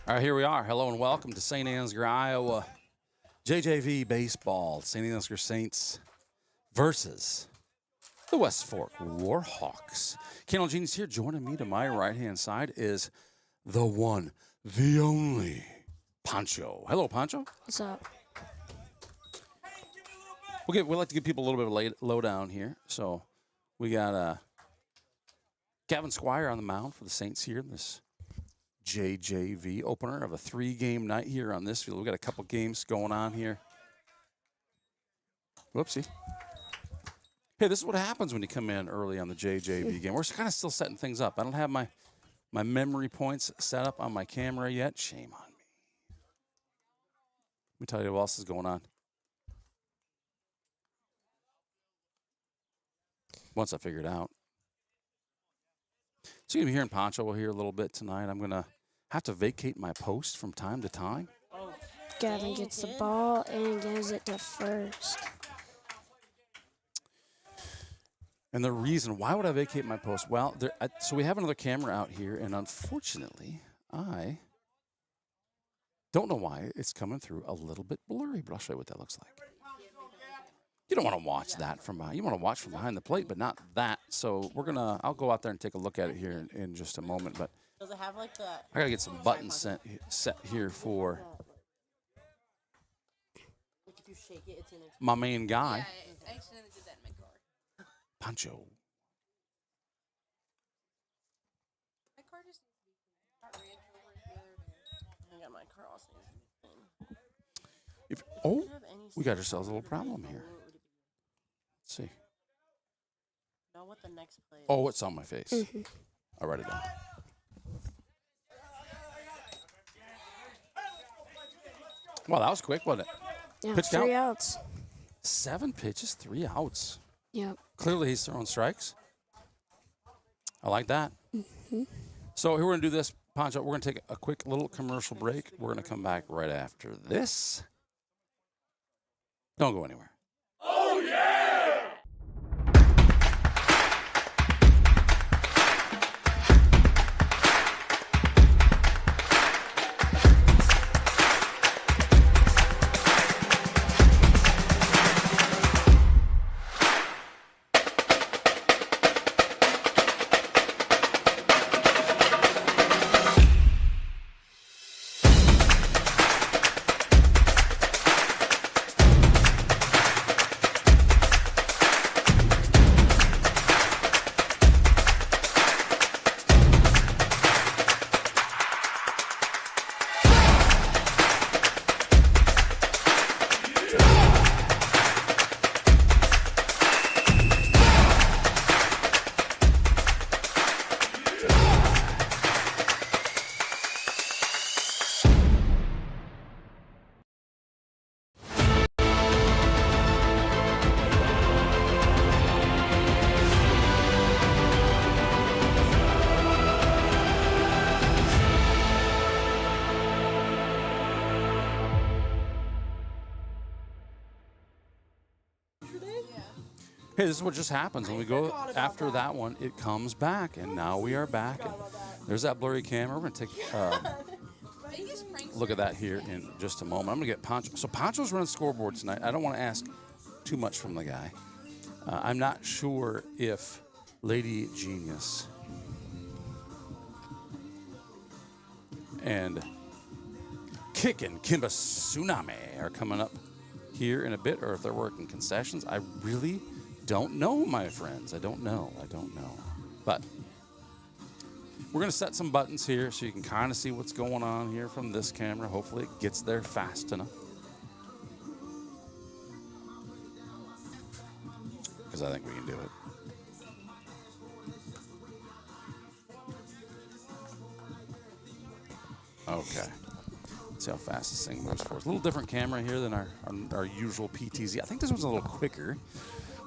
All right, here we are. Hello and welcome to St. Ansgar, Iowa. JJV baseball. St. Ansgar Saints versus the West Fork Warhawks. Kennel Genius here. Joining me to my right-hand side is the one, the only, Pancho. Hello, Pancho. What's up? We'd like to give people a little bit of lowdown here. So we got Gavin Squire on the mound for the Saints here in this JJV opener of a 3-game night here on this field. We've got a couple games going on here. Whoopsie. Hey, this is what happens when you come in early on the JJV game. We're kind of still setting things up. I don't have my memory points set up on my camera yet. Shame on me. Let me tell you what else is going on. Once I figure it out. So you're going to be hearing Pancho here a little bit tonight. I'm going to have to vacate my post from time to time. Gavin gets the ball and gives it to first. And the reason, why would I vacate my post? Well, so we have another camera out here, and unfortunately, I don't know why it's coming through a little bit blurry, but I'll show you what that looks like. You don't want to watch that from behind. You want to watch from behind the plate, but not that. So I'll go out there and take a look at it here in just a moment. But does it have like that? I got to get some buttons set here for Like if you shake it, it's in there. my main guy, I accidentally did that in my car. Pancho. My car just needs to be got ran over the other day. I got my car also needs to be clean. We got ourselves a little problem here. Let's see. Know what the next play is. Oh, it's on my face. I'll write it down. Well, that was quick, wasn't it? Yeah, Pitch 3 count? outs. 7 pitches, 3 outs. Yep. Clearly, he's throwing strikes. I like that. So here we're going to do this, Pancho. We're going to take a quick little commercial break. We're going to come back right after this. Don't go anywhere. Oh, yeah! Hey, this is what just happens. When we go after that one, it comes back, and now we are back. And there's that blurry camera. We're going to take a look at that here in just a moment. I'm going to get Pancho. So Pancho's running scoreboard tonight. I don't want to ask too much from the guy. I'm not sure if Lady Genius and Kickin' Kimba Tsunami are coming up here in a bit, or if they're working concessions. I really don't know, my friends. I don't know. But we're going to set some buttons here so you can kind of see what's going on here from this camera. Hopefully it gets there fast enough. Because I think we can do it. Okay. Let's see how fast this thing moves for us. A little different camera here than our usual PTZ. I think this one's a little quicker.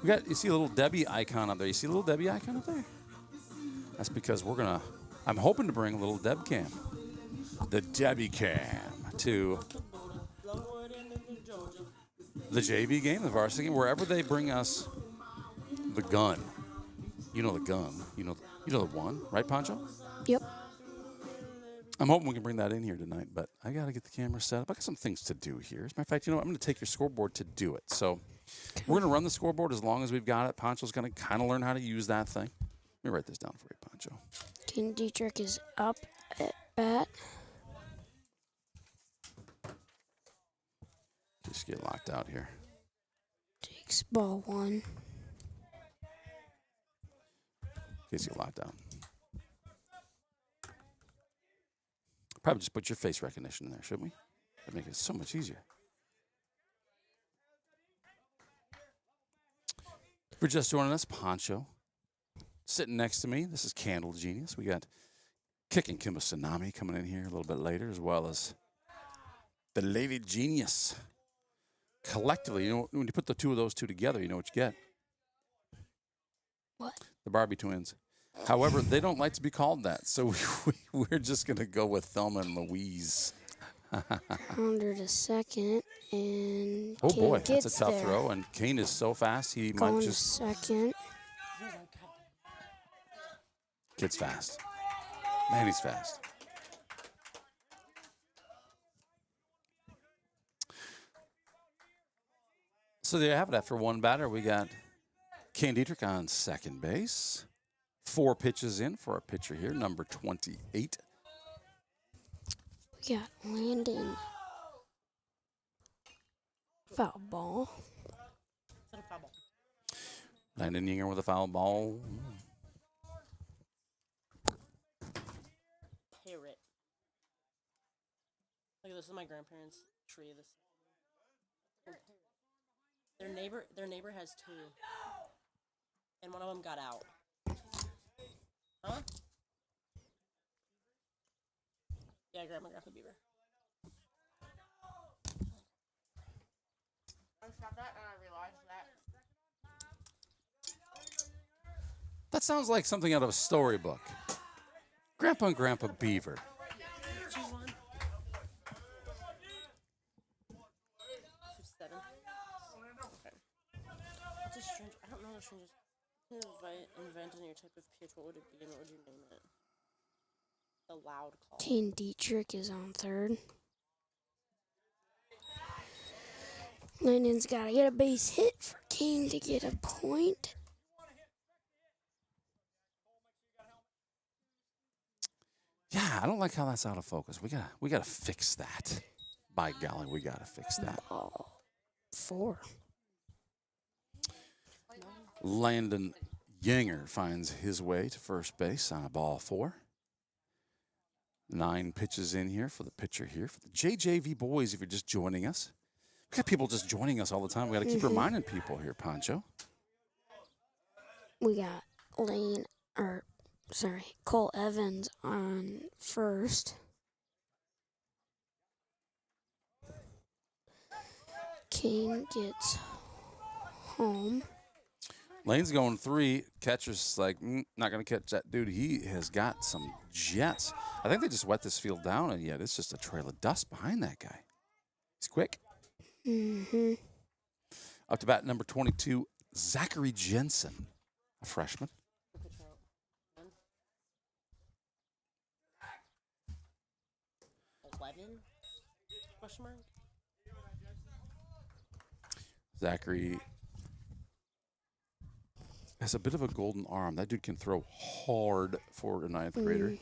You see a little Debbie icon up there. You see a little Debbie icon up there? That's because I'm hoping to bring a little Deb cam. The Debbie cam to the JV game, the varsity game, wherever they bring us the gun. You know the gun. You know the one, right, Pancho? Yep. I'm hoping we can bring that in here tonight, but I got to get the camera set up. I got some things to do here. As a matter of fact, you know what? I'm going to take your scoreboard to do it. So we're going to run the scoreboard as long as we've got it. Poncho's going to kind of learn how to use that thing. Let me write this down for you, Poncho. King Dietrich is up at bat. Just get locked out here. Takes ball 1. In case you get locked out. Probably just put your face recognition in there, shouldn't we? That'd make it so much easier. If you're just joining us, Poncho. Sitting next to me, this is Candle Genius. We got Kicking Kimba Tsunami coming in here a little bit later, as well as the Lady Genius. Collectively, you know, when you put the two of those two together, you know what you get. What? The Barbie twins. However, they don't like to be called that, so we're just going to go with Thelma and Louise. Under to second, and Oh, King boy, that's a gets tough there. throw, and Kane is so fast, he Going might to just... second. Kid's fast. Man, he's fast. So there you have it. After one batter, we got Kane Dietrich on second base. 4 pitches in for our pitcher here, number 28. We got Landon. Foul ball. Is that a foul ball? Landon Yinger with a foul ball. Parrot. Look at this is my grandparents' tree. This. Their neighbor has 2, and one of them got out. Huh? Yeah, Grandpa Beaver. I shot that and I realized that. That sounds like something out of a storybook. Grandpa and Grandpa Beaver. Choose one. 7. Okay. It's a strange. I don't know the strangest. If you invent a new type of pitch, what would it be and what would you name it? The loud call. King Dietrich is on third. Landon's got to get a base hit for King to get a point. Yeah, I don't like how that's out of focus. We gotta fix that. By golly, we gotta fix that. Ball 4. Landon Yinger finds his way to first base on a ball 4. 9 pitches in here for the pitcher here for the JJV boys. If you're just joining us, we got people just joining us all the time. We got to keep reminding people here, Poncho. We got Cole Evans on first. King gets home. Lane's going 3. Catcher's like, not going to catch that dude. He has got some jets. I think they just wet this field down, and yet it's just a trail of dust behind that guy. He's quick. Mm-hmm. Up to bat number 22, Zachary Jensen, a freshman. 11? Question mark? Zachary has a bit of a golden arm. That dude can throw hard for a 9th grader,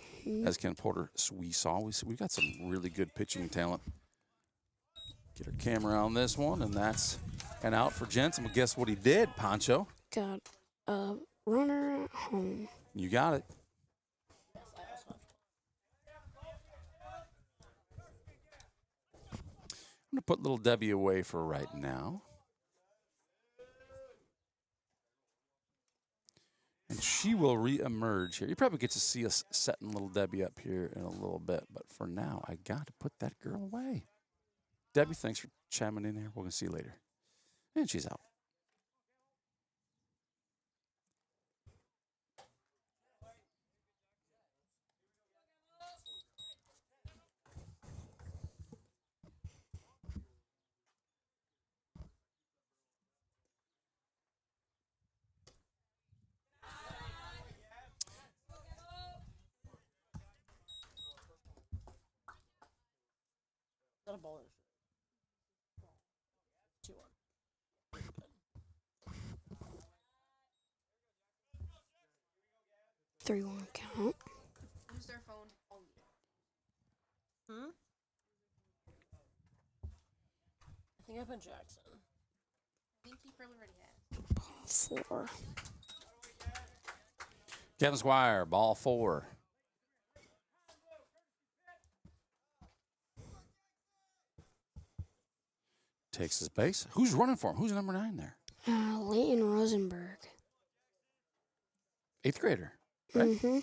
as Ken Porter we saw. We've got some really good pitching talent. Get our camera on this one, and that's an out for Jensen. But guess what he did, Poncho? Got a runner at home. You got it. Yes, I also have. I'm going to put little Debbie away for right now. And she will reemerge here. You probably get to see us setting little Debbie up here in a little bit. But for now, I got to put that girl away. Debbie, thanks for chiming in here. We're going to see you later. And she's out. a baller. 2-1. 3-1 count. Who's their phone? Oh, Hmm? I think I put Jackson. I think he probably already has. 4. Kevin Squire, ball 4. Takes his base. Who's running for him? Who's number 9 there? Leighton Rosenberg. 8th grader. Right? Mm-hmm.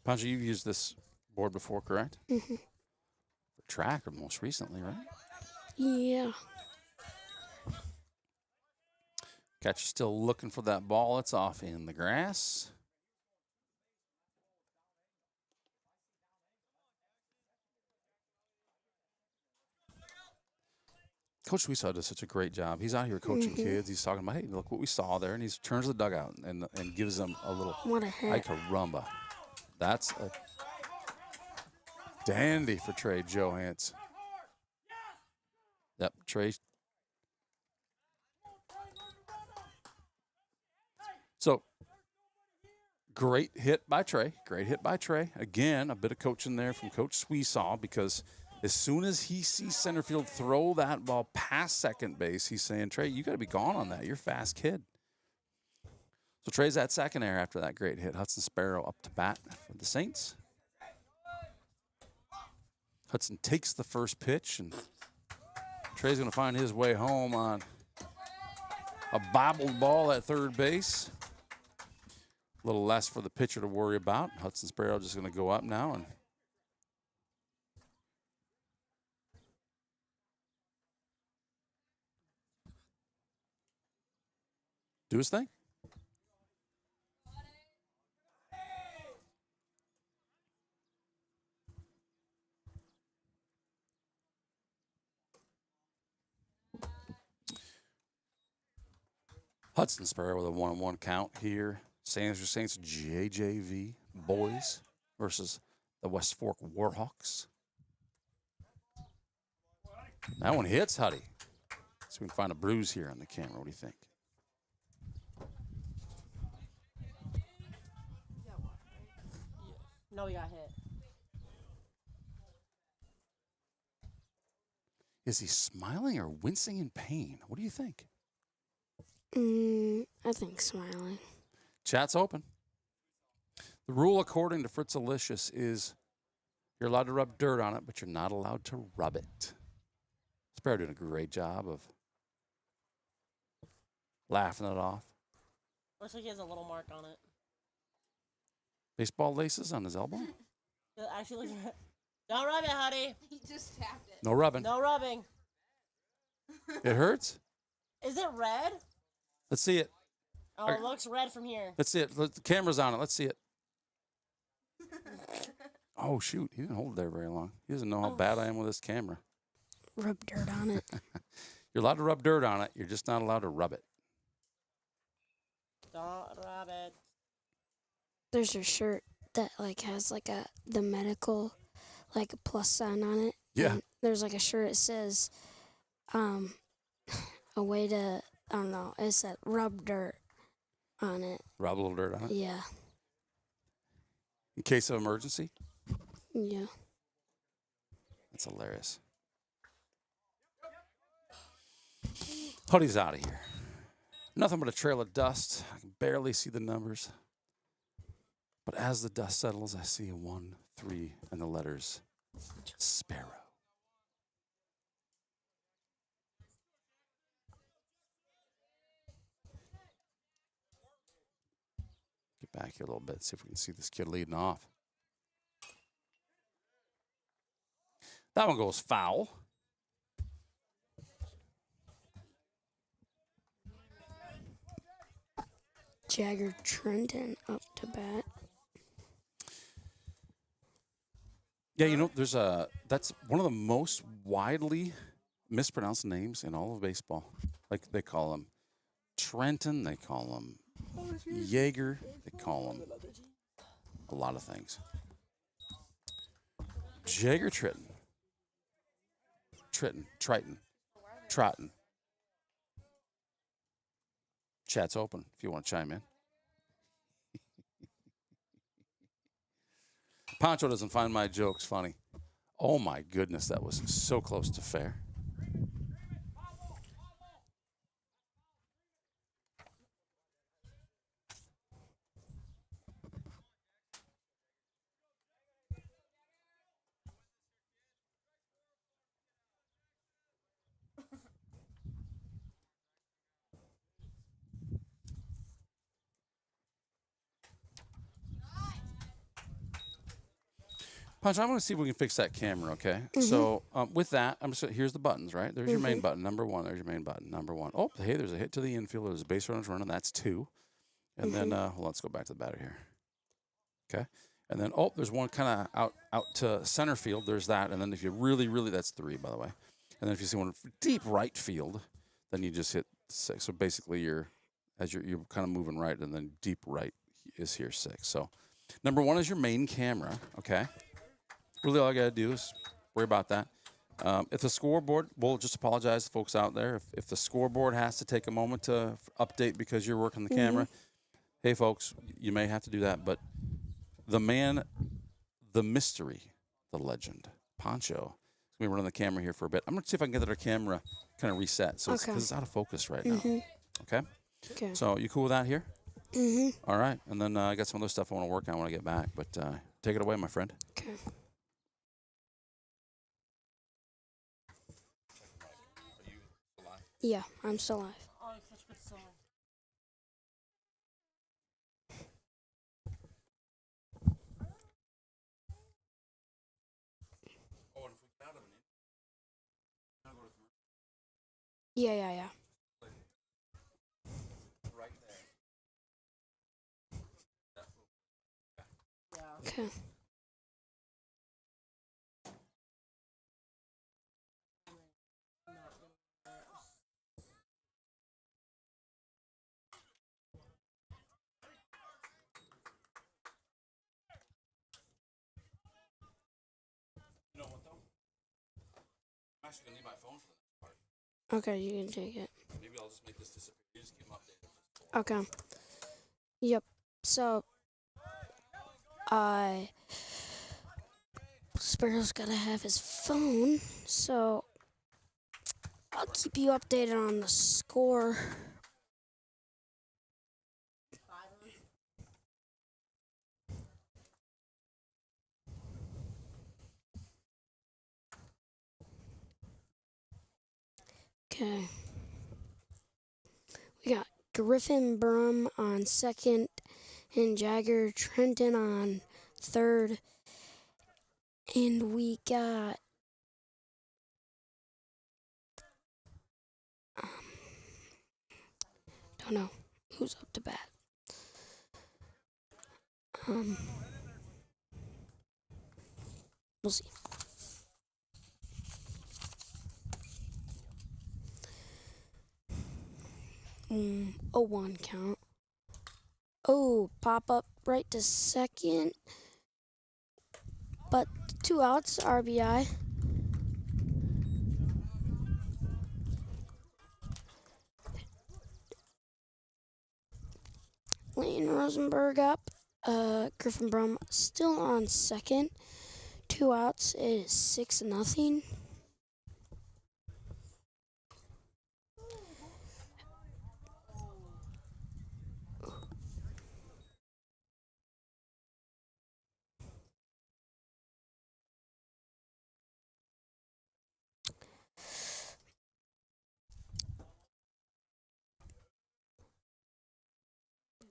Pancho, you've used this board before, correct? Mm-hmm. For track, or most recently, right? Yeah. Catcher still looking for that ball. It's off in the grass. Coach Weesaw does such a great job. He's out here coaching kids. He's talking about, hey, look what we saw there. And he turns the dugout and gives them a little What a hit. caramba. That's a dandy for Trey Johans. Yep, Trey. So, great hit by Trey. Great hit by Trey. Again, a bit of coaching there from Coach Weesaw, because as soon as he sees center field throw that ball past second base, he's saying, Trey, you got to be gone on that. You're a fast kid. So Trey's at second there after that great hit. Hudson Sparrow up to bat for the Saints. Hudson takes the first pitch, and Trey's going to find his way home on a bobbled ball at third base. A little less for the pitcher to worry about. Hudson Sparrow just going to go up now and do his thing. Hudson Sparrow with a 1-1 count here. San Jose Saints JJV boys versus the West Fork Warhawks. That one hits Huddy. So we can find a bruise here on the camera. What do you think? No, he got hit. Is he smiling or wincing in pain? What do you think? I think smiling. Chat's open. The rule, according to Fritz Alicious, is you're allowed to rub dirt on it, but you're not allowed to rub it. Sparrow doing a great job of laughing it off. Looks like he has a little mark on it. Baseball laces on his elbow? It actually looks. Don't rub it, honey. He just tapped it. No rubbing. No rubbing. It hurts? Is it red? Let's see it. Oh, it looks red from here. Let's see it. The camera's on it. Let's see it. Oh, shoot. He didn't hold it there very long. He doesn't know how bad I am with this camera. Rub dirt on it. You're allowed to rub dirt on it. You're just not allowed to rub it. Don't rub it. There's a shirt that like has like the medical like a plus sign on it. Yeah. And there's like a shirt that says a way to, I don't know, it said rub dirt on it. Rub a little dirt on it. Yeah. In case of emergency. Yeah. That's hilarious. Huddy's out of here. Nothing but a trail of dust. I can barely see the numbers. But as the dust settles, I see a 1, 3, and the letters Sparrow. Get back here a little bit, see if we can see this kid leading off. That one goes foul. Jagger Trenton up to bat. Yeah, you know, that's one of the most widely mispronounced names in all of baseball. Like they call him Trenton, they call him Jaeger, they call him a lot of things. Jaeger Triton. Trotton. Chat's open if you want to chime in. Pancho doesn't find my jokes funny. Oh my goodness, that was so close to fair. Punch, I'm going to see if we can fix that camera, okay? So with that, I'm just here's the buttons, right? There's your main button, number one. There's your main button, number one. Oh, hey, there's a hit to the infield. There's a base runner's running. That's 2. And then, hold on, let's go back to the batter here. Okay. And then, there's one kind of out to center field. There's that. And then if you really, that's 3, by the way. And then if you see one deep right field, then you just hit 6. So basically, you're kind of moving right, and then deep right is here 6. So number 1 is your main camera, okay? Really, all I got to do is worry about that. If the scoreboard, we'll just apologize to folks out there. If the scoreboard has to take a moment to update because you're working the camera, hey, folks, you may have to do that. But the man, the mystery, the legend, Pancho, is going to be running the camera here for a bit. I'm going to see if I can get our camera kind of reset. So it's out of focus right now. Okay? Okay. So you cool with that here? All right. And then I got some other stuff I want to work on when I get back. But take it away, my friend. Okay. Yeah, I'm still alive. Oh, it's such a good song. Oh, and if we get out of an Yeah. right there. Yeah. Okay. You know what, though? I'm actually going to need my phone for that part. Okay, you can take it. Maybe I'll just make this disappear. You just keep them updated. Okay. Yep. So, Sparrow's gotta have his phone, so I'll keep you updated on the score. Okay. We got Griffin Brum on second and Jagger Trenton on third. And we got don't know who's up to bat. We'll see. A 1 count. Oh, pop up right to second. But 2 outs, RBI. Lane Rosenberg up. Griffin Brum still on second. 2 outs. It is 6-0.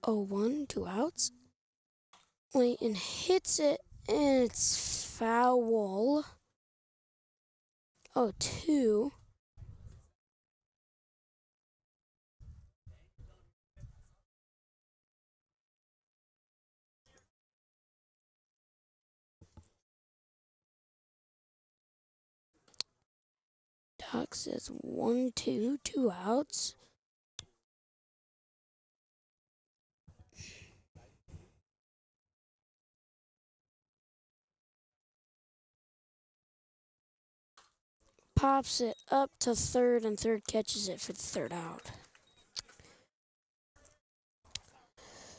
Oh, 1, 2 outs. Layton hits it, and it's foul. Oh, 2. Ducks. It's 1-2, 2 outs. Pops it up to third, and third catches it for the third out.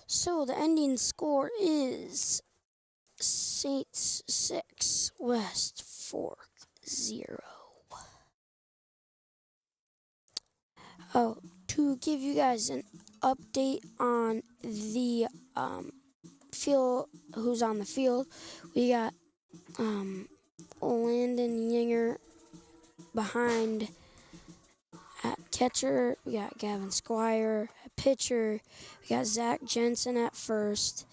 So the ending score is Saints 6, West Fork 0. Oh, to give you guys an update on the field, who's on the field, we got Landon Yinger behind at catcher. We got Gavin Squire at pitcher. We got Zach Jensen at first.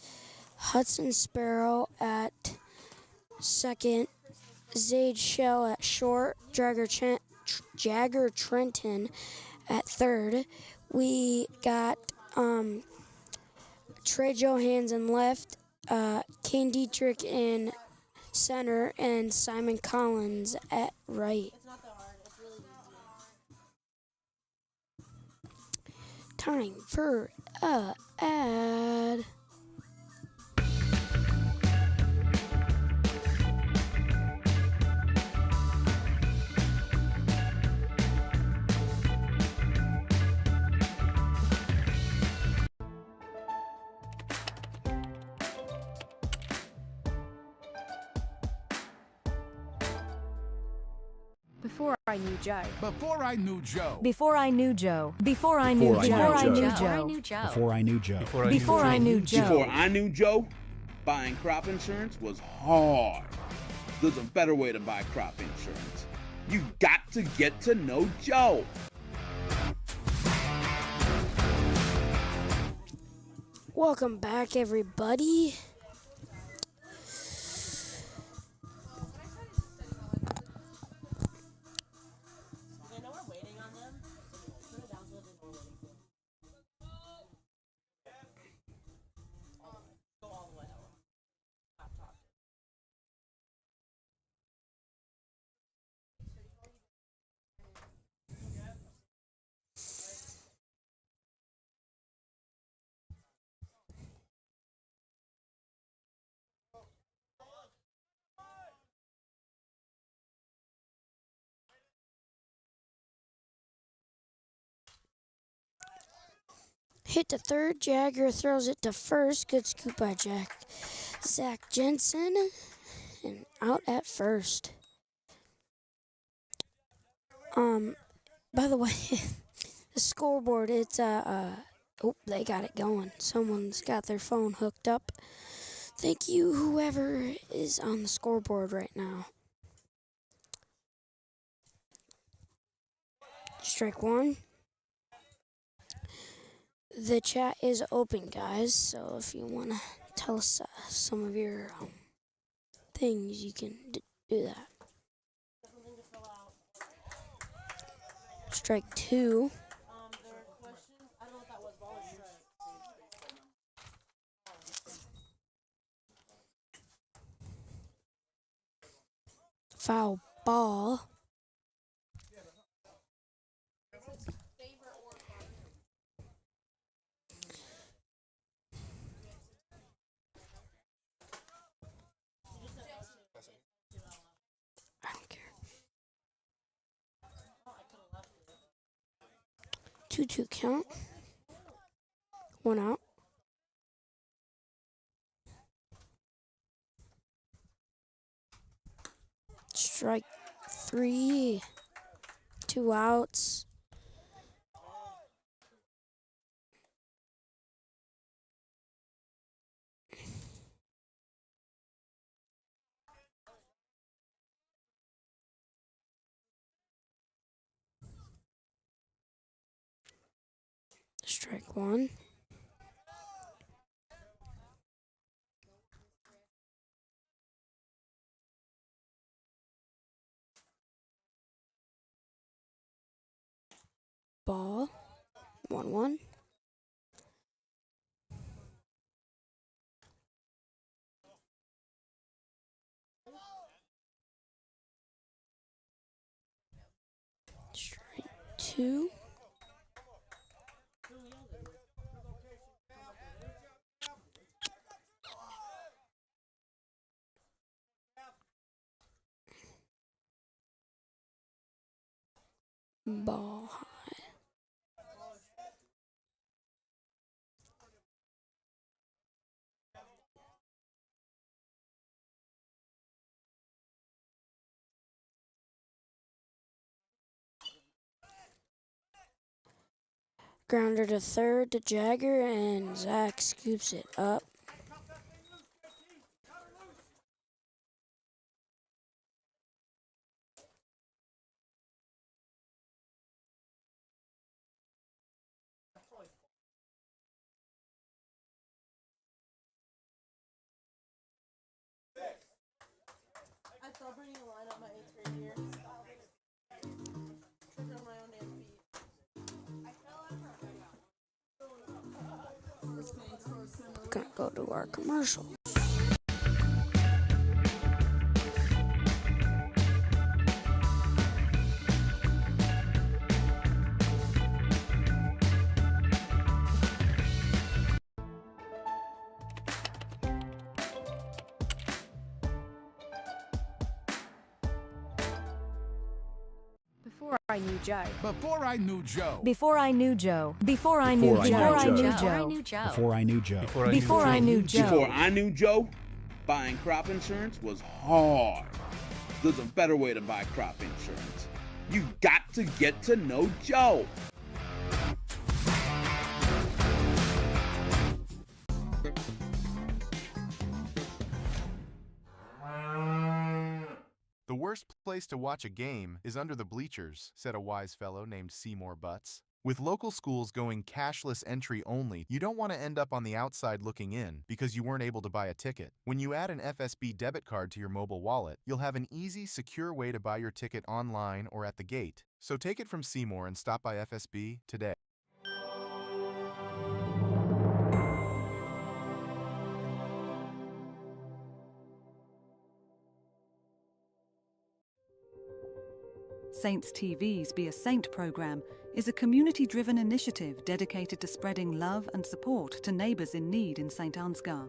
Hudson Sparrow at second. Zade Shell at short. Jagger Trenton at third. We got Trey Johansson left. Kane Dietrich in center. And Simon Collins at right. It's not that hard. It's really easy. Time for a ad. Before I knew Joe. Before I knew Joe. Before I knew Joe. Before I knew Joe. Before I knew Joe. Before I knew Joe. Before I knew Joe. Before I knew Joe, buying crop insurance was hard. There's a better way to buy crop insurance. You got to get to know Joe. Welcome back, everybody. You know we're waiting on them. Put it down so they know we're waiting for them. Go all the way out. Laptop. Hit to third. Jagger throws it to first. Good scoop by Zach Jensen. And out at first. By the way, the scoreboard, it's oh, they got it going. Someone's got their phone hooked up. Thank you, whoever is on the scoreboard right now. Strike one. The chat is open, guys, so if you want to tell us some of your things, you can do that. Strike two. There are questions. I don't know what that was. Ball or strike? Foul ball. I don't care. 2-2 count. One out. Strike three. 2 outs. Strike one. Ball. 1-1. 2. Ball high. Grounder to third to Jagger, and Zach scoops it up. I thought bringing a line up my 8th grade year. Tripping on my own damn feet. Gonna go to our commercial. Before I knew Joe. Before I knew Joe. Before I knew Joe. Before I knew Joe. Before I knew Joe. Before I knew Joe. Before I knew Joe, buying crop insurance was hard. There's a better way to buy crop insurance. You got to get to know Joe. The worst place to watch a game is under the bleachers, said a wise fellow named Seymour Butts. With local schools going cashless entry only, you don't want to end up on the outside looking in because you weren't able to buy a ticket. When you add an FSB debit card to your mobile wallet, you'll have an easy, secure way to buy your ticket online or at the gate. So take it from Seymour and stop by FSB today. Saints TV's Be a Saint program is a community-driven initiative dedicated to spreading love and support to neighbours in need in St. Ansgar.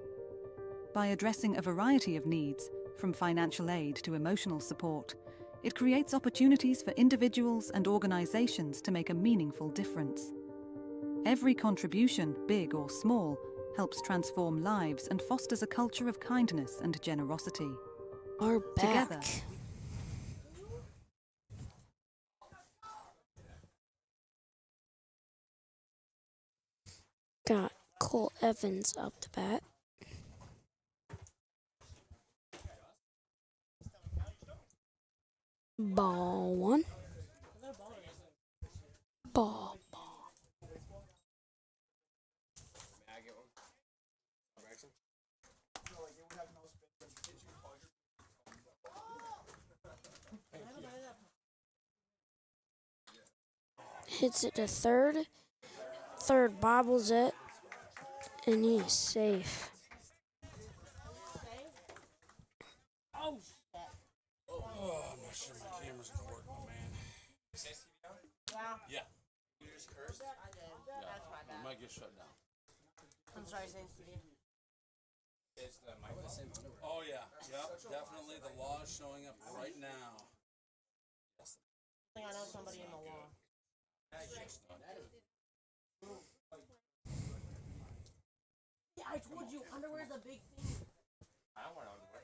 By addressing a variety of needs, from financial aid to emotional support, it creates opportunities for individuals and organisations to make a meaningful difference. Every contribution, big or small, helps transform lives and fosters a culture of kindness and generosity. Are back. Together. Got Cole Evans up to bat. Ball 1. Ball. Hits it to third. Third bobbles it, and he is safe. Oh, shit. Oh, I'm not sure my camera's gonna work, my man. Yeah. Yeah. You just cursed? I did. Yeah. That's my It bad. might get shut down. I'm sorry, Saints TV. Oh yeah, yep, definitely. The law is showing up right now. I think I know somebody in the law. Yeah, I told you, underwear is a big thing. I don't wear underwear.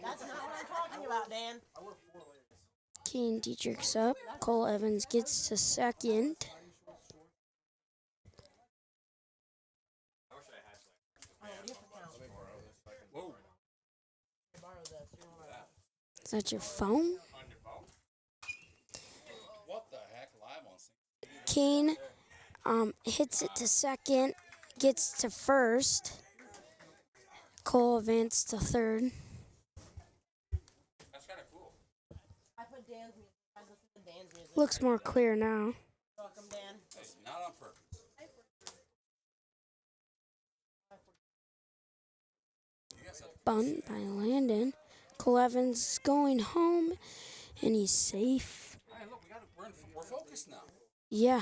That's not what I'm talking about, Dan. Keen Dietrich's up. Cole Evans gets to second. Whoa. Is that your phone? What the heck? Live on Keen hits it to second, gets to first. Cole Evans to third. That's kind of cool. I put Dan's music. I listened to Dan's music. Looks more clear now. Welcome, Dan. Hey, not on purpose. Bunt by Landon. Cole Evans going home, and he's safe. Hey, look, we're focused now. Yeah.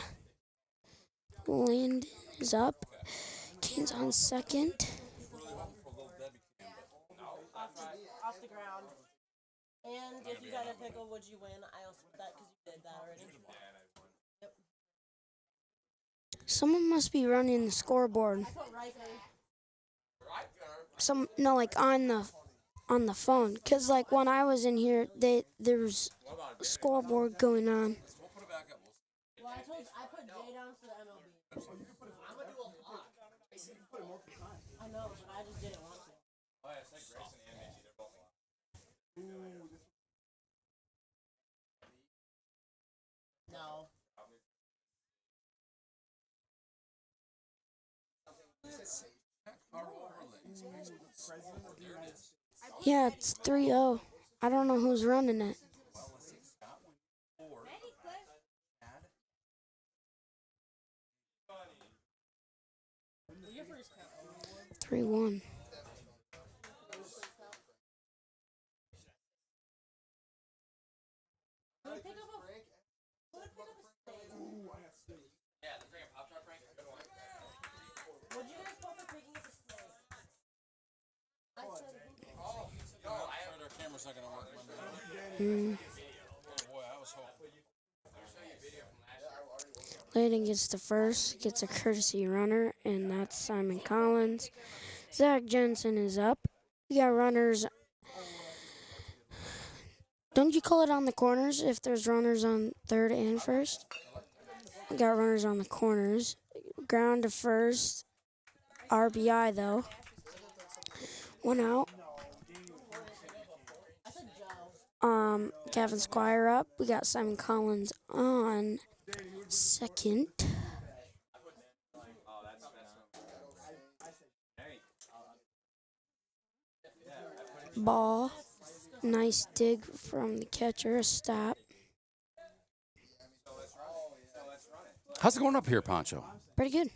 Landon is up. Kane's on second. Off the ground. And if you got a pickle, would you win? I also did that because you did that already. Yep. Someone must be running the scoreboard. Like on the phone. Cause like when I was in here, there was a scoreboard going on. Well, I put Jay down for the MLB. I'm gonna do a lot. I know, but I just didn't want to. No. Yeah, it's 3-0. I don't know who's running it. Your first count. 3-1. Would you guys both be picking up a snake? I said Our camera's not gonna work. Boy, I was hoping. Landon gets the first, gets a courtesy runner, and that's Simon Collins. Zach Jensen is up. We got runners. Don't you call it on the corners if there's runners on third and first? We got runners on the corners. Ground to first. RBI though. One out. Gavin Squire up. We got Simon Collins on second. Ball. Nice dig from the catcher. A stop. How's it going up here, Pancho? Pretty good.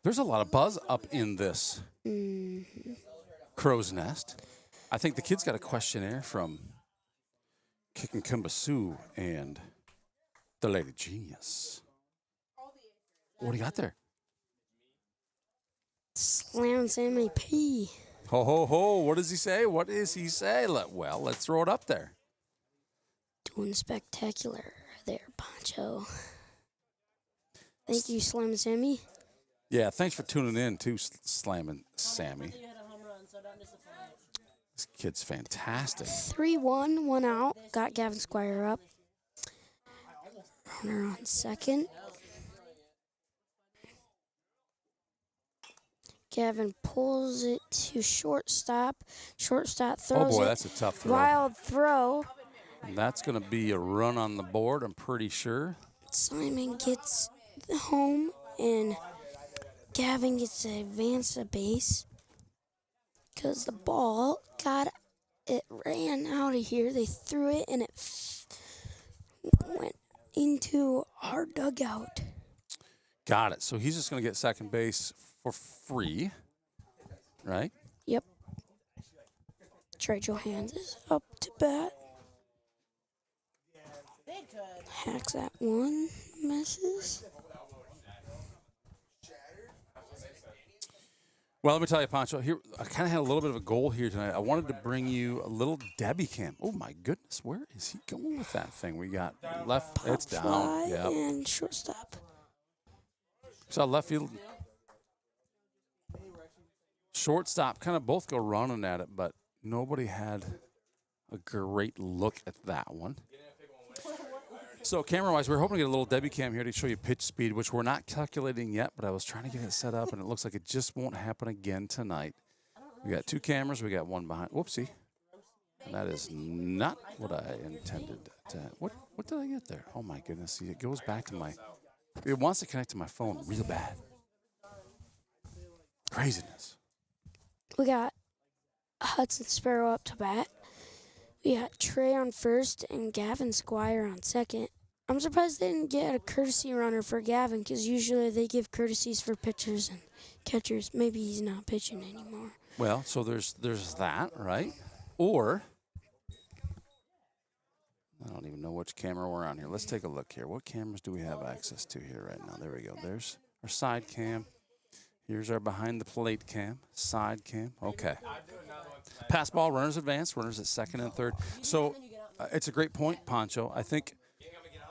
There's a lot of buzz up in this crow's nest. I think the kids got a questionnaire from Kickin' Kumbasu and the Lady Genius. What do you got there? Slam Sammy P. Ho, ho, ho. What does he say? What does he say? Well, let's throw it up there. Doing spectacular there, Pancho. Thank you, Slam Sammy. Yeah, thanks for tuning in, too, Slamming Sammy. you had a home run, so don't disappoint. This kid's fantastic. 3-1, one out. Got Gavin Squire up. Runner on second. Gavin pulls it to shortstop. Shortstop throws Oh, boy, it. that's a tough throw. Wild throw. And that's going to be a run on the board, I'm pretty sure. Simon gets home, and Gavin gets to advance a base because the ball ran out of here. They threw it, and it went into our dugout. Got it. So he's just going to get second base for free, right? Yep. Trey Johans is up to bat. They could. Hacks at one, misses. Well, let me tell you, Pancho, here I kind of had a little bit of a goal here tonight. I wanted to bring you a little Debbie cam. Oh, my goodness. Where is he going with that thing? We got left. It's down. Fly Yep. and shortstop. So left field. Shortstop kind of both go running at it, but nobody had a great look at that one. So camera-wise, we're hoping to get a little Debbie cam here to show you pitch speed, which we're not calculating yet, but I was trying to get it set up, and it looks like it just won't happen again tonight. We got two cameras. We got one behind. Whoopsie. And that is not what I intended to. What did I get there? Oh, my goodness. See, it goes back to my. It wants to connect to my phone real bad. Craziness. We got Hudson Sparrow up to bat. We got Trey on first and Gavin Squire on second. I'm surprised they didn't get a courtesy runner for Gavin because usually they give courtesies for pitchers and catchers. Maybe he's not pitching anymore. Well, so there's that, right? Or I don't even know which camera we're on here. Let's take a look here. What cameras do we have access to here right now? There we go. There's our side cam. Here's our behind the plate cam, side cam. Okay. Pass ball, runners advance, runners at second and third. So it's a great point, Poncho. I think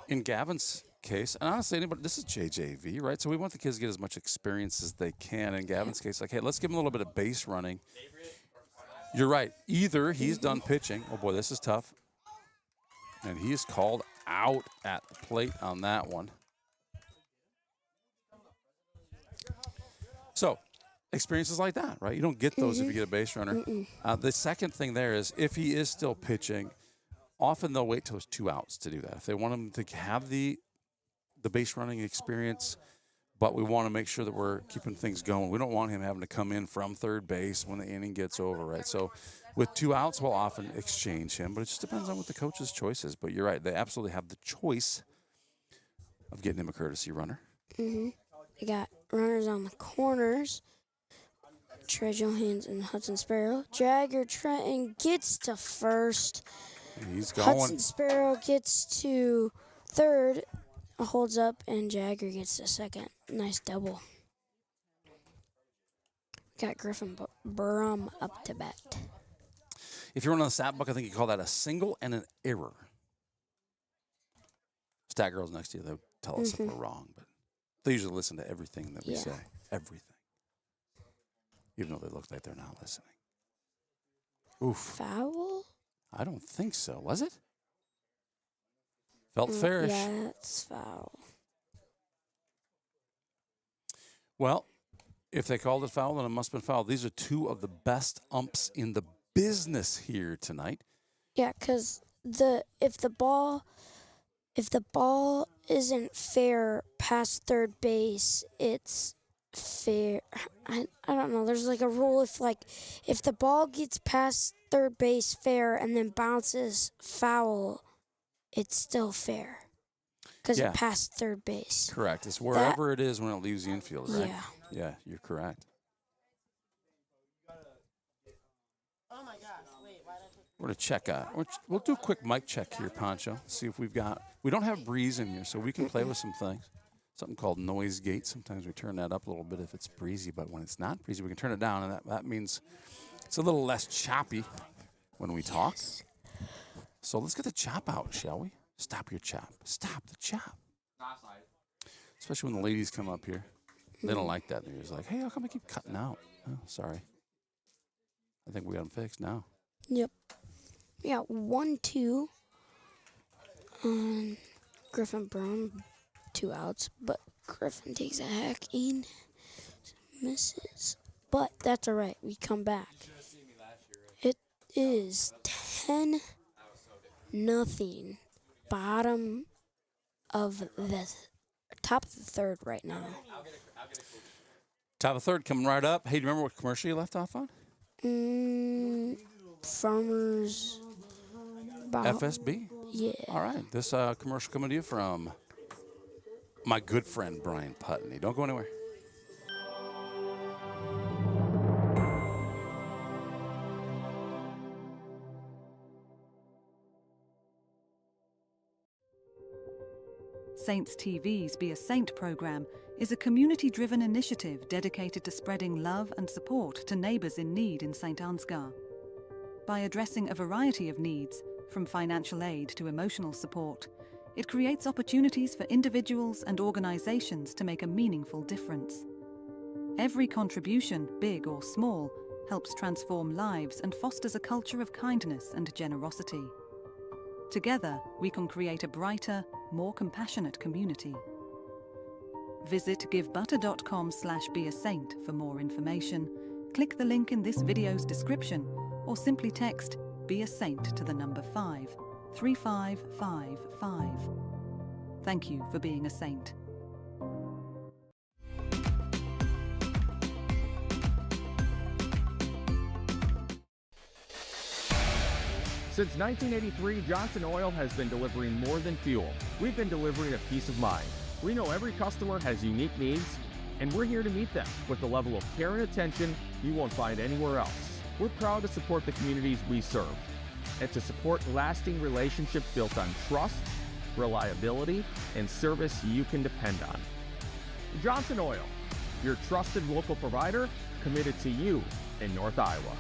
in Gavin's case, and honestly, anybody, this is JJV, right? So we want the kids to get as much experience as they can. In Gavin's case, like, hey, let's give them a little bit of base running. You're right. Either he's done pitching. Oh, boy, this is tough. And he's called out at the plate on that one. So, experiences like that, right? You don't get those if you get a base runner. The second thing there is if he is still pitching, often they'll wait till it's 2 outs to do that. If they want him to have the base running experience, but we want to make sure that we're keeping things going. We don't want him having to come in from third base when the inning gets over, right? So with 2 outs, we'll often exchange him, but it just depends on what the coach's choice is. But you're right, they absolutely have the choice of getting him a courtesy runner. They got runners on the corners. Trey Johans and Hudson Sparrow. Jagger Trenton gets to first. He's going. Hudson Sparrow gets to third, holds up, and Jagger gets to second. Nice double. Got Griffin Brum up to bat. If you're on the stat book, I think you call that a single and an error. Stat girls next to you, they'll tell us if we're wrong, but they usually listen to everything that we say. Everything. Even though they look like they're not listening. Oof. Foul? I don't think so. Was it? Felt fairish. Yeah, it's foul. Well, if they called it foul, then it must have been foul. These are 2 of the best umps in the business here tonight. Yeah, because if the ball isn't fair past third base, it's fair. I don't know. There's like a rule if the ball gets past third base fair and then bounces foul, it's still fair because it passed third base. Correct. It's wherever it is when it leaves the infield, right? Yeah. Yeah, you're correct. Oh my gosh! Wait, why did I take? We're going to check we'll do a quick mic check here, Poncho. See if we don't have Breeze in here, so we can play with some things. Something called noise gate. Sometimes we turn that up a little bit if it's breezy, but when it's not breezy, we can turn it down, and that means it's a little less choppy when we talk. So let's get the chop out, shall we? Stop your chop. Stop the chop. Especially when the ladies come up here. They don't like that. They're just like, hey, how come I keep cutting out? Oh, sorry. I think we got them fixed now. Yep. We got 1-2 on Griffin Brown. 2 outs, but Griffin takes a hack in, misses. But that's all right. We come back. It is 10-0. Bottom of the top of the third right now. Top of third coming right up. Hey, do you remember what commercial you left off on? Farmers. FSB? Yeah. All right. This commercial coming to you from my good friend, Brian Putney. Don't go anywhere. Saints TV's Be a Saint program is a community-driven initiative dedicated to spreading love and support to neighbours in need in St. Ansgar. By addressing a variety of needs, from financial aid to emotional support, it creates opportunities for individuals and organisations to make a meaningful difference. Every contribution, big or small, helps transform lives and fosters a culture of kindness and generosity. Together, we can create a brighter, more compassionate community. Visit givebutter.com/beasaint for more information, click the link in this video's description, or simply text Be a Saint to the number 53555. Thank you for being a saint. Since 1983, Johnson Oil has been delivering more than fuel. We've been delivering a peace of mind. We know every customer has unique needs, and we're here to meet them with the level of care and attention you won't find anywhere else. We're proud to support the communities we serve. and to support lasting relationships built on trust, reliability, and service you can depend on. Johnson Oil, your trusted local provider committed to you in North Iowa.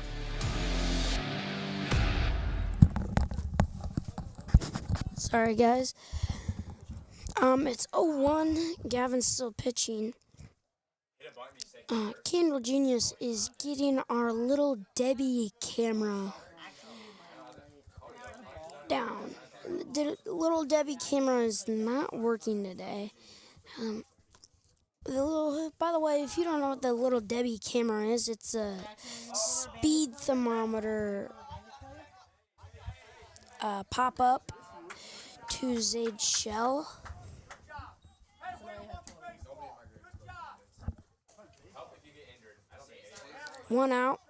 Sorry, guys. It's 0-1. Gavin's still pitching. Candle Genius is getting our little Debbie camera down. The little Debbie camera is not working today. By the way, if you don't know what the little Debbie camera is, it's a speed thermometer pop-up to Zade's shell. One out.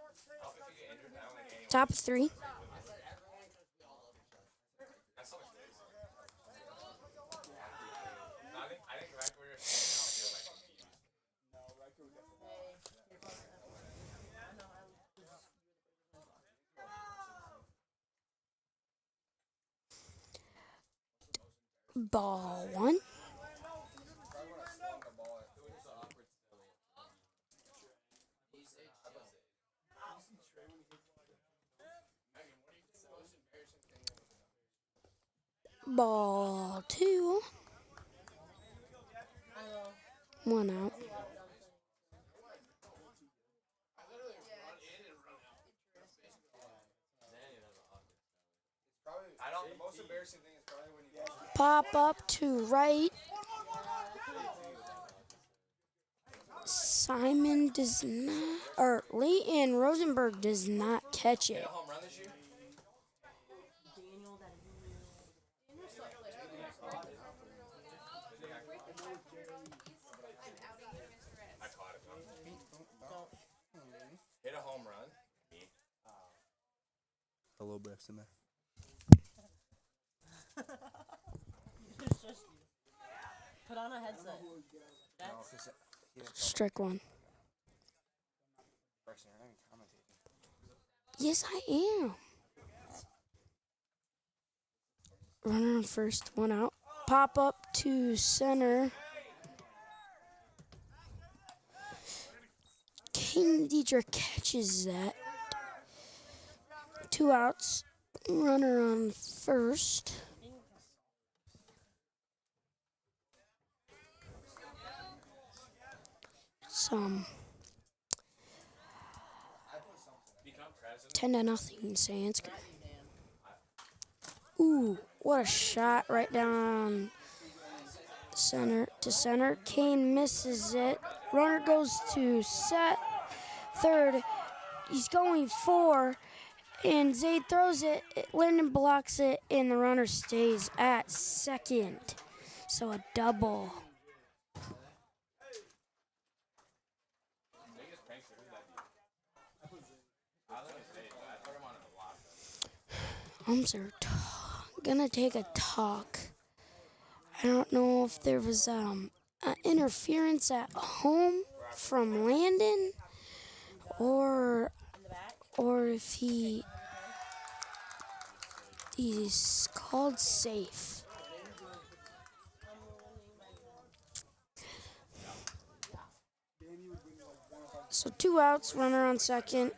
Top of 3. Ball 1. Ball 2. 1 out. Pop up to right. Simon does not, or Leighton Rosenberg does not catch it. Hit a home run. A little breaths in there. Just put on a headset. Strike 1. Yes, I am. Runner on first, 1 out. Pop up to center. King Dietrich catches that. 2 outs. Runner on first. Some 10-0 Ansgar. Ooh, what a shot right down center to center. Kane misses it. Runner goes to set. Third, he's going 4, and Zaid throws it. Linden blocks it, and the runner stays at second. So a double. Are gonna take a talk. I don't know if there was interference at home from Landon, or if he's called safe. So 2 outs, runner on second.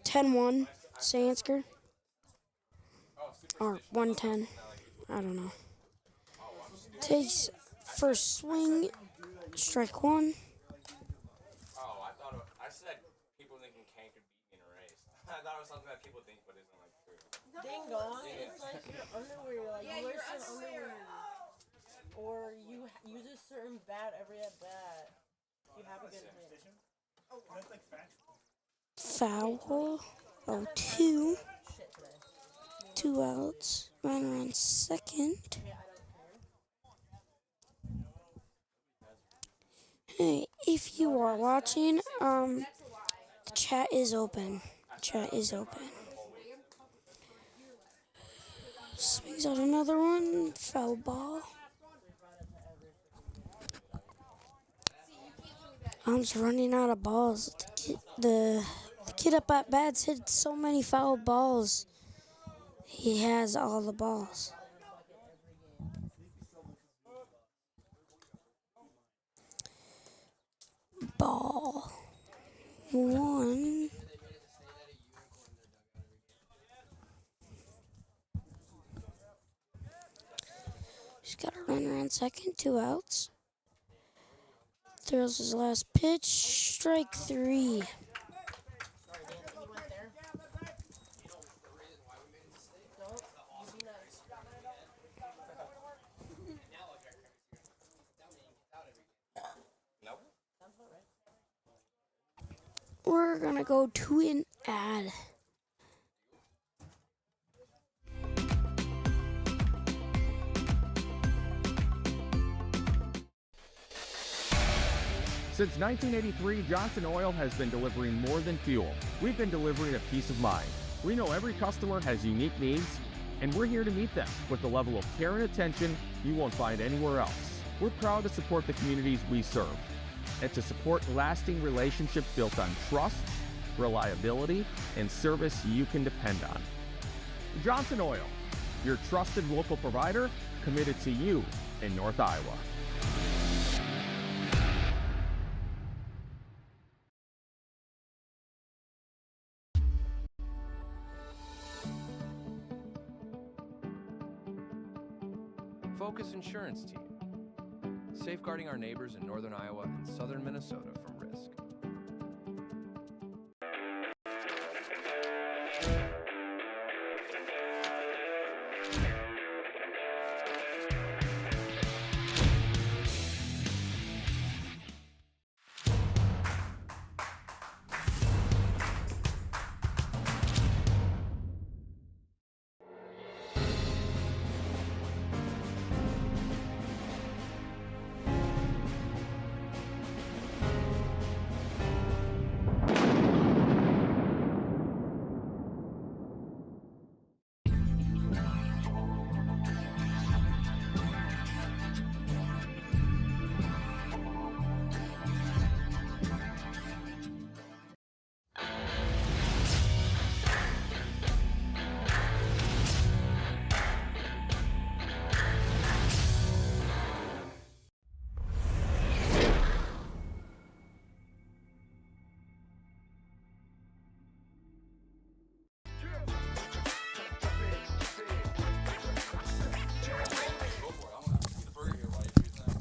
10-1. Ansgar, or 110, I don't know. Takes first swing, strike 1. I said people thinking Kane could beat me in a race. I thought it was something that people think, but isn't like true. Ding dong, it's like your underwear, like you wear certain underwear, or you use a certain bat every at bat. You have a good hit. Oh, that's like Foul. 0-2. 2 outs. Runner on second. Hey, if you are watching, the chat is open. Chat is open. Swings out another one. Foul ball. I'm just running out of balls. The The kid up at bats hit so many foul balls. He has all the balls. Ball. 1. He's got a runner on second, 2 outs. Throws his last pitch, strike 3. We're gonna go to an ad. Since 1983, Johnson Oil has been delivering more than fuel. We've been delivering a peace of mind. We know every customer has unique needs, and we're here to meet them with the level of care and attention you won't find anywhere else. We're proud to support the communities we serve and to support lasting relationships built on trust, reliability, and service you can depend on. Johnson Oil, your trusted local provider committed to you in North Iowa. Focus Insurance Team, safeguarding our neighbors in northern Iowa and southern Minnesota from risk.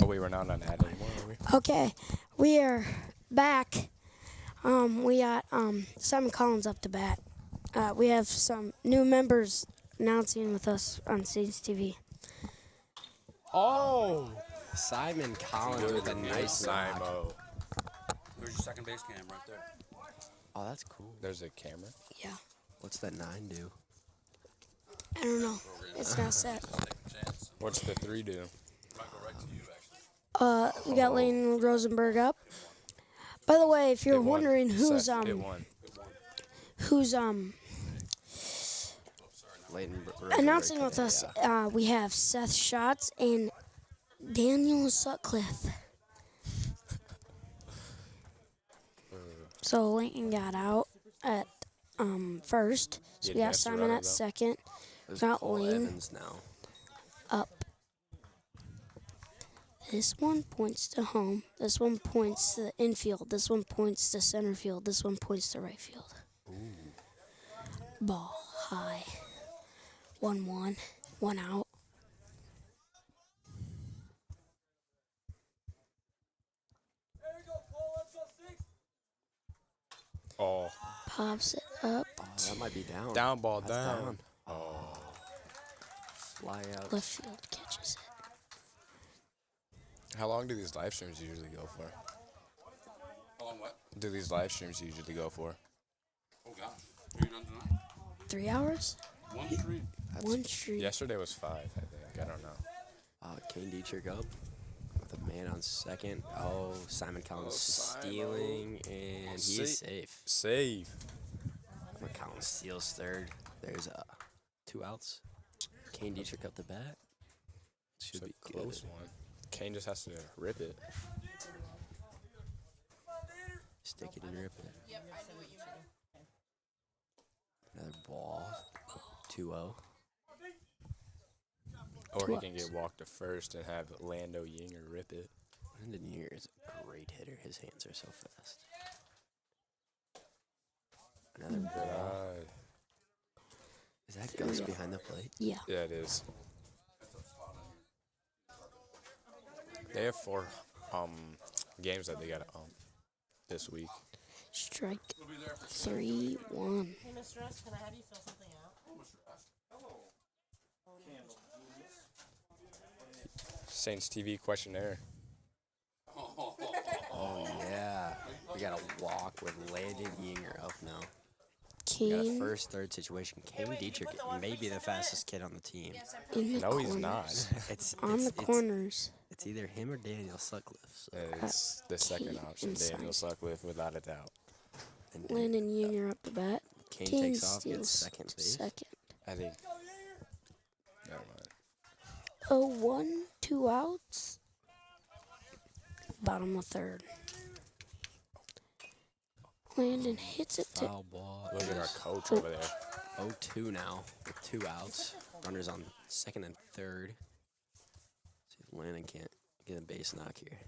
Oh wait, we're not on ad anymore, are we? Okay, we are back. We got Simon Collins up to bat. We have some new members announcing with us on Saints TV. Oh, Simon Collins with a nice knock. Simo. There's your second base cam right there. Oh, that's cool. There's a camera. Yeah. What's that 9 do? I don't know. It's not set. What's the 3 do? We got Lane Rosenberg up. By the way, if you're wondering who's announcing with us, we have Seth Schatz and Daniel Sutcliffe. So Layton got out at first. So we got Simon at second. Got Lane Evans now. up. This one points to home. This one points to the infield. This one points to center field. This one points to right field. Ooh. Ball high. 1-1. 1 out. Oh. Pops it up. Oh, that might be down. Down ball, That's down. Oh. Fly out. Left field catches it. How long do these live streams usually go for? How long what? Do these live streams usually go for? Oh gosh. Are you done tonight? 3 hours? One stream. One street. Yesterday was 5, I think. I don't know. Kane Dietrich up with a man on second. Oh, Simon Collins stealing, and he's safe. Safe. Collins steals third. There's 2 outs. Kane Dietrich up the bat. Should be a close one. Kane just has to rip it. Stick it and rip it. Yep, I know what you mean. ball. 2-0. Or Two he can outs. get walked to first and have Lando Yinger rip it. Landon Yeager is a great hitter. His hands are so fast. Another ball. Is that Gus behind the plate? Yeah. Yeah, it is. They have 4 games that they got this week. Strike 3-1. Hey, Mr. S, can I have you fill something out? Saints TV questionnaire. Oh, yeah. We got a walk with Landon Yinger up now. We got a Kane first, third situation. Kane Dietrich may be the fastest kid on the team. in the No, corners. he's not. On the corners. It's either him or Daniel Sutcliffe. So. It's the second option, inside. Daniel Sutcliffe, without a doubt. And Landon Yinger up the bat. Kane Kane takes off, steals gets second base. second. I think. Never mind. 0-1, 2 outs. Bottom of third. Landon hits it to Foul ball. Look at our coach over there. 0-2 now with 2 outs. Runners on second and third. See if Landon can't get a base knock here.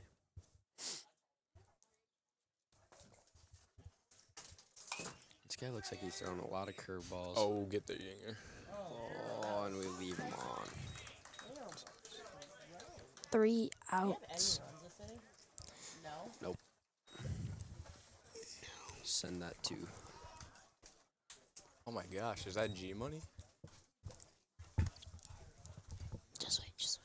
This guy looks like he's throwing a lot of curveballs. Oh, get the Yinger. Oh, and we leave him on. 3 outs. Nope. Send that to. Oh my gosh, is that G money? Just wait, just wait.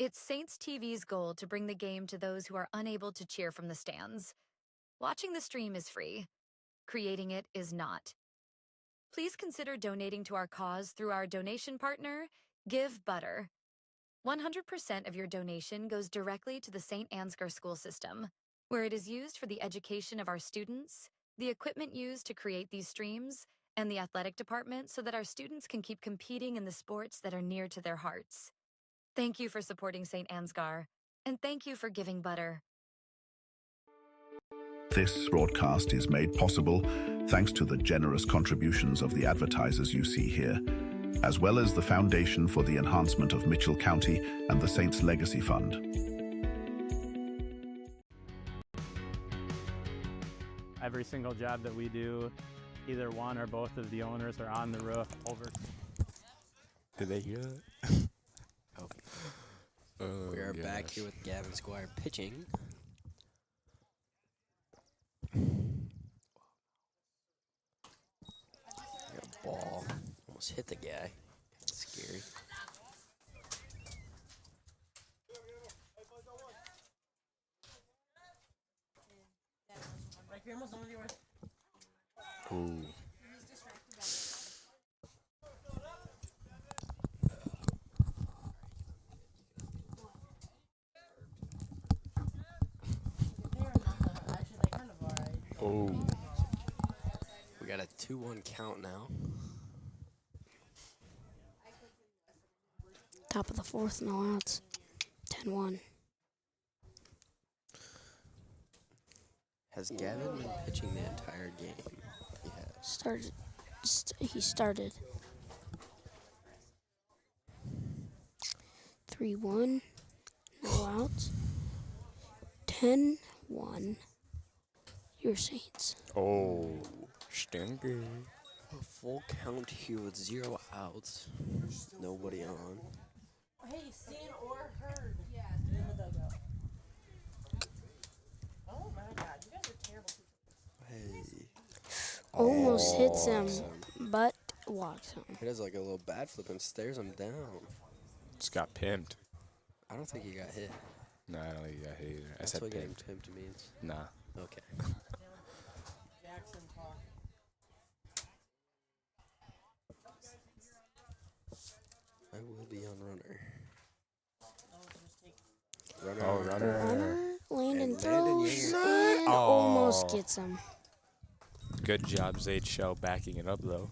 It's Saints TV's goal to bring the game to those who are unable to cheer from the stands. Watching the stream is free. Creating it is not. Please consider donating to our cause through our donation partner, Give Butter. 100% of your donation goes directly to the St. Ansgar school system, where it is used for the education of our students, the equipment used to create these streams, and the athletic department so that our students can keep competing in the sports that are near to their hearts. Thank you for supporting St. Ansgar, and thank you for giving butter. This broadcast is made possible thanks to the generous contributions of the advertisers you see here, as well as the Foundation for the Enhancement of Mitchell County and the Saints Legacy Fund. Every single job that we do, either one or both of the owners are on the roof over. Did they hear that? We are back here with Gavin Squire pitching. A ball almost hit the guy. That's scary. Ooh. Oh. We got a 2-1 count now. Top of the fourth, no outs. 10-1. Has Gavin been pitching the entire game? He has. He started. 3-1. No outs. 10-1. Your Saints. Oh, stinker. A full count here with 0 outs. Nobody on. Hey, seen or heard in the dugout. Oh my god, you guys are terrible people. Hey. Almost hits him, Walks him. but walks him. He does like a little bat flip and stares him down. Just got pimped. I don't think he got hit. No, I don't think he got hit either. That's I said what getting pimped. pimped means. Nah. Okay. Jackson talk. I will be on runner. Oh, runner. Landon And throws Yager. and almost gets him. Good job, Zayd Shell, backing it up, though.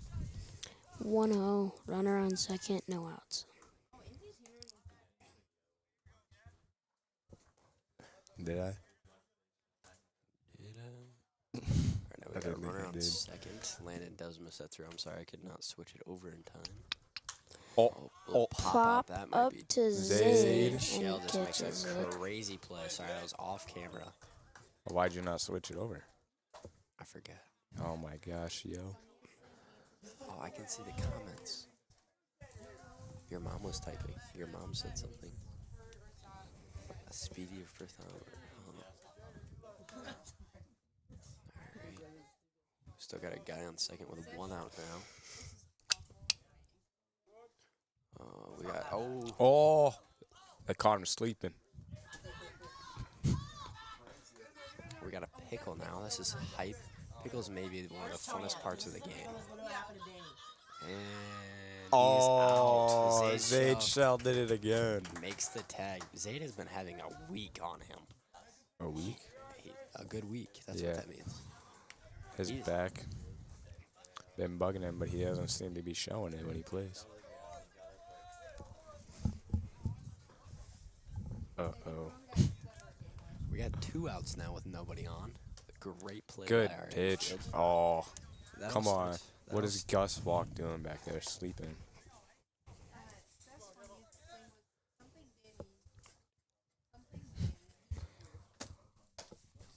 1-0. Runner on second. No outs. Did I? Alright, now we I got a don't think runner I on did. second. Landon does miss that throw. I'm sorry, I could not switch it over in time. Oh, Pop That might up be to Zayd. Zayd, and Shell he just makes catches a it. crazy play. Sorry, that was off camera. Why'd you not switch it over? I forgot. Oh my gosh, yo. Oh, I can see the comments. Your mom was typing. Your mom said something. A speedy of birth hour. Alright. Still got a guy on second with 1 out now. We got Oh, I caught him sleeping. we got a pickle now. This is hype. Pickle's maybe one of the funnest parts of the game. And he's out. Zayd Shell did it again. Makes the tag. Zayd has been having a week on him. A week? A good week. That's Yeah. what that means. His back been bugging him, but he doesn't seem to be showing it when he plays. Uh-oh. We got 2 outs now with nobody on. Great play Good by our pitch. infield. Oh, That'll come on. switch. What That'll is Gus Walk doing back there sleeping?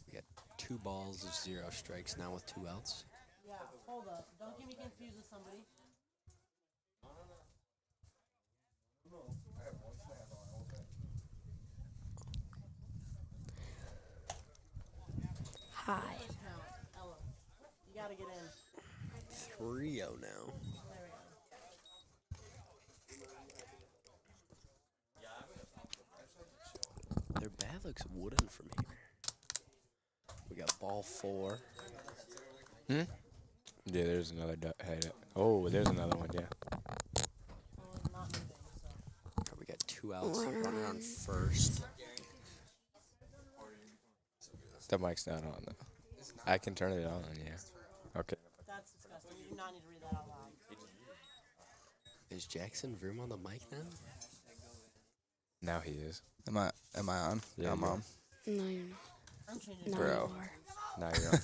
We got 2 balls of 0 strikes now with 2 outs. Yeah, hold up. Don't get me confused with somebody. Hi. Ella, you gotta get in. 3-0 now. Their bat looks wooden from here. We got ball 4. Yeah, there's another head. Oh, there's another one, yeah. We got 2 outs. Runner on first. The mic's not on, though. I can turn it on, yeah. Okay. That's disgusting. You do not need to read that out loud. Is Jackson Vroom on the mic now? Now he is. Am I on? Yeah, I'm you're on. No, you're not. I'm changing No, Bro. you are. Now you're on.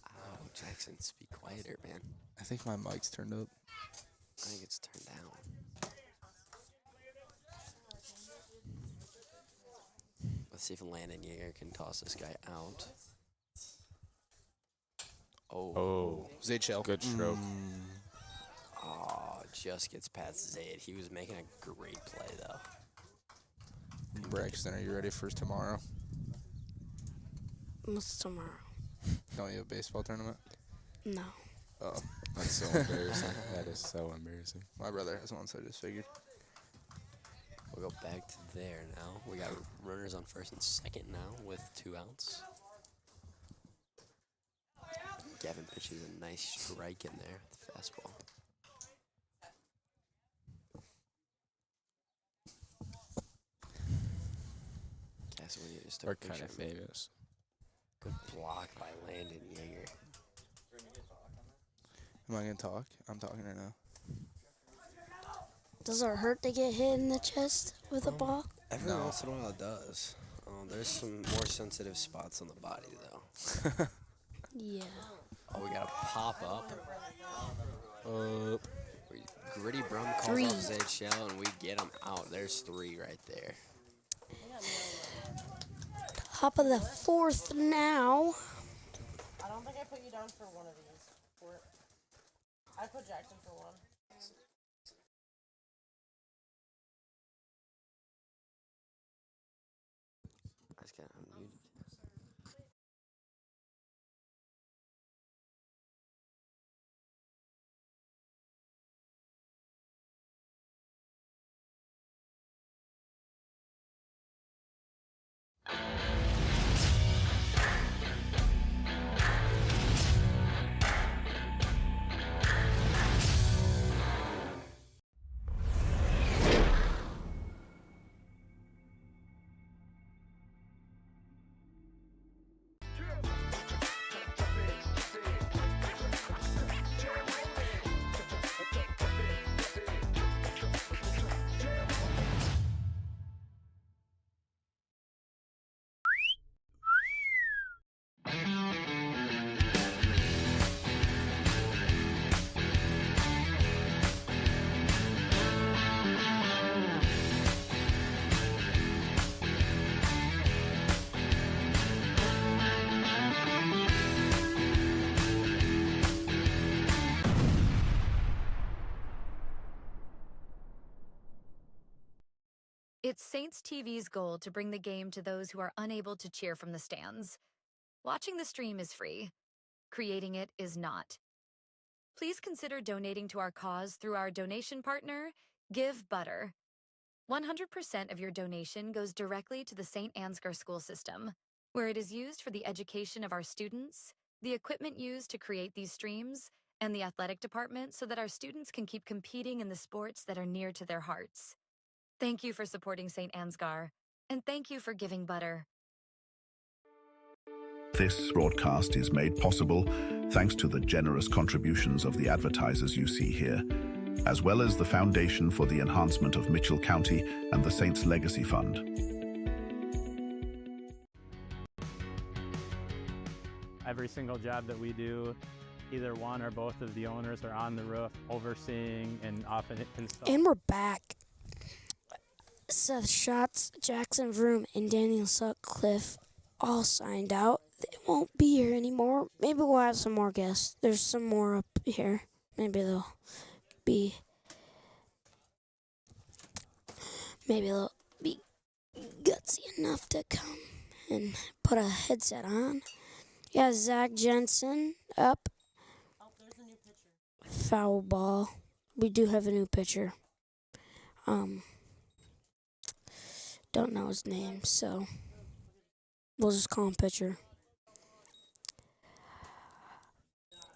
Oh, Jackson, speak quieter, man. I think my mic's turned up. I think it's turned down. Let's see if Landon Yeager can toss this guy out. Oh. Zayd Shell. Good stroke. Oh, just gets past Zayd. He was making a great play, though. Braxton, are you ready for tomorrow? What's tomorrow? Don't you have a baseball tournament? No. Oh. That's so embarrassing. That is so embarrassing. My brother has one, so I just figured. We'll go back to there now. We got runners on first and second now with 2 outs. Gavin pitches a nice strike in there with the fastball. Castle, we need to We're start kind of pitching. famous. Good block by Landon Yeager. Am I going to talk? I'm talking right now. Does it hurt to get hit in the chest with a ball? Every once in a while it does. There's some more sensitive spots on the body, though. Yeah. Oh, we got a pop up. Gritty Brum calls Three. off his eggshell, and we get him out. There's 3 right there. Top of the 4th now. I don't think I put you down for one of these. I put Jackson for one. I just got unmuted. It's Saints TV's goal to bring the game to those who are unable to cheer from the stands. Watching the stream is free. Creating it is not. Please consider donating to our cause through our donation partner, Give Butter. 100% of your donation goes directly to the St. Ansgar school system, where it is used for the education of our students, the equipment used to create these streams, and the athletic department so that our students can keep competing in the sports that are near to their hearts. Thank you for supporting St. Ansgar, and thank you for giving butter. This broadcast is made possible thanks to the generous contributions of the advertisers you see here, as well as the Foundation for the Enhancement of Mitchell County and the Saints Legacy Fund. Every single job that we do, either one or both of the owners are on the roof overseeing and often installing. And we're back. Seth Schatz, Jackson Vroom, and Daniel Sutcliffe all signed out. They won't be here anymore. Maybe we'll have some more guests. There's some more up here. Maybe they'll be gutsy enough to come and put a headset on. Yeah, Zach Jensen up. Oh, there's a new pitcher. Foul ball. We do have a new pitcher. Don't know his name, so we'll just call him pitcher.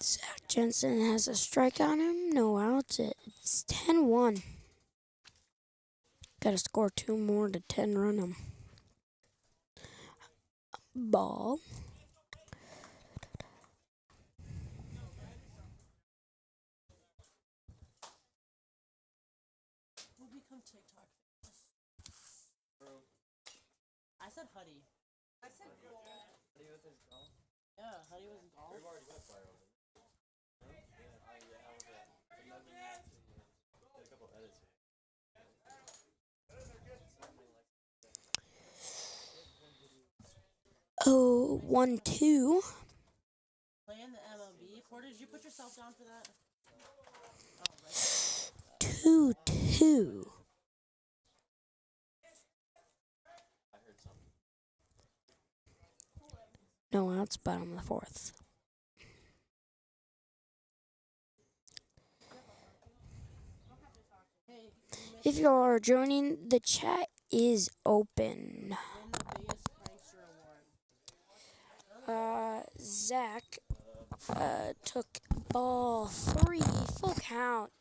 Zach Jensen has a strike on him. No outs. It's 10-1. Got to score 2 more to 10-run him. Ball. We'll become TikTok famous. I said Huddy. I said golf. Huddy with his golf? Yeah, Huddy with his golf. We've already got fire over there. A couple edits. Oh, 1-2. Playing the MLB. Porter, did you put yourself down for that? 2-2. No outs, bottom of the 4th. If you are joining, the chat is open. Zach took ball 3, full count.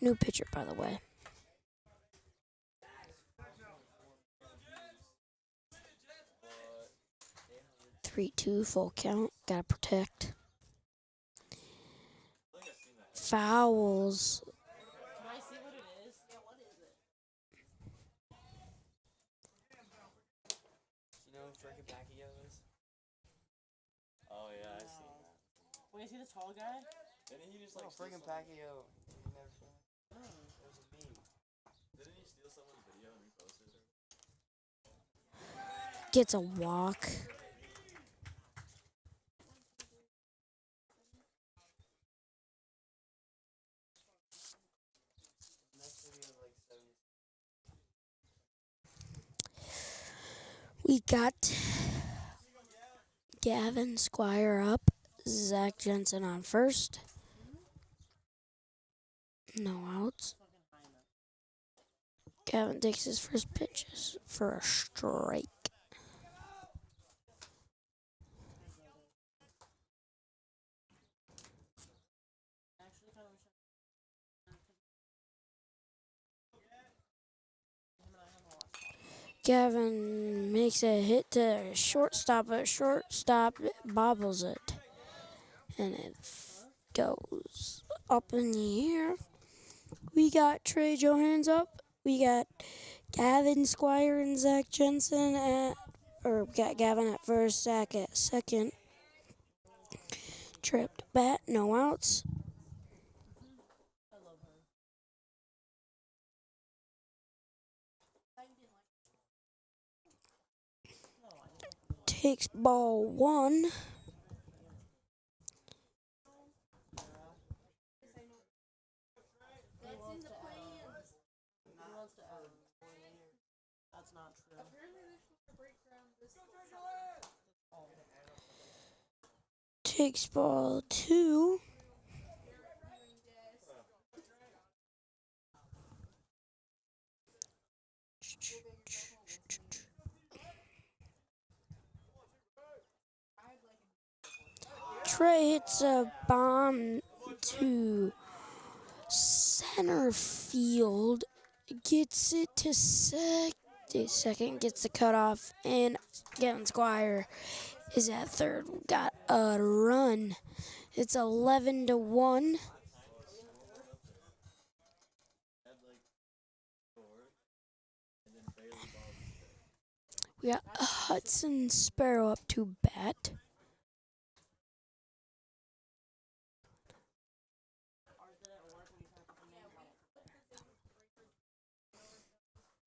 New pitcher, by the way. Three, 2, full count. Gotta protect. Fouls. Can I see what it is? Yeah, what is it? Wait, is he the tall guy? Didn't he just like friggin' Pacquiao? He never saw it. No, it was a meme. Didn't he steal someone's video and repost it? Gets a walk. Next video like 70. We got Gavin Squire up. Zach Jensen on first. No outs. Gavin takes his first pitches for a strike. Gavin makes a hit to shortstop, but shortstop bobbles it. And it goes up in the air. We got Trey Johans up. We got Gavin Squire and Zach Jensen we got Gavin at first, Zach at second. Tripped bat, no outs. Takes ball one. That's not true. Takes ball two. Trey hits a bomb to center field. Gets it to second, gets the cutoff, and Gavin Squire is at third. Got a run. It's 11-1. We got Hudson Sparrow up to bat.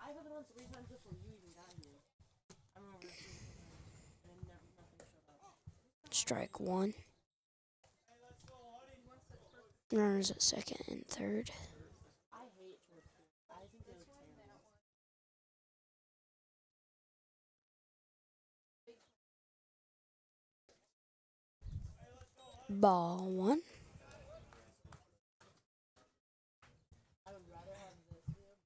I have it on 3 times before you even got here. I remember and nothing showed up. Strike one. Runners at second and third. I hate Twitter. I think they look terrible. Ball one. I would rather have this here.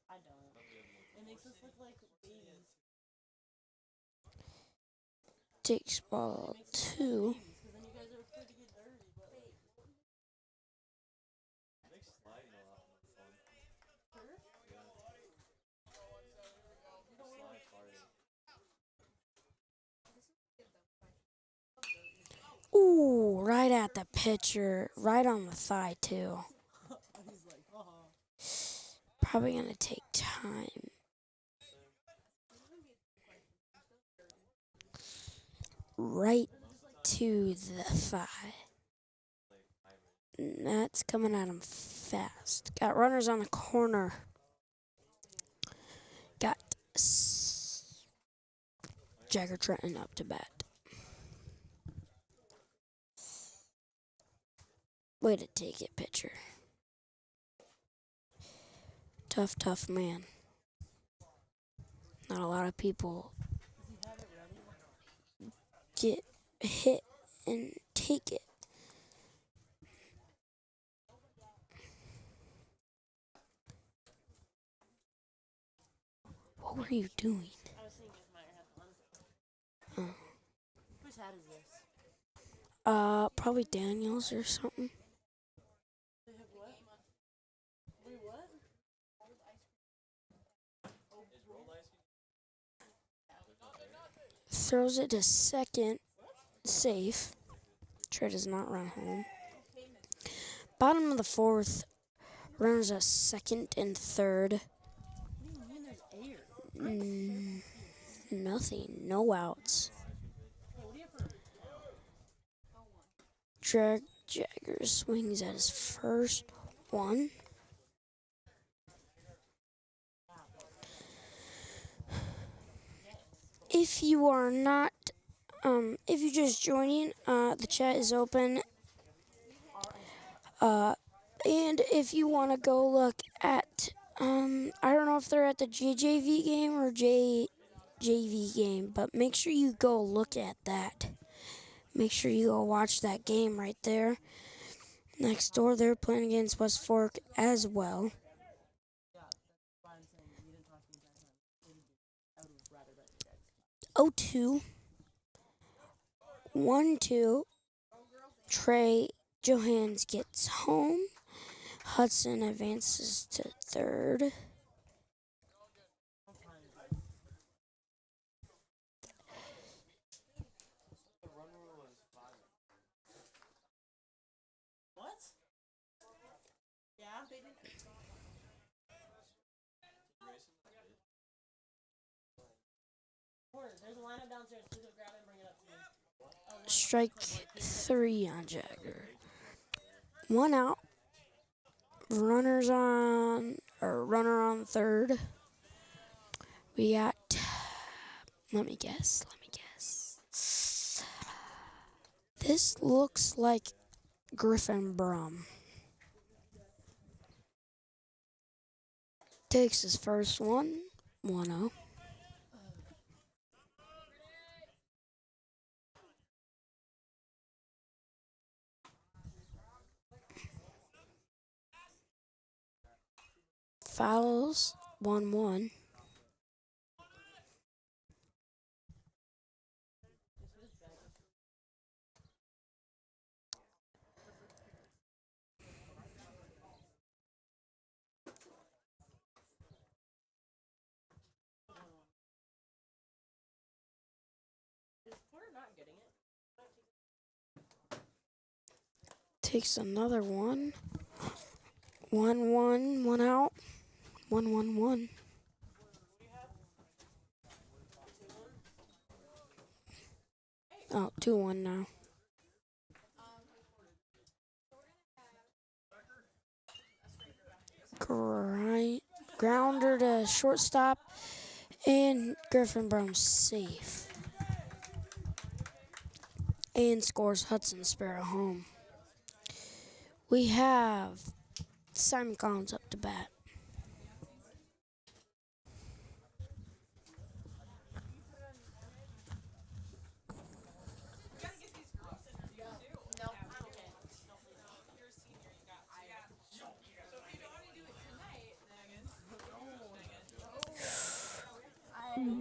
I don't. It makes us look like babies. Takes ball two. Because then you guys are afraid to get dirty. But Makes sliding a lot more fun. Slide party. Ooh, right at the pitcher. Right on the thigh, too. he's like, Probably going to take time. Right to the thigh. And that's coming at him fast. Got runners on the corner. Got Jagger Trenton up to bat. Way to take it, pitcher. Tough man. Not a lot of people get hit and take it. What were you doing? I was seeing if Meyer had one. Oh. Whose hat is this? Probably Daniels or something. They have what? Wait, what? Throws it to second. Safe. Trey does not run home. Bottom of the fourth. Runners at second and third. What do you mean there's air? Nothing. No outs. Jagger swings at his first one. If you are not, if you're just joining, the chat is open. And if you want to go look at, I don't know if they're at the JJV game or JV game, but make sure you go look at that. Make sure you go watch that game right there. Next door, they're playing against West Fork as well. 0-2. 1-2. Trey Johans gets home. Hudson advances to third. What? Yeah, they did. There's a lineup downstairs. Please go grab it and bring it up to me. Strike 3 on Jagger. 1 out. Runner on third. We got, let me guess. This looks like Griffin Brum. Takes his first one, 1-0. Fouls, 1-1. Takes another one. 1-1, 1 out. 1-1-1. Oh, 2-1 now. Grounder to shortstop, and Griffin Brum's safe. And scores Hudson Sparrow home. We have Simon Collins up to bat.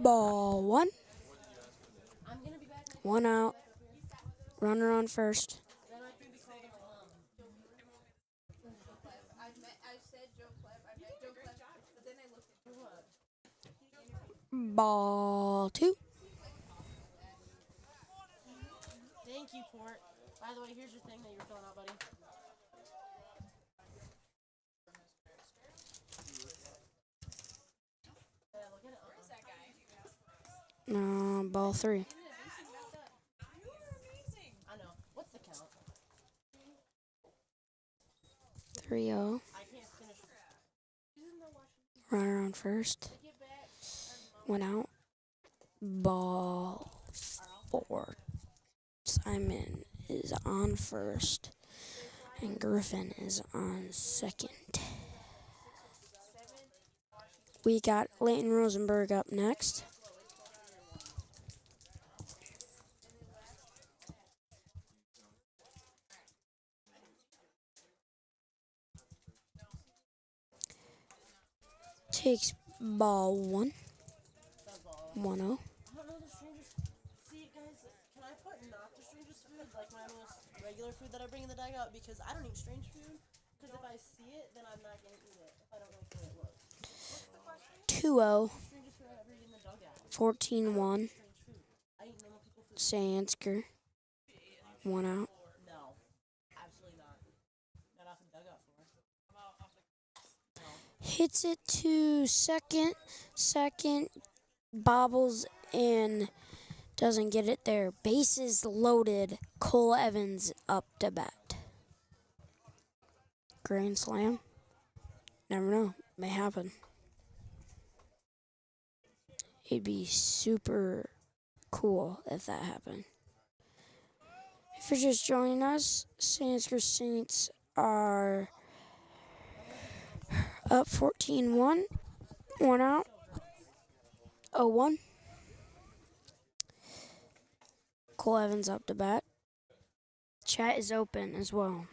Ball 1. 1 out. Runner on first. Ball 2. Thank you, Port. By the way, here's your thing that you're filling out, buddy. Ball 3. I know. What's the count? 3-0. Runner on first. 1 out. Ball 4. Simon is on first, and Griffin is on second. We got Leighton Rosenberg up next. Takes ball 1. 1-0. I don't know the strangers. See, guys, can I put not the strangers food, like my most regular food that I bring in the dugout? Because I don't eat strange food. Because if I see it, then I'm not going to eat it. If I don't know what it looks. What's the question? 2-0. Strangest food I ever eat in the dugout. 14-1. I eat normal people food. Ansgar. 1 out. No, absolutely not. Not off the dugout floor. Hits it to second. Second bobbles and Doesn't get it there. Bases loaded. Cole Evans up to bat. Grand slam. Never know. May happen. It'd be super cool if that happened. If you're just joining us, Ansgar Saints are up 14-1. 1 out. 0-1. Cole Evans up to bat. Chat is open as well.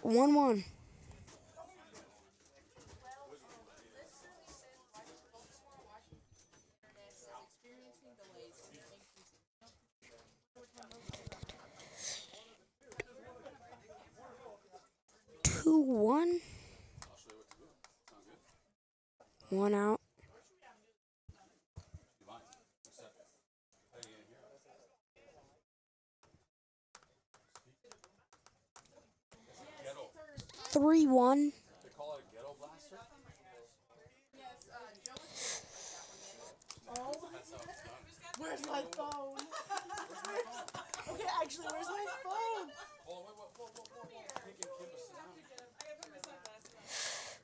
1-1. Two, 1. 1 out. Three, 1. Where's my phone? Okay, actually, where's my phone?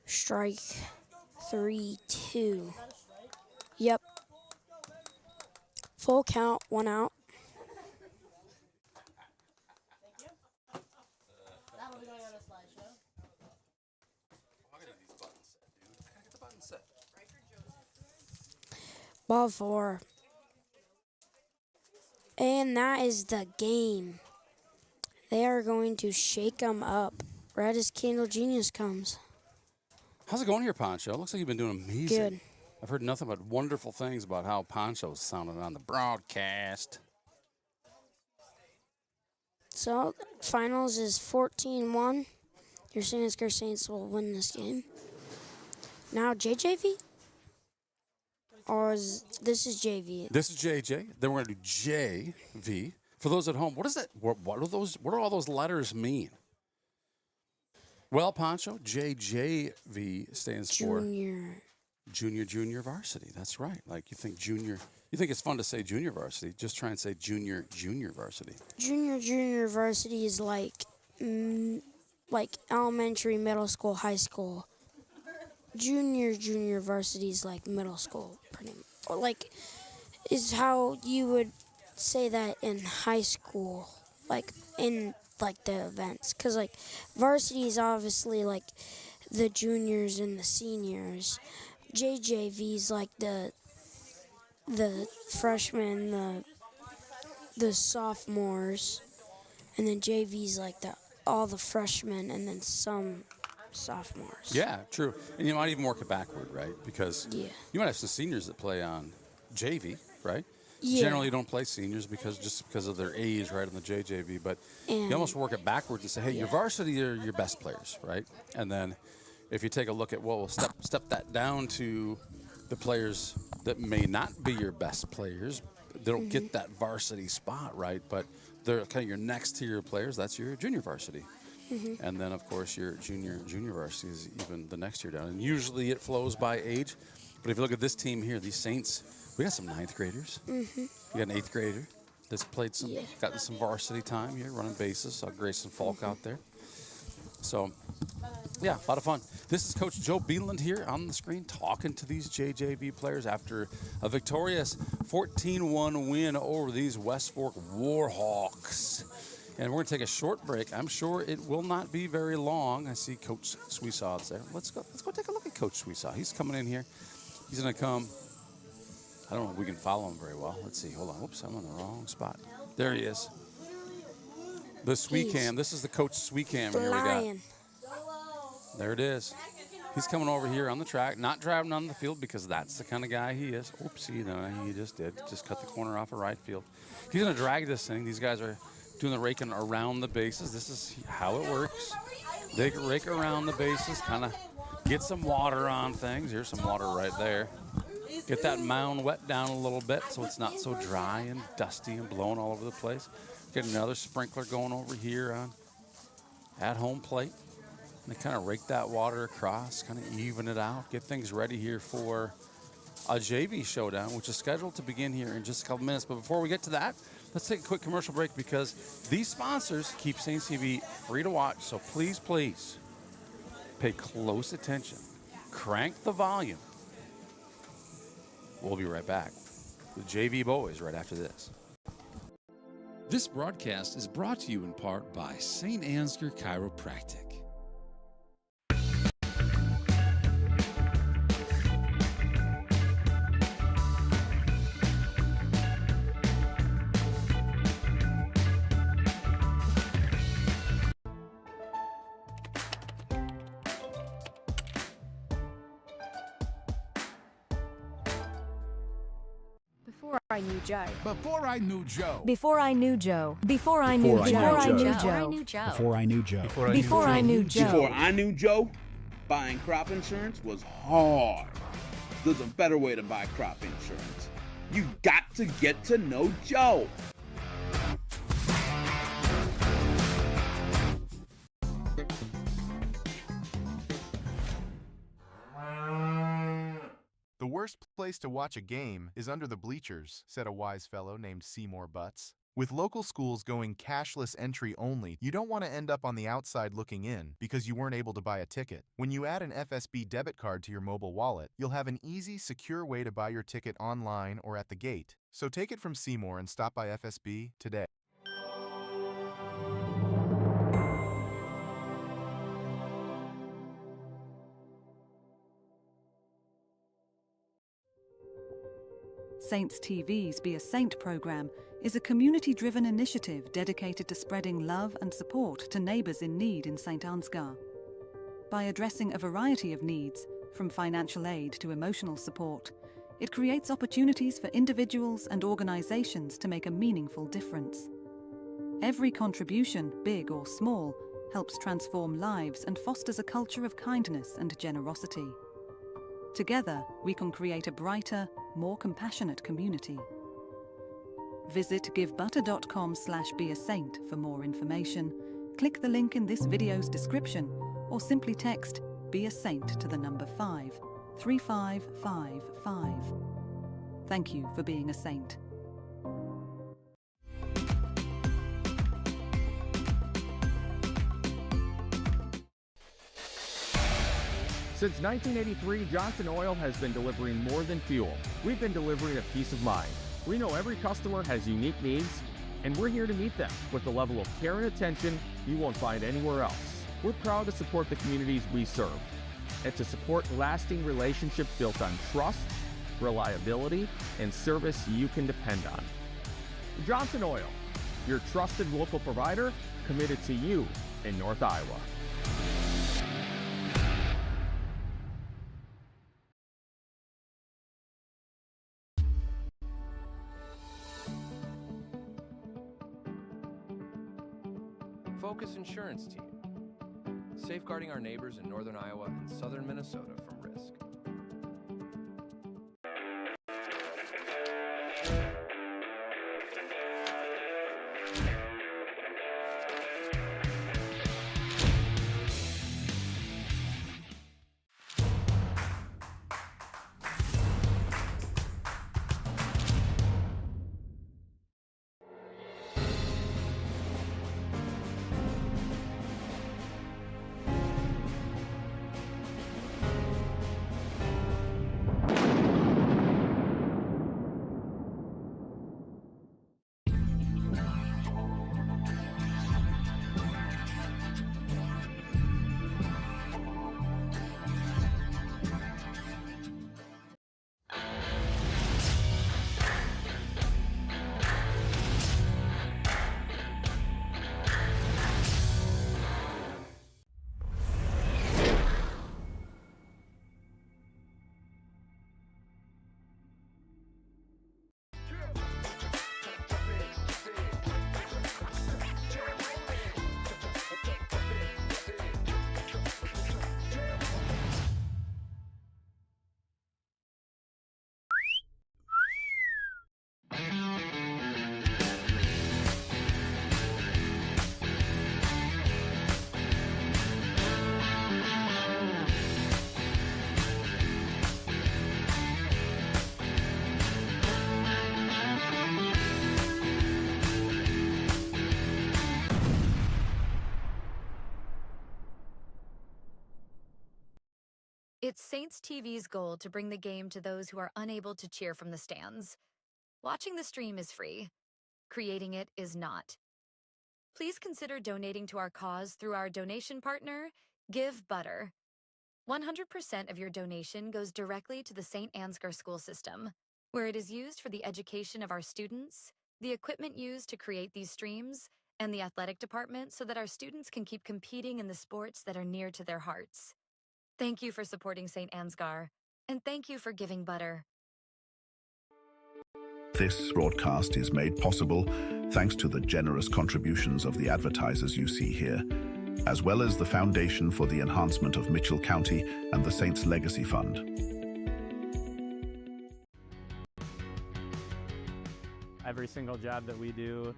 Strike. 3-2. Yep. Full count. 1 out. That'll be going on a slideshow. Ball 4. And that is the game. They are going to shake them up right as Candle Genius comes. How's it going here, Poncho? Looks like you've been doing amazing. Good. I've heard nothing but wonderful things about how Poncho's sounding on the broadcast. So, finals is 14-1. Your Ansgar Saints will win this game. Now, JJV? Or this is JV? This is JJ. Then we're going to do JV. For those at home, what is that? What do all those letters mean? Well, Poncho, JJV stands for Junior Varsity. That's right. Like you think junior, you think it's fun to say Junior Varsity. Just try and say Junior Varsity. Junior Varsity is like elementary, middle school, high school. Junior Varsity is like middle school, pretty much. Or like, is how you would say that in high school, like in like the events, because like varsity is obviously like the juniors and the seniors. JJV's like the freshmen, the sophomores, and then JV's like all the freshmen and then some sophomores. Yeah, true. And you might even work it backward, right? Because Yeah. you might have some seniors that play on JV, right? Yeah. Generally, you don't play seniors because of their age, right, on the JJV. But you And- almost work it backwards and say, hey, your varsity are your best players, right? And then if you take a look at, well, we'll step that down to the players that may not be your best players. They don't get that varsity spot, right? But they're kind of your next tier of players. That's your junior varsity. And then, of course, your junior varsity is even the next year down. And usually it flows by age. But if you look at this team here, these Saints, we got some 9th graders. We got an 8th grader that's played gotten some varsity time here, running bases. Saw Grayson Falk out there. So, yeah, a lot of fun. This is Coach Joe Beeland here on the screen talking to these JJV players after a victorious 14-1 win over these West Fork Warhawks. And we're going to take a short break. I'm sure it will not be very long. I see Coach Sweesaw's there. Let's go take a look at Coach Sweesaw. He's coming in here. He's going to come. I don't know if we can follow him very well. Let's see. Hold on. Whoops, I'm on the wrong spot. There he is. The Sweecam. This is the Coach Sweecam here we got. There it is. He's coming over here on the track, not driving on the field because that's the kind of guy he is. Oopsie, no, he just did. Just cut the corner off of right field. He's going to drag this thing. These guys are doing the raking around the bases. This is how it works. They rake around the bases, kind of get some water on things. Here's some water right there. Get that mound wet down a little bit so it's not so dry and dusty and blowing all over the place. Get another sprinkler going over here on at home plate. And they kind of rake that water across, kind of even it out, get things ready here for a JV showdown, which is scheduled to begin here in just a couple minutes. But before we get to that, let's take a quick commercial break because these sponsors keep Saints TV free to watch. So please, please pay close attention. Crank the volume. We'll be right back with JV Boys right after this. This broadcast is brought to you in part by St. Ansgar Chiropractic. Before I knew Joe. Before I knew Joe. Before I knew Joe. Before I knew Joe. Before I knew Joe. Before I knew Joe. Before I knew Joe. Before I knew Joe, buying crop insurance was hard. There's a better way to buy crop insurance. You got to get to know Joe. The worst place to watch a game is under the bleachers, said a wise fellow named Seymour Butts. With local schools going cashless entry only, you don't want to end up on the outside looking in because you weren't able to buy a ticket. When you add an FSB debit card to your mobile wallet, you'll have an easy, secure way to buy your ticket online or at the gate. So take it from Seymour and stop by FSB today. Saints TV's Be a Saint program is a community-driven initiative dedicated to spreading love and support to neighbours in need in St. Ansgar. By addressing a variety of needs, from financial aid to emotional support, it creates opportunities for individuals and organisations to make a meaningful difference. Every contribution, big or small, helps transform lives and fosters a culture of kindness and generosity. Together, we can create a brighter, more compassionate community. Visit givebutter.com/beasaint for more information, click the link in this video's description, or simply text Be a Saint to the number 53555. Thank you for being a saint. Since 1983, Johnson Oil has been delivering more than fuel. We've been delivering a peace of mind. We know every customer has unique needs, and we're here to meet them with a level of care and attention you won't find anywhere else. We're proud to support the communities we serve and to support lasting relationships built on trust, reliability, and service you can depend on. Johnson Oil, your trusted local provider committed to you in North Iowa. Focus Insurance Team, safeguarding our neighbors in northern Iowa and southern Minnesota from risk. It's Saints TV's goal to bring the game to those who are unable to cheer from the stands. Watching the stream is free. Creating it is not. Please consider donating to our cause through our donation partner, Give Butter. 100% of your donation goes directly to the St. Ansgar school system, where it is used for the education of our students, the equipment used to create these streams, and the athletic department so that our students can keep competing in the sports that are near to their hearts. Thank you for supporting St. Ansgar, and thank you for giving Butter. This broadcast is made possible thanks to the generous contributions of the advertisers you see here, as well as the Foundation for the Enhancement of Mitchell County and the Saints Legacy Fund. Every single job that we do,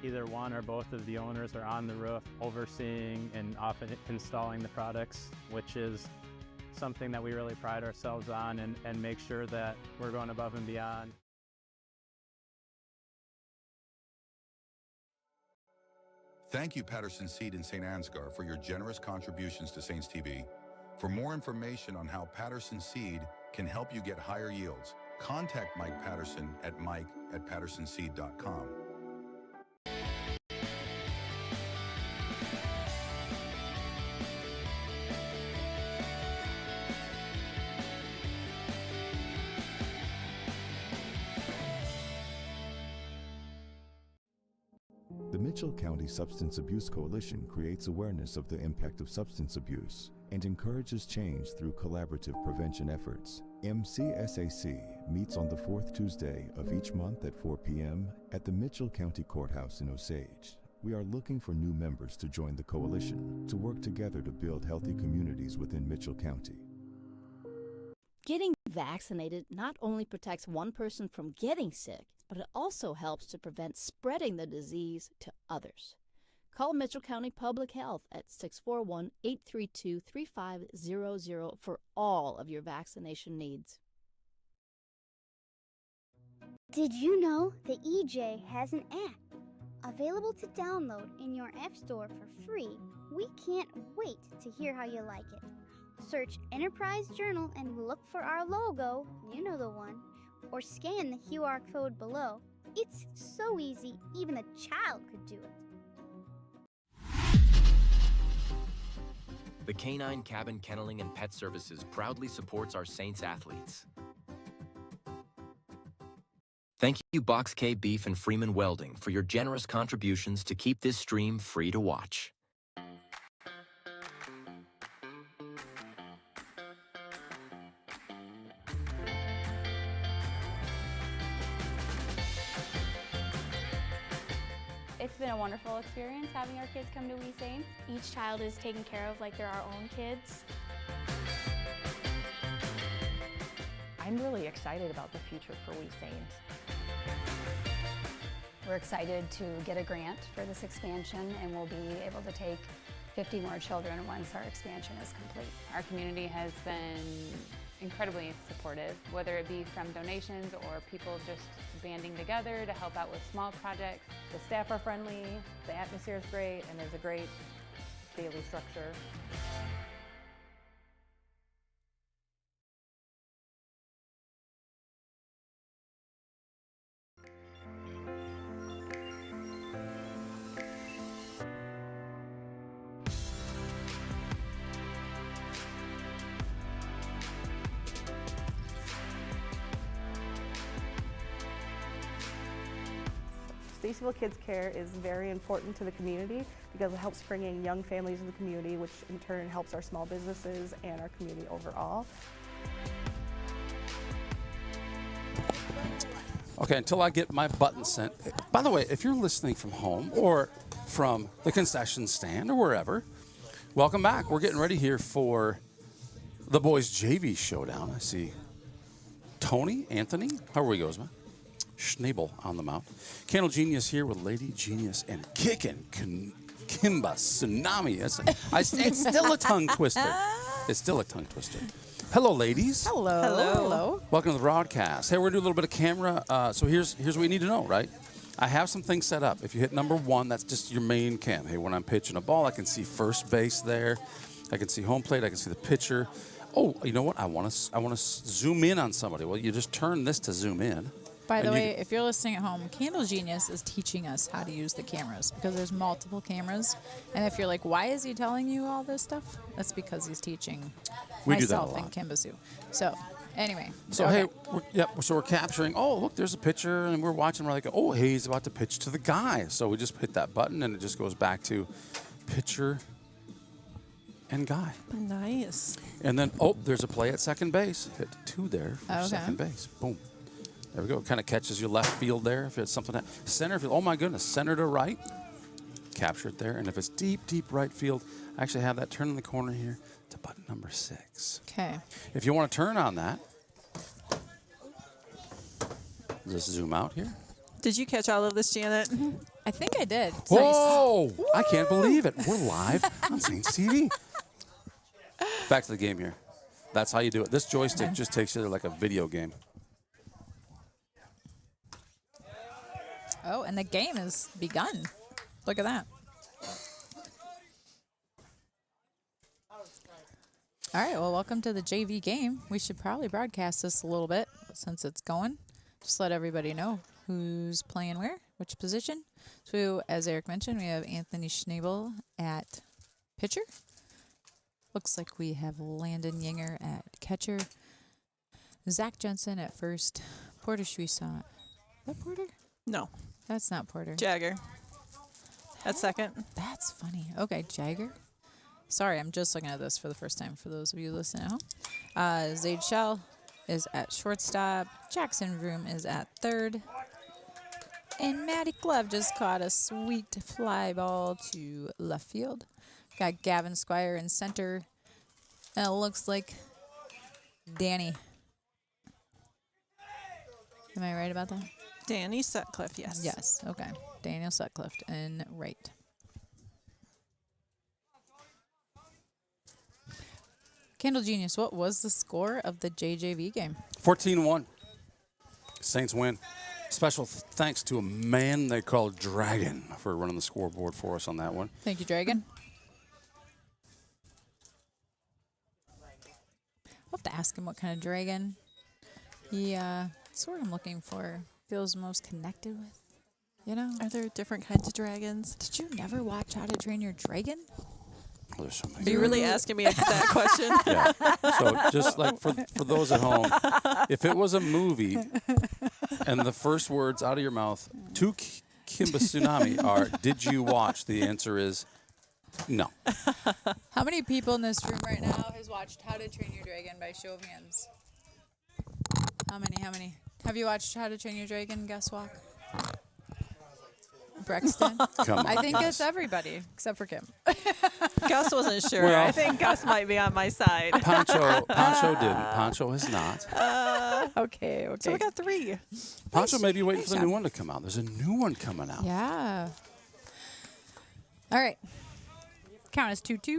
either one or both of the owners are on the roof overseeing and often installing the products, which is something that we really pride ourselves on and make sure that we're going above and beyond. Thank you, Patterson Seed and St. Ansgar, for your generous contributions to Saints TV. For more information on how Patterson Seed can help you get higher yields, contact Mike Patterson at mike@pattersonseed.com. The Mitchell County Substance Abuse Coalition creates awareness of the impact of substance abuse and encourages change through collaborative prevention efforts. MCSAC meets on the fourth Tuesday of each month at 4 p.m. at the Mitchell County Courthouse in Osage. We are looking for new members to join the coalition to work together to build healthy communities within Mitchell County. Getting vaccinated not only protects one person from getting sick, but it also helps to prevent spreading the disease to others. Call Mitchell County Public Health at 641-832-3500 for all of your vaccination needs. Did you know that EJ has an app available to download in your app store for free? We can't wait to hear how you like it. Search Enterprise Journal and look for our logo, you know the one, or scan the QR code below. It's so easy, even a child could do it. The Canine Cabin Kenneling and Pet Services proudly supports our Saints athletes. Thank you, Box K Beef and Freeman Welding, for your generous contributions to keep this stream free to watch. It's been a wonderful experience having our kids come to We Saints. Each child is taken care of like they're our own kids. I'm really excited about the future for We Saints. We're excited to get a grant for this expansion, and we'll be able to take 50 more children once our expansion is complete. Our community has been incredibly supportive, whether it be from donations or people just banding together to help out with small projects. The staff are friendly, the atmosphere is great, and there's a great daily structure. Stacyville Kids Care is very important to the community because it helps bring in young families in the community, which in turn helps our small businesses and our community overall. Okay, until I get my button sent. By the way, if you're listening from home or from the concession stand or wherever, welcome back. We're getting ready here for the boys' JV showdown. I see Tony, Anthony, however he goes, man. Schnabel on the mount. Candle Genius here with Lady Genius and Kickin' Kimba Tsunami. It's still a tongue twister. It's still a tongue twister. Hello, ladies. Hello. Hello. Welcome to the broadcast. Hey, we're going to do a little bit of camera. So here's what you need to know, right? I have some things set up. If you hit number 1, that's just your main cam. Hey, when I'm pitching a ball, I can see first base there. I can see home plate. I can see the pitcher. oh, you know what? I want to zoom in on somebody. Well, you just turn this to zoom in. By the way, if you're listening at home, Candle Genius is teaching us how to use the cameras because there's multiple cameras. And if you're like, why is he telling you all this stuff? That's because he's teaching myself and Kimbasu. So, anyway. So, okay. hey, so we're capturing, oh, look, there's a pitcher, and we're watching, we're like, oh, hey, he's about to pitch to the guy. So we just hit that button, and it just goes back to pitcher and guy. Nice. And then, oh, there's a play at second base. Hit 2 there for second base. Boom. There we go. It kind of catches your left field there. If it's something center field, oh my goodness, center to right. Capture it there. And if it's deep, deep right field, I actually have that turn in the corner here to button number 6. Okay. If you want to turn on that, just zoom out here. Did you catch all of this, Janet? I think I did. Whoa! Nice. I can't believe it. We're live on Saints TV. Back to the game here. That's how you do it. This joystick just takes you to like a video game. Oh, and the game has begun. Look at that. All right, well, welcome to the JV game. We should probably broadcast this a little bit since it's going. Just let everybody know who's playing where, which position. So, as Eric mentioned, we have Anthony Schnabel at pitcher. Looks like we have Landon Yinger at catcher. Zach Jensen at first. Porter Schwissant. Is that Porter? No. That's not Porter. Jagger. At second. That's funny. Okay, Jagger. Sorry, I'm just looking at this for the first time for those of you listening at home. Zaid Shell is at shortstop. Jackson Vroom is at third. And Matty Glove just caught a sweet fly ball to left field. Got Gavin Squire in center. And it looks like Danny. Am I right about that? Danny Sutcliffe, yes. Yes, okay. Daniel Sutcliffe in right. Candle Genius, what was the score of the JJV game? 14-1. Saints win. Special thanks to a man they call Dragon for running the scoreboard for us on that one. Thank you, Dragon. I'll have to ask him what kind of dragon he, that's what I'm looking for. Feels most connected with, you know? Are there different kinds of dragons? Did you never watch How to Train Your Dragon? Oh, there's so many. Are you really asking me that question? Yeah. So just like for those at home, if it was a movie and the first words out of your mouth to Kimba Tsunami are, did you watch? The answer is no. How many people in this room right now has watched How to Train Your Dragon by show of hands? How many? Have you watched How to Train Your Dragon, Gus Walk? Brexton? Come on. I think it's everybody, except for Kim. Gus wasn't sure. Well, I think Gus might be on my side. Poncho didn't. Poncho has not. Okay. So we got 3. Poncho may be waiting for the new one to come out. There's a new one coming out. Yeah. All right. Count as 2-2.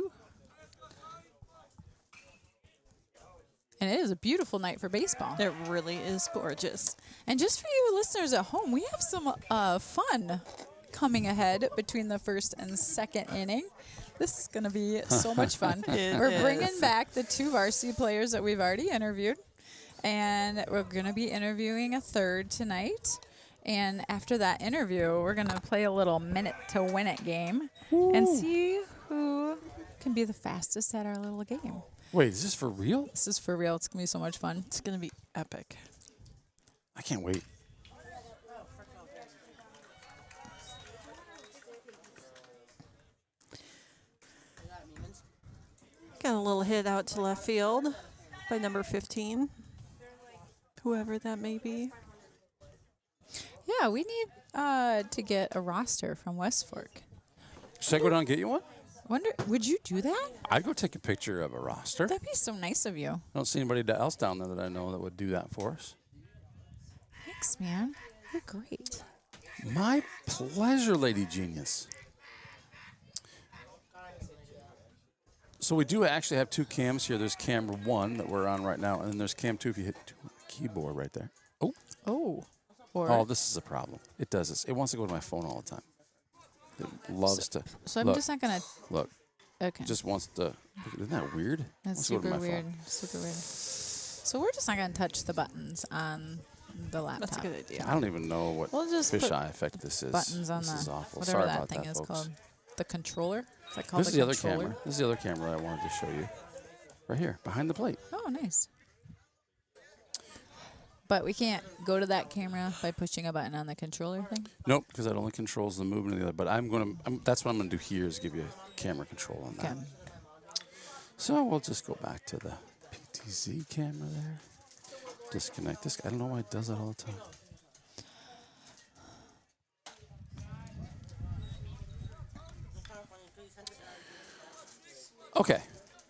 And it is a beautiful night for baseball. It really is gorgeous. And just for you listeners at home, we have some fun coming ahead between the first and second inning. This is going to be so much fun. We're bringing back the 2 varsity players that we've already interviewed. And we're going to be interviewing a third tonight. And after that interview, we're going to play a little minute to win it game. Ooh. And see who can be the fastest at our little game. Wait, is this for real? This is for real. It's going to be so much fun. It's going to be epic. I can't wait. Got a little hit out to left field by number 15, whoever that may be. Yeah, we need to get a roster from West Fork. Should I go down and get you one? Would you do that? I'd go take a picture of a roster. That'd be so nice of you. I don't see anybody else down there that I know that would do that for us. Thanks, man. You're great. My pleasure, Lady Genius. So we do actually have 2 cams here. There's camera 1 that we're on right now, and then there's cam 2 if you hit the keyboard right there. Oh. Oh. Oh, this is a problem. It does this. It wants to go to my phone all the time. It loves to. So I'm just not going to. Look. Okay. Just wants to. Isn't that weird? That's Let's go to super my weird. phone. Super weird. So we're just not going to touch the buttons on the laptop. That's a good idea. I don't even know what We'll just put fisheye effect this is. buttons on this the is awful. whatever Sorry that about thing that, is folks. called. The controller. Is that called This is the the other controller? camera. This is the other camera I wanted to show you. Right here, behind the plate. Oh, nice. But we can't go to that camera by pushing a button on the controller thing? Nope, because that only controls the movement of the other. But that's what I'm going to do here is give you camera control on that. Okay. So we'll just go back to the PTZ camera there. Disconnect this. I don't know why it does that all the time. Okay,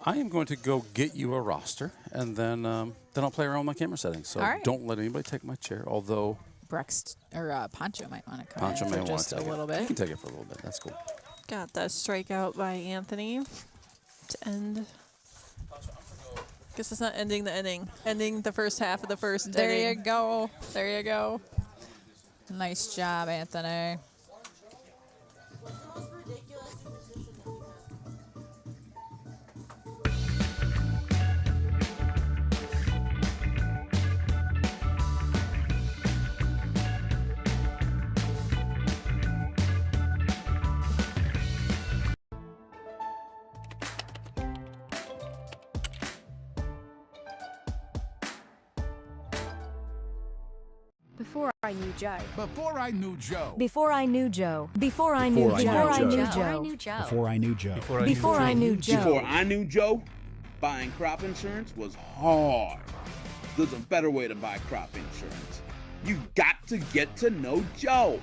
I am going to go get you a roster, and then I'll play around with my camera settings. So All right. don't let anybody take my chair. Although Poncho might want to come Poncho in may for want just to a take little it. You bit. can take it for a little bit. That's cool. Got the strikeout by Anthony to end. Guess it's not ending the inning. Ending the first half of the first There inning. you go. There you go. Nice job, Anthony. Before I knew Joe. Before I knew Joe. Before I knew Joe. Before I knew Joe. Before I knew Joe. Before I knew Joe. Before I knew Joe. Before I knew Joe, buying crop insurance was hard. There's a better way to buy crop insurance. You got to get to know Joe.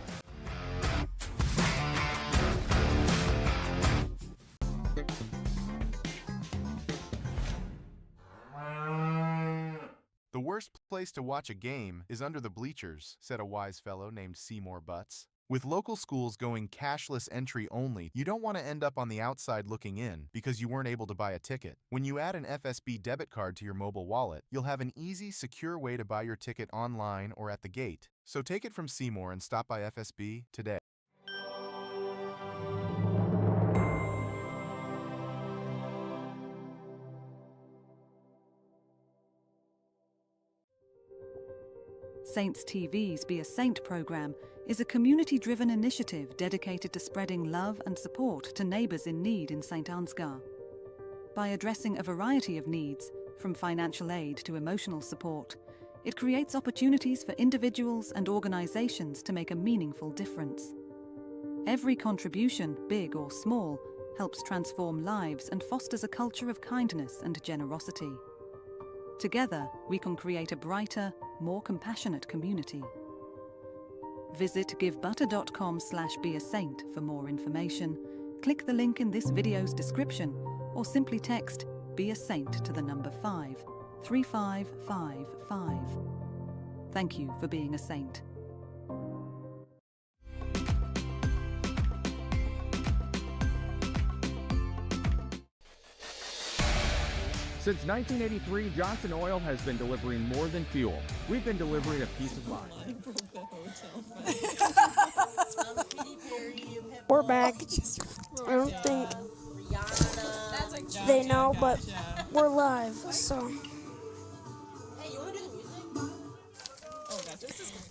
The worst place to watch a game is under the bleachers, said a wise fellow named Seymour Butts. With local schools going cashless entry only, you don't want to end up on the outside looking in because you weren't able to buy a ticket. When you add an FSB debit card to your mobile wallet, you'll have an easy, secure way to buy your ticket online or at the gate. So take it from Seymour and stop by FSB today. Saints TV's Be a Saint program is a community-driven initiative dedicated to spreading love and support to neighbours in need in St. Ansgar. By addressing a variety of needs, from financial aid to emotional support, it creates opportunities for individuals and organisations to make a meaningful difference. Every contribution, big or small, helps transform lives and fosters a culture of kindness and generosity. Together, we can create a brighter, more compassionate community. Visit givebutter.com/beasaint for more information. Click the link in this video's description or simply text Be a Saint to the number 53555. Thank you for being a saint. Since 1983, Johnson Oil has been delivering more than fuel. We've been delivering a peace of mind. We're back. I don't think they know, but we're live, so.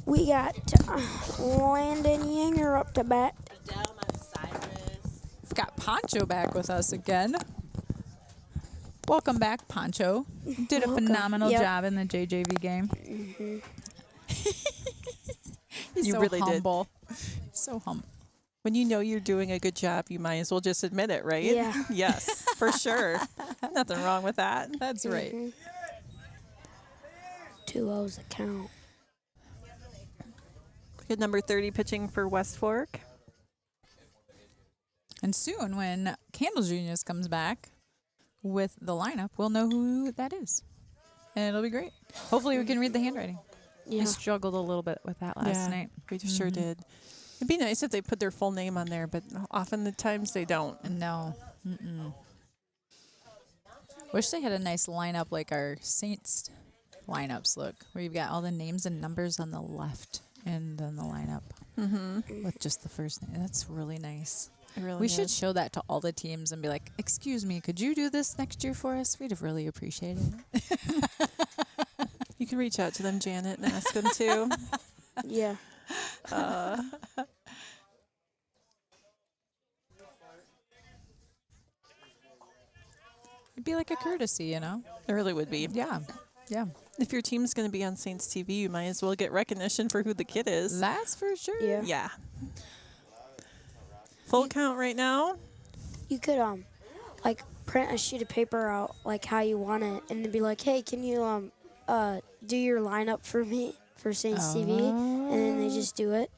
We got Landon Yanger up to bat. We've got Poncho back with us again. Welcome back, Poncho. You did a phenomenal job in the JJV game. Mm-hmm. He's You so really humble. So humble. When you know you're doing a good job, you might as well just admit it, right? Yeah. Yes, for sure. Nothing wrong with that. That's right. Mhm. 2-0's a count. Good number 30 pitching for West Fork. And soon, when Candles Genius comes back with the lineup, we'll know who that is. And it'll be great. Hopefully we can read the handwriting. Yeah. I struggled a little bit with that last night. We sure did. It'd be nice if they put their full name on there, but often the times they don't. No. Wish they had a nice lineup like our Saints lineups look, where you've got all the names and numbers on the left and then the lineup with just the first name. That's really nice. It really We should is. show that to all the teams and be like, excuse me, could you do this next year for us? We'd have really appreciated it. You can reach out to them, Janet, and ask them to. Yeah. It'd be like a courtesy, you know? It really would be. Yeah. Yeah. If your team's going to be on Saints TV, you might as well get recognition for who the kid is. That's for sure. Yeah. Yeah. Full count right now. You could like print a sheet of paper out like how you want it, and then be like, hey, can you do your lineup for me for Saints TV, and then they just do it.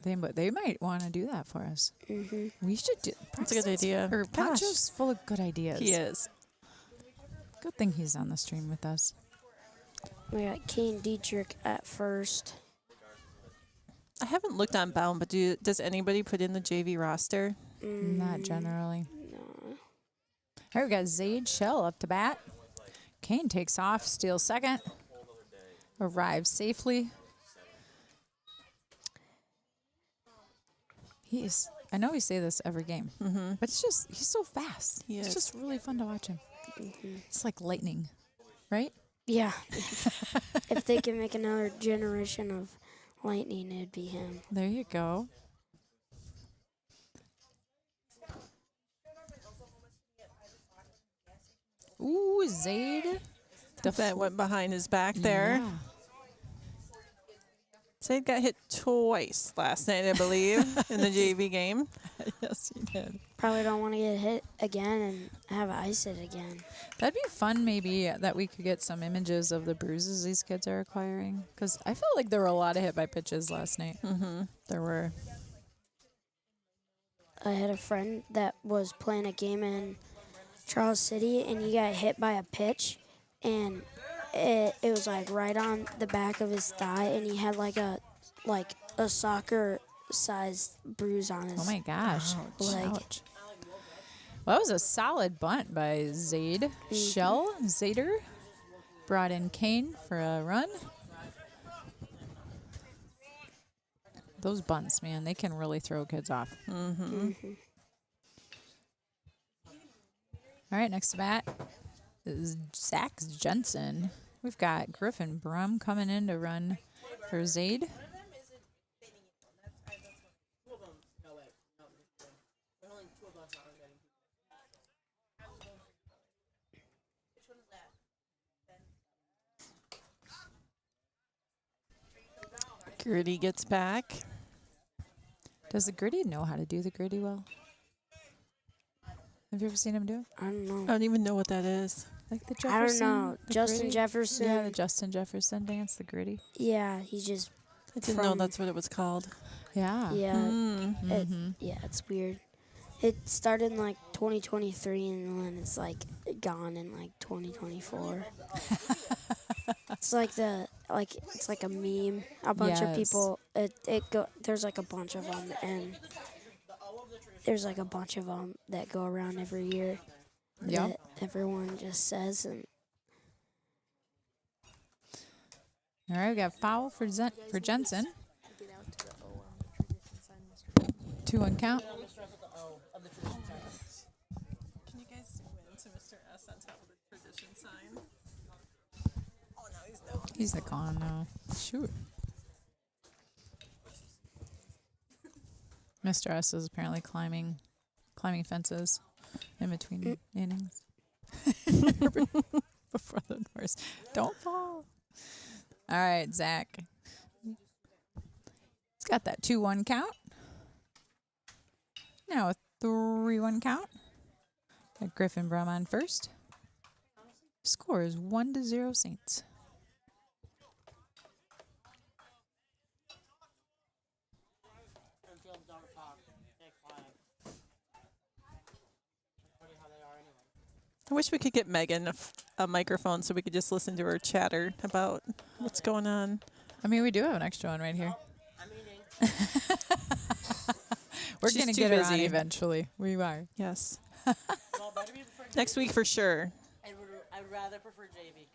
They might want to do that for us. Mm-hmm. We should do. That's a good idea. Or Gosh. Pancho's full of good ideas. He is. Good thing he's on the stream with us. We got Kane Dietrich at first. I haven't looked on Bound, but does anybody put in the JV roster? Not generally. No. All right, we got Zaid Shell up to bat. Kane takes off, steals second, arrives safely. I know we say this every game, but he's so fast. He it's is. just really fun to watch him. Mm-hmm. It's like lightning, right? Yeah. If they can make another generation of lightning, it'd be him. There you go. Ooh, Zaid. That went behind his back there. Yeah. Zaid got hit twice last night, I believe, in the JV game. Yes, he did. Probably don't want to get hit again and have to ice it again. That'd be fun, maybe, that we could get some images of the bruises these kids are acquiring. Because I felt like there were a lot of hit by pitches last night. There were. I had a friend that was playing a game in Charles City, and he got hit by a pitch, and it was like right on the back of his thigh, and he had like a soccer-sized bruise on his Oh my gosh. leg. Ouch. Well, that was a solid bunt by Zaid. Shell, Zader, brought in Kane for a run. Those bunts, man, they can really throw kids off. Mm-hmm. All right, next to bat is Zach Jensen. We've got Griffin Brum coming in to run for Zaid. Gritty gets back. Does the Gritty know how to do the Gritty well? Have you ever seen him do it? I don't know. I don't even know what that is. Like the I Jefferson? don't know. the Justin Gritty? Jefferson. Yeah, the Justin Jefferson dance, the Gritty. Yeah, he just. I didn't know that's what it was called. Yeah. Yeah. Mm-hmm. Yeah, it's weird. It started in like 2023, and then it's like gone in like 2024. It's like it's like a meme. A bunch of Yes. people. There's like a bunch of them, and there's like a bunch of them that go around every year. Yep. That everyone just says, and All right, we got foul for Jensen. 2-1 count. Can you guys zoom in to Mr. S on top of the tradition sign? Oh, no, he's no. He's the con now. Shoot. Mr. S is apparently climbing fences in between innings. Before the doors. Don't fall. All right, Zach. He's got that 2-1 count. Now a 3-1 count. Got Griffin Brum on first. Score is 1-0 Saints. I wish we could get Megan a microphone so we could just listen to her chatter about what's going on. I mean, we do have an extra one right here. We're going to get her on eventually. We are. Yes. Next week for sure. I'd rather prefer JV.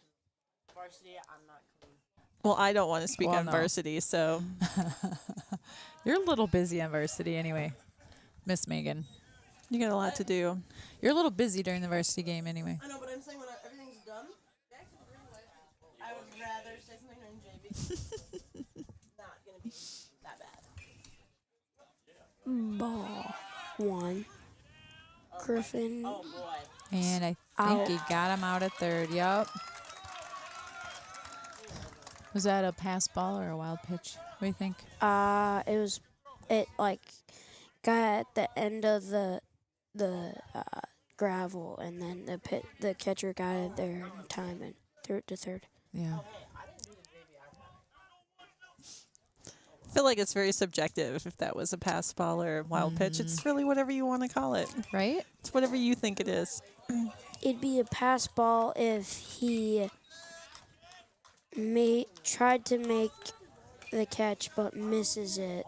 Varsity, I'm not clean. Well, I don't want to speak Well, on no. varsity, so. You're a little busy on varsity anyway, Miss Megan. You got a lot to do. You're a little busy during the varsity game anyway. I know, but I'm saying when everything's done, I would rather say something during JV. It's not going to be that bad. Ball 1. Griffin. Oh, boy. And I think Out. he got him out at third. Yep. Was that a pass ball or a wild pitch? What do you think? It got at the end of the gravel, and then the catcher got it there in time and threw it to third. Yeah. I feel like it's very subjective if that was a pass ball or a wild pitch. It's really whatever you want to call it. Right? It's whatever you think it is. It'd be a pass ball if he tried to make the catch but misses it.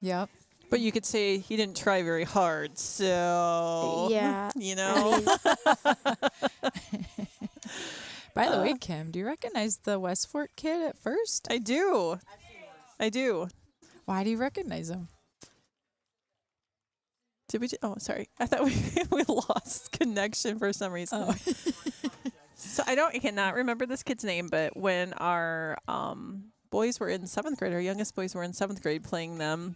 Yep. But you could say he didn't try very hard, so Yeah. you know. By the way, Kim, do you recognize the West Fort kid at first? I do. I do. Why do you recognize him? Did we? Oh, sorry. I thought we lost connection for some reason. Oh. So I cannot remember this kid's name, but when our boys were in 7th grade, our youngest boys were in 7th grade playing them,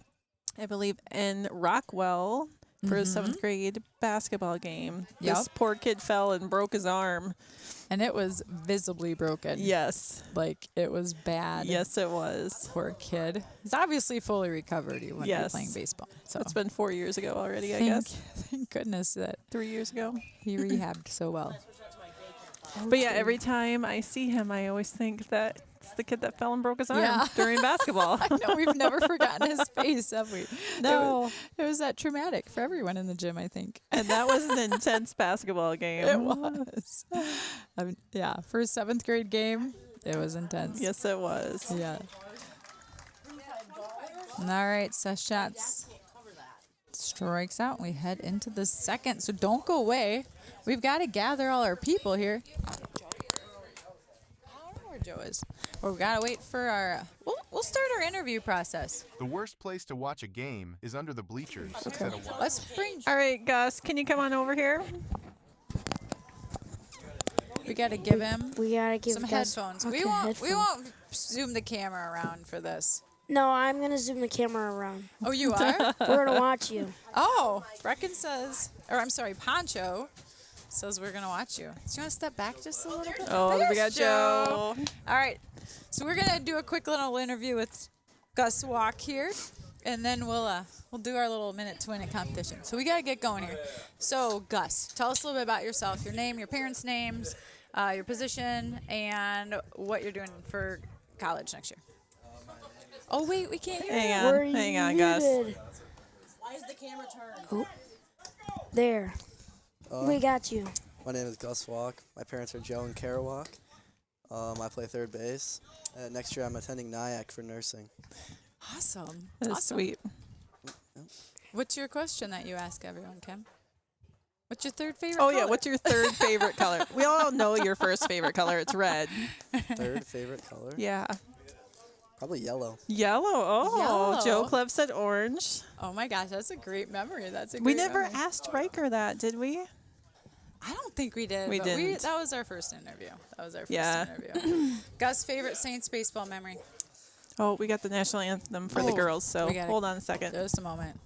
I believe, in Rockwell for a 7th grade basketball game. Yep. This poor kid fell and broke his arm. And it was visibly broken. Yes. Like, it was bad. Yes, it was. Poor kid. He's obviously fully recovered. He wouldn't be playing baseball. So It's been 4 years ago already, I guess. Thank goodness that 3 years ago. he rehabbed so well. But yeah, every time I see him, I always think that it's the kid that fell and broke his arm Yeah. during basketball. I know, we've never forgotten his face, have we? No. It was that traumatic for everyone in the gym, I think. And that was an intense basketball game. It was. Yeah, for a 7th grade game, it was intense. Yes, it was. Yeah. All right, Seth shots strikes out. We head into the second, so don't go away. We've got to gather all our people here. I don't know where Joe is. Well, we got to wait for our... We'll start our interview process. The worst place to watch a game is under the bleachers. said a wise- Let's bring... All right, Gus, can you come on over here? We got to give him Some headphones. Okay, We won't zoom the camera around for this. No, I'm going to zoom the camera around. Oh, you are? We're going to watch you. Oh, Brecken says, or I'm sorry, Poncho says we're going to watch you. So you want to step back just a little bit? Oh, There's we got Joe. All right. So we're going to do a quick little interview with Gus Walk here, and then we'll do our little minute to win it competition. So we got to get going here. So, Gus, tell us a little bit about yourself, your name, your parents' names, your position, and what you're doing for college next year. Oh, wait, we can't hear you. Hang on, Gus. Why is the camera turned? Oh, there. We got you. My name is Gus Walk. My parents are Joe and Kara Walk. I play third base. Next year, I'm attending NIAC for nursing. Awesome. That's sweet. What's your question that you ask everyone, Kim? What's your third favorite Oh, color? yeah. What's your third favorite color? We all know your first favorite color. It's red. Third favorite color? Yeah. Probably yellow. Yellow. Oh, Yellow. Joe Clev said orange. Oh, my gosh. That's a great memory. That's a We great never memory. asked Riker that, did we? I don't think we did. We but didn't. That was our first interview. Yeah. Gus' favorite Saints baseball memory? Oh, we got the national anthem for the girls, so we got it. hold on a second. Just a moment.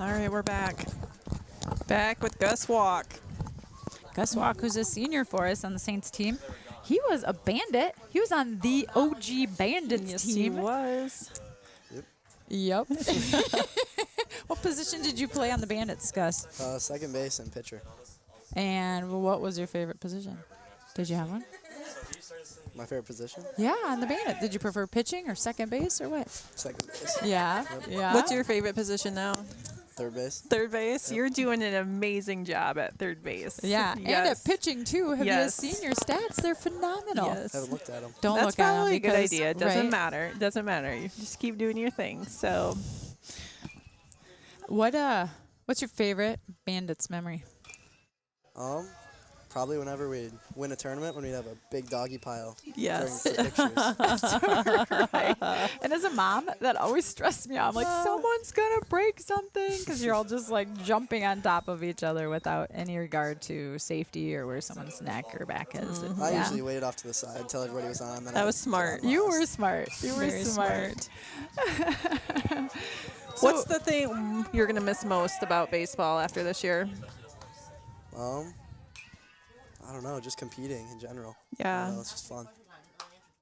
All right, we're back. Back with Gus Walk. Gus Walk, who's a senior for us on the Saints team. He was a bandit. He was on the OG Bandits team. He was. Yep. What position did you play on the Bandits, Gus? Second base and pitcher. And what was your favorite position? Did you have one? My favorite position? Yeah, on the Bandit. Did you prefer pitching or second base or what? Second base. Yeah. Yep. Yeah. What's your favorite position now? Third base. Third base? You're doing an amazing job at third base. Yeah, and at pitching too. Have Yes. you seen your stats? They're phenomenal. Yes. Haven't looked at them. Don't That's look at them. probably a good because- idea. It doesn't right? matter. It doesn't matter. You just keep doing your thing. So, What's your favorite Bandits memory? Probably whenever we'd win a tournament when we'd have a big doggy pile. Yes. For pictures. Right. And as a mom, that always stressed me out. I'm like, someone's gonna break something because you're all just like jumping on top of each other without any regard to safety or where someone's neck or back is. I usually waited off to the side until everybody was on. Then That was smart. You were smart. You were Very smart. What's the thing you're going to miss most about baseball after this year? I don't know, just competing in general. Yeah. I don't know, it's just fun.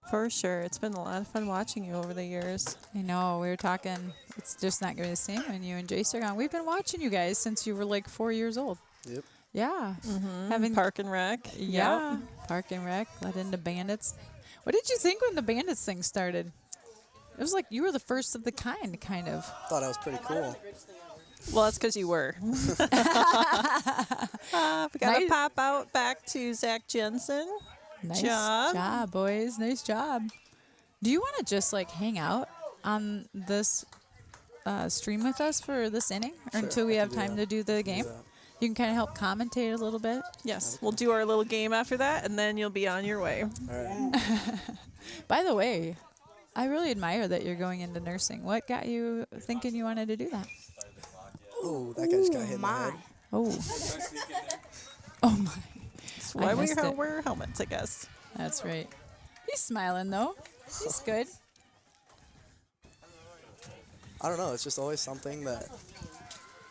For sure. It's been a lot of fun watching you over the years. I know. We were talking. It's just not going to be the same when you and Jace are gone. We've been watching you guys since you were like 4 years old. Yep. Yeah. Having Park and Rec. Yeah. Park and Rec led into Bandits. What did you think when the Bandits thing started? It was like you were the first of the kind of. Thought I was pretty cool. Well, that's because you were. We got to pop out back to Zach Jensen. Nice job, boys. Nice job. Do you want to just like hang out on this stream with us for this inning or until we have time to do the game? You can kind of help commentate a little bit. Yes, we'll do our little game after that, and then you'll be on your way. All right. By the way, I really admire that you're going into nursing. What got you thinking you wanted to do that? Oh, that guy just got hit in the head. Oh. Oh, my. That's why we wear helmets, I guess. That's right. He's smiling, though. He's good. I don't know. It's just always something that,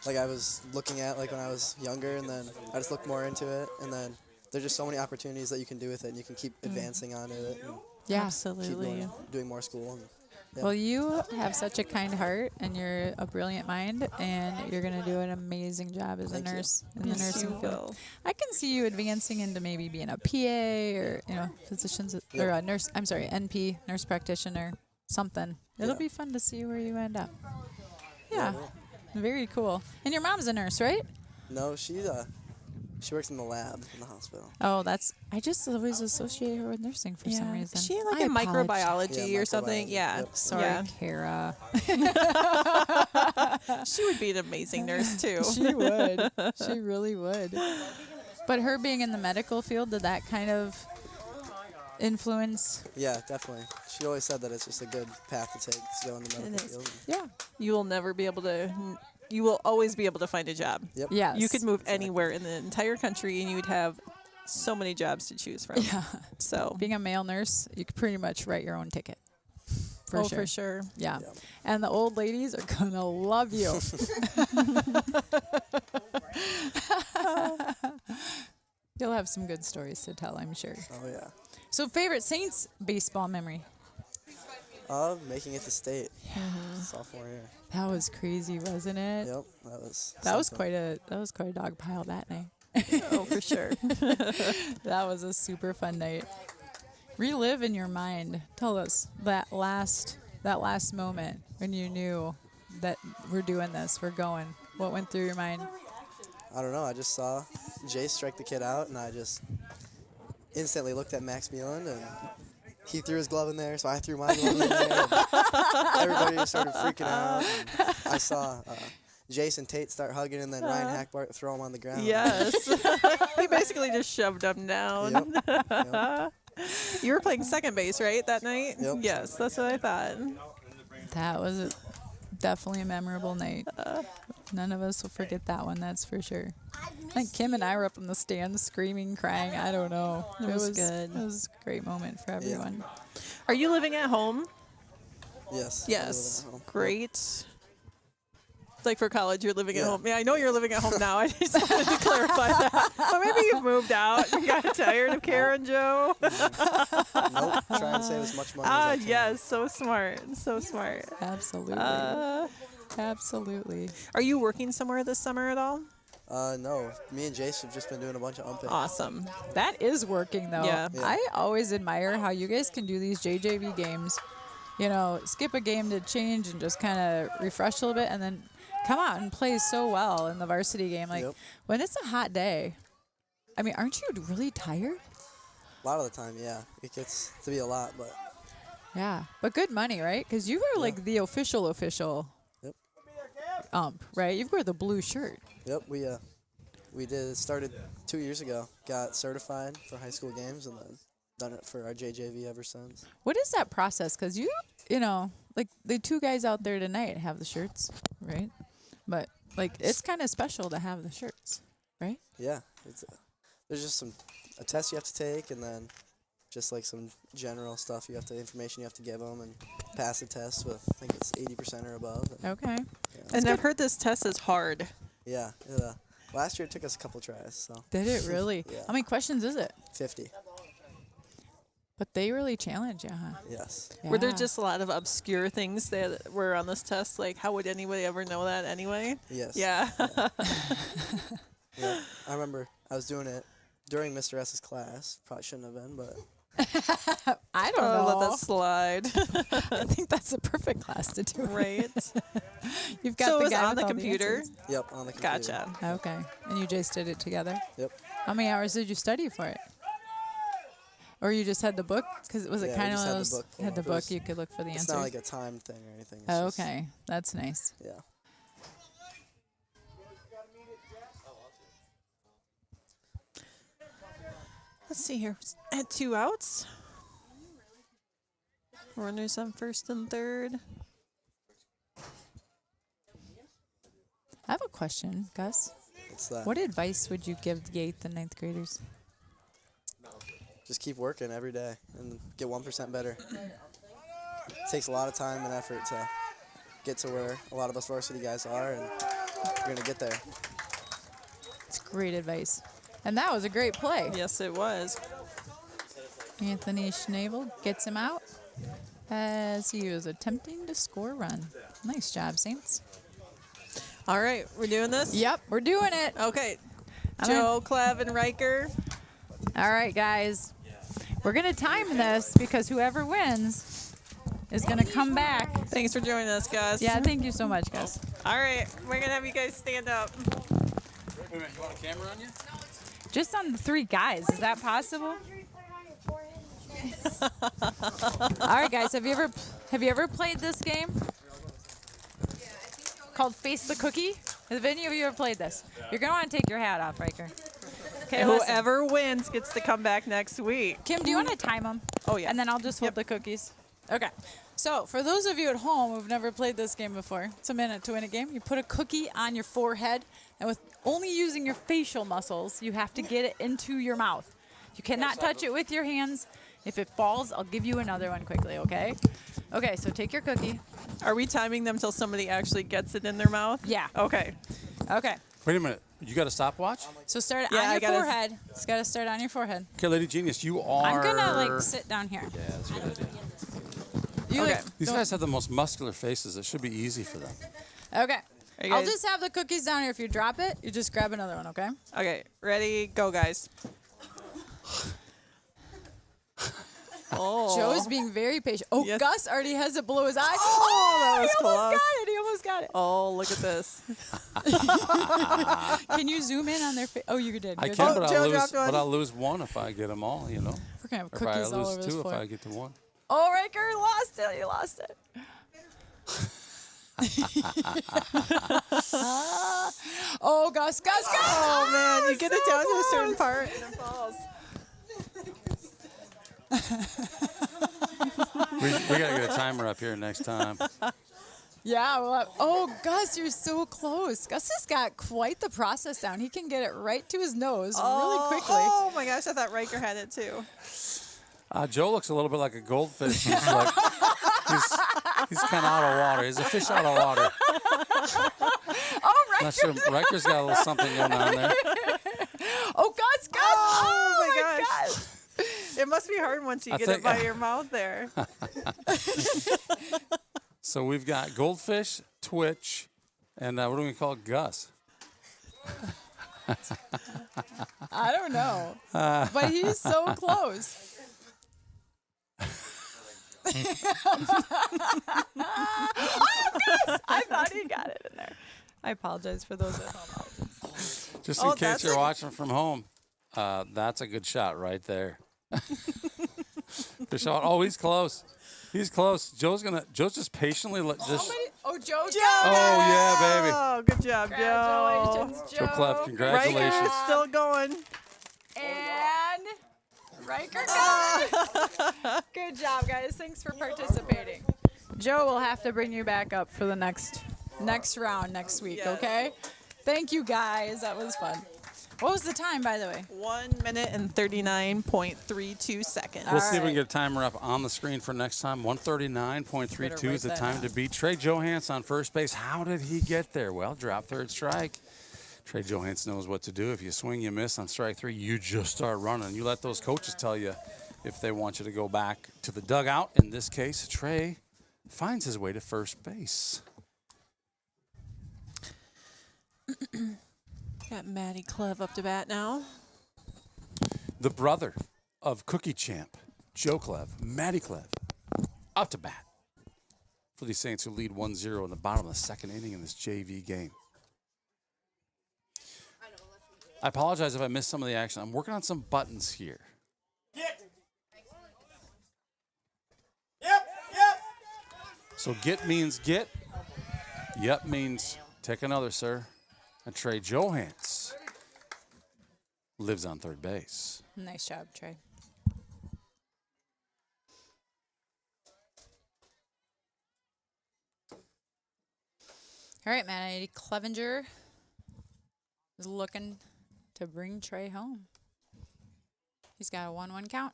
like, I was looking at, like, when I was younger, and then I just looked more into it, and then there's just so many opportunities that you can do with it, and you can keep advancing on it. And Yeah, absolutely. Keep doing more school. And, yeah. Well, you have such a kind heart, and you're a brilliant mind, and you're going to do an amazing job as a nurse in the nursing field. I can see you advancing into maybe being a PA or, physicians or a nurse. I'm sorry, NP, nurse practitioner, something. It'll be fun to see where you end up. Yeah, very cool. And your mom's a nurse, right? No, she works in the lab in the hospital. Oh, I just always associate her with nursing for some reason. Is she like in apologize. microbiology or something? Yeah. Yep. Sorry, Kara. She would be an amazing nurse, too. She would. She really would. But her being in the medical field, did that kind of influence? Yeah, definitely. She always said that it's just a good path to take to go in the medical field. Yeah. You will never be able to... You will always be able to find a job. Yep. Yes. You could move anywhere in the entire country, and you would have so many jobs to choose from. Yeah. So being a male nurse, you could pretty much write your own ticket. For sure. Yeah. And the old ladies are going to love you. You'll have some good stories to tell, I'm sure. Oh, yeah. So, favorite Saints baseball memory? Making it to state sophomore year. That was crazy, wasn't it? Yep, that was. That was quite a dog pile that night. Oh, for sure. That was a super fun night. Relive in your mind. Tell us that last moment when you knew that we're doing this, we're going. What went through your mind? I don't know. I just saw Jay strike the kid out, and I just instantly looked at Max Meeland, and he threw his glove in there, so I threw my glove in there. Everybody just started freaking out. And I saw Jason Tate start hugging, and then Ryan Hackbart throw him on the ground. Yes. He basically just shoved him down. Yep. You were playing second base, right, that night? Yep. Yes, that's what I thought. That was definitely a memorable night. None of us will forget that one, that's for sure. I think Kim and I were up in the stands screaming, crying. I don't know. It was good. It was a great moment for everyone. Are you living at home? Yes. Yes. I live at home. Great. It's like for college, you're living at home. Yeah, I know you're living at home now. I just wanted to clarify that. But maybe you've moved out. You got tired of Karen, Joe. Nope. Trying to save as much money as I can. Yes. So smart. So smart. Absolutely. Absolutely. Are you working somewhere this summer at all? No. Me and Jace have just been doing a bunch of umping. Awesome. That is working, though. Yeah. I always admire how you guys can do these JJV games. You know, skip a game to change and just kind of refresh a little bit and then come out and play so well in the varsity game. Like, when it's a hot day, I mean, aren't you really tired? A lot of the time, yeah. It gets to be a lot, but. Yeah. But good money, right? Because you were like the official ump, right? You've got the blue shirt. Yep, we did. It started 2 years ago. Got certified for high school games and then done it for our JJV ever since. What is that process? Because you know, like the two guys out there tonight have the shirts, right? But like it's kind of special to have the shirts, right? Yeah, there's just a test you have to take and then just like some general stuff information you have to give them and pass the test with, I think it's 80% or above. Okay. Yeah. And I've heard this test is hard. Yeah. Last year it took us a couple tries. So. Did it really? Yeah. How many questions is it? 50. But they really challenge you, huh? Yes. Yeah. Were there just a lot of obscure things that were on this test? Like, how would anybody ever know that anyway? Yes. Yeah. Yeah. I remember I was doing it during Mr. S's class. Probably shouldn't have been, but. I don't know. Let that slide. I think that's the perfect class to do it. Right. You've got so the it was guy on with the all computer? answers. Yep, on the computer. Gotcha. Okay. And you just did it together? Yep. How many hours did you study for it? Or you just had the book? Because was it kind of had the book you could look for the answers? It's not like a time thing or anything. It's okay. That's nice. Yeah. Let's see here. At 2 outs. Runners on first and third. I have a question, Gus. What's that? What advice would you give the 8th and 9th graders? Just keep working every day and get 1% better. It takes a lot of time and effort to get to where a lot of us varsity guys are, and you're going to get there. It's great advice. And that was a great play. Yes, it was. Anthony Schnabel gets him out as he was attempting to score a run. Nice job, Saints. All right, we're doing this? Yep, we're doing it. Okay. Joe, Clev, and Riker. All right, guys. We're going to time this because whoever wins is going to come back. Thanks for joining us, Gus. Yeah, thank you so much, Gus. All right, we're going to have you guys stand up. Wait a minute, you want a camera on you? Just on the 3 guys. Is that possible? All right, guys. Have you ever played this game? Called Face the Cookie? Have any of you ever played this? You're going to want to take your hat off, Riker. Okay, whoever wins gets to come back next week. Kim, do you want to time them? Oh, yeah. And then I'll just hold the cookies. Okay. So for those of you at home who've never played this game before, it's a minute to win a game. You put a cookie on your forehead, and with only using your facial muscles, you have to get it into your mouth. You cannot touch it with your hands. If it falls, I'll give you another one quickly, okay? Okay, so take your cookie. Are we timing them till somebody actually gets it in their mouth? Yeah. Okay. Okay. Wait a minute. You got a stopwatch? So start it on your forehead. It's got to start on your forehead. Okay, Lady Genius, you are... I'm going to, like, sit down here. Yeah, that's a good idea. You okay. These guys have the most muscular faces. It should be easy for them. Okay. You I'll guys- just have the cookies down here. If you drop it, you just grab another one, okay? Okay, ready, go, guys. Oh. Joe's being very patient. Oh, Yes. Gus already has it below his eye. Oh, that was he close. almost got it. He almost got it. Oh, look at this. Can you zoom in on their face? Oh, you did. I Good. can, but, Joe I'll lose, dropped one. but I'll lose one if I get them all, you know. We're going to have Or if I cookies all over lose this two if floor. I get to one. Oh, Riker lost it. You lost it. Oh, Gus. Oh, man, you get it down to a certain part and it falls. We got to get a timer up here next time. Yeah. Well, oh, Gus, you're so close. Gus has got quite the process down. He can get it right to his nose really quickly. Oh, my gosh, I thought Riker had it too. Joe looks a little bit like a goldfish. He's like, he's kind of out of water. He's a fish out of water. Not sure. Riker's got a little something going on there. Oh, Gus! Oh my gosh. It must be hard once you get it by your mouth there. So we've got Goldfish, Twitch, and what do we call Gus? I don't know. But he's so close. Oh, Gus! I thought he got it in there. I apologize for those at home. Just in case you're watching from home, that's a good shot right there. Good shot. Oh, he's close. He's close. Joe's just patiently let this. Oh, Joe! Oh yeah, baby. Oh, good job, Joe. Congratulations, Joe. Joe Clef, congratulations. Riker's still going. And Riker got it. Good job, guys. Thanks for participating. Joe will have to bring you back up for the next round next week, okay? Thank you, guys. That was fun. What was the time, by the way? 1 minute and 39.32 seconds. We'll see if we can get a timer up on the screen for next time. 139.32 is the time to beat. Trey Johans on first base. How did he get there? Well, drop third strike. Trey Johans knows what to do. If you swing, you miss on strike three, you just start running. You let those coaches tell you if they want you to go back to the dugout. In this case, Trey finds his way to first base. Got Maddie Clev up to bat now. The brother of Cookie Champ, Joe Clev, Matty Clev, up to bat for the Saints, who lead 1-0 in the bottom of the second inning in this JV game. I apologize if I missed some of the action. I'm working on some buttons here. So get means get. Yep means take another, sir. And Trey Johans lives on third base. Nice job, Trey. All right, man. Eddie Clevenger is looking to bring Trey home. He's got a 1-1 count.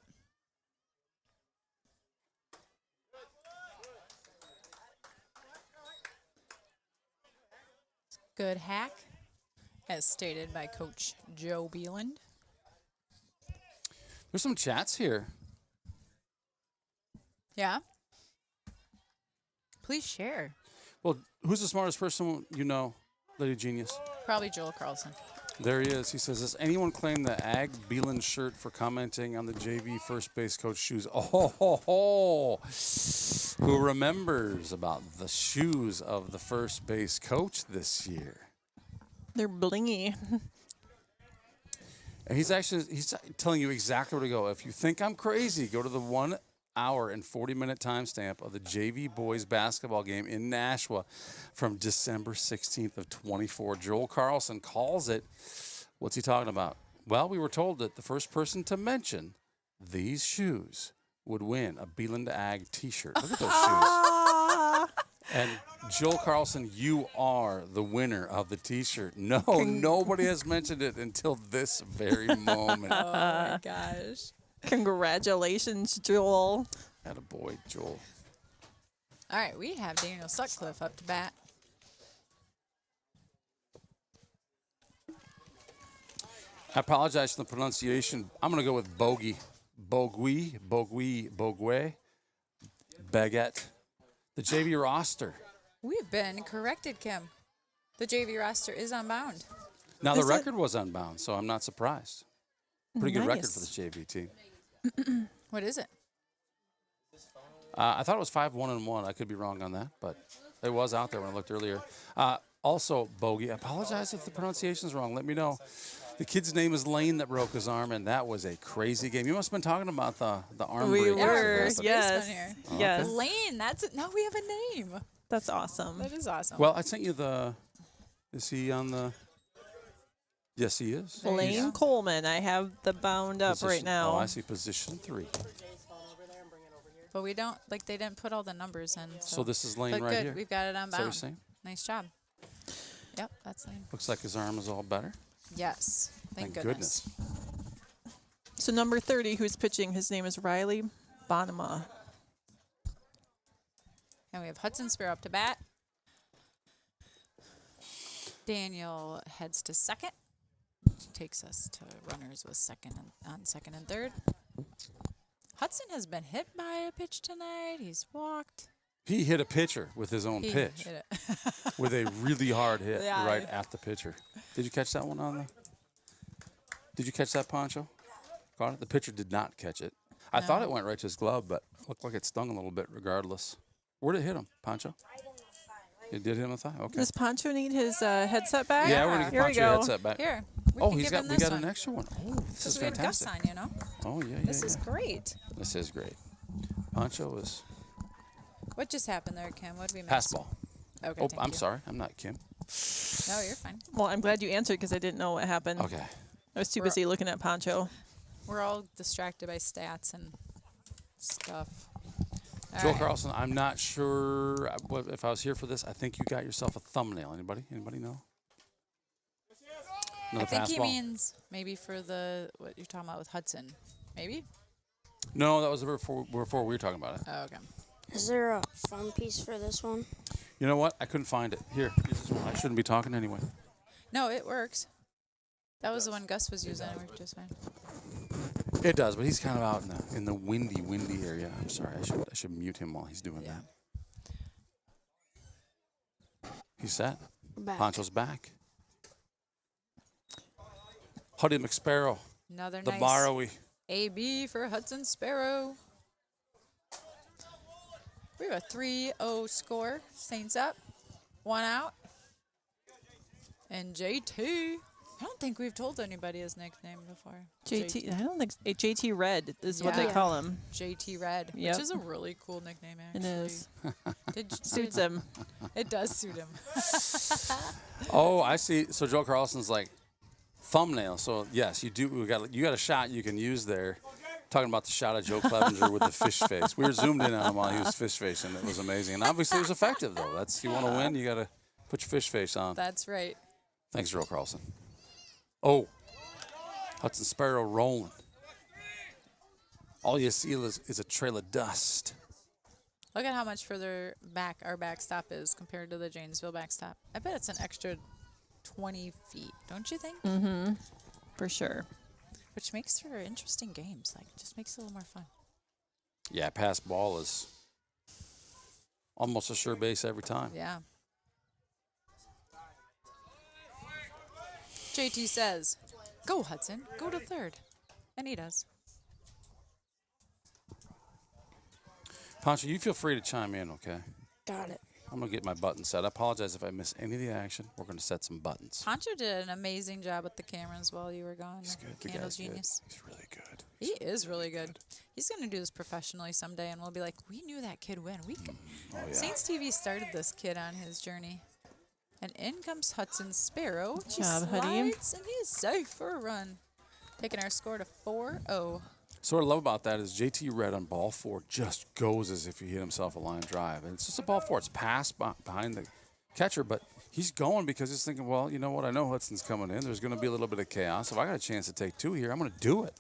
Good hack, as stated by Coach Joe Beeland. There's some chats here. Yeah? Please share. Well, who's the smartest person you know, Lady Genius? Probably Joel Carlson. There he is. He says, does anyone claim the Ag Beeland shirt for commenting on the JV first base coach shoes? Oh, who remembers about the shoes of the first base coach this year? They're blingy. And he's telling you exactly where to go. If you think I'm crazy, go to the 1 hour and 40-minute timestamp of the JV boys basketball game in Nashua from December 16th of 24. Joel Carlson calls it. What's he talking about? Well, we were told that the first person to mention these shoes would win a Beeland Ag t-shirt. Look at those shoes. And Joel Carlson, you are the winner of the t-shirt. No, nobody has mentioned it until this very moment. Oh, my gosh. Congratulations, Joel. Attaboy, Joel. All right, we have Daniel Sutcliffe up to bat. I apologize for the pronunciation. I'm going to go with bogey. Bogue, baguette. The JV roster. We've been corrected, Kim. The JV roster is unbound. Now, the record was unbound, so I'm not surprised. Pretty good record for this JV team. What is it? I thought it was 5-1-1. I could be wrong on that, but it was out there when I looked earlier. Also, Bogey, I apologize if the pronunciation is wrong. Let me know. The kid's name is Lane that broke his arm, and that was a crazy game. You must have been talking about the arm break. We were, yes. Okay. Yes. Lane, that's it. Now we have a name. That's awesome. That is awesome. Well, I sent you is he on the? Yes, he is. Lane Coleman. I have the bound up Position, right now. Oh, I see position 3. But we don't, they didn't put all the numbers in. So this is Lane but right good. here. We've got it unbound. Is that what you're saying? Nice job. Yep, that's Lane. Looks like his arm is all better. Yes. Thank goodness. So number 30, who's pitching, his name is Riley Bonema. And we have Hudson Spear up to bat. Daniel heads to second, which takes us to runners with second and third. Hudson has been hit by a pitch tonight. He's walked. He hit a pitcher with his own pitch. Hit it. With a really hard hit Yeah. right at the pitcher. Did you catch that one on the? Did you catch that, Poncho? Caught it? The pitcher did not catch it. I thought it went right to his glove, but looked like it stung a little bit regardless. Where did it hit him, Poncho? It did hit him in the thigh? Okay. Does Poncho need his headset back? Yeah, we're going to get Poncho your headset back. Here. We got an extra one. Oh, this is we had Gus fantastic. on, you know? Oh, yeah, This is great. This is great. Poncho is What just happened there, Kim? What did we miss? pass ball. Okay, Oh, thank I'm you. sorry. I'm not Kim. No, you're fine. Well, I'm glad you answered because I didn't know what happened. Okay. I was too busy looking at Poncho. We're all distracted by stats and stuff. All Joel right. Carlson, I'm not sure if I was here for this. I think you got yourself a thumbnail. Anybody? Anybody know? I Another think pass he ball? means maybe for what you're talking about with Hudson. Maybe? No, that was before we were talking about it. Oh, okay. Is there a phone piece for this one? You know what? I couldn't find it. Here, use this one. I shouldn't be talking anyway. No, it works. That was the one Gus was using. It worked just fine. It does, but he's kind of out in the windy area. I'm sorry. I should mute him while he's doing that. He's set. Back. Poncho's back. Huddy McSparrow. Another the nice Borrowy. AB for Hudson Sparrow. We have a 3-0 score. Saints up. 1 out. And JT. I don't think we've told anybody his nickname before. JT, I don't think JT Red is what they call him. JT Red, Yep. which is a really cool nickname, actually. It is. Suits him. It does suit him. Oh, I see. So Joe Carlson's like thumbnail. So yes, you do. You got a shot you can use there. Talking about the shot of Joe Clevenger with the fish face. We were zoomed in on him while he was fish facing. It was amazing, and obviously it was effective though. That's you want to win, you got to put your fish face on. That's right. Thanks, Joe Carlson. Oh, Hudson Sparrow rolling. All you see is a trail of dust. Look at how much further back our backstop is compared to the Janesville backstop. I bet it's an extra 20 feet, don't you think? Mm-hmm. For sure. Which makes for interesting games. Like, just makes it a little more fun. Yeah, pass ball is almost a sure base every time. Yeah. JT says, "Go, Hudson. Go to third." And he does. Poncho, you feel free to chime in, okay? Got it. I'm going to get my button set. I apologize if I miss any of the action. We're going to set some buttons. Poncho did an amazing job with the cameras while you were gone. He's good. The Candle guy's genius. good. He's really good. He is really good. He's going to do this professionally someday, and we'll be like, we knew that kid when. Oh, yeah. Saints TV started this kid on his journey. And in comes Hudson Sparrow. He job, Huddy. slides, and he is safe for a run. Taking our score to 4-0. So what I love about that is JT Red on ball 4 just goes as if he hit himself a line drive. And it's just a ball 4. It's passed behind the catcher, but he's going because he's thinking, well, you know what? I know Hudson's coming in. There's going to be a little bit of chaos. If I got a chance to take 2 here, I'm going to do it.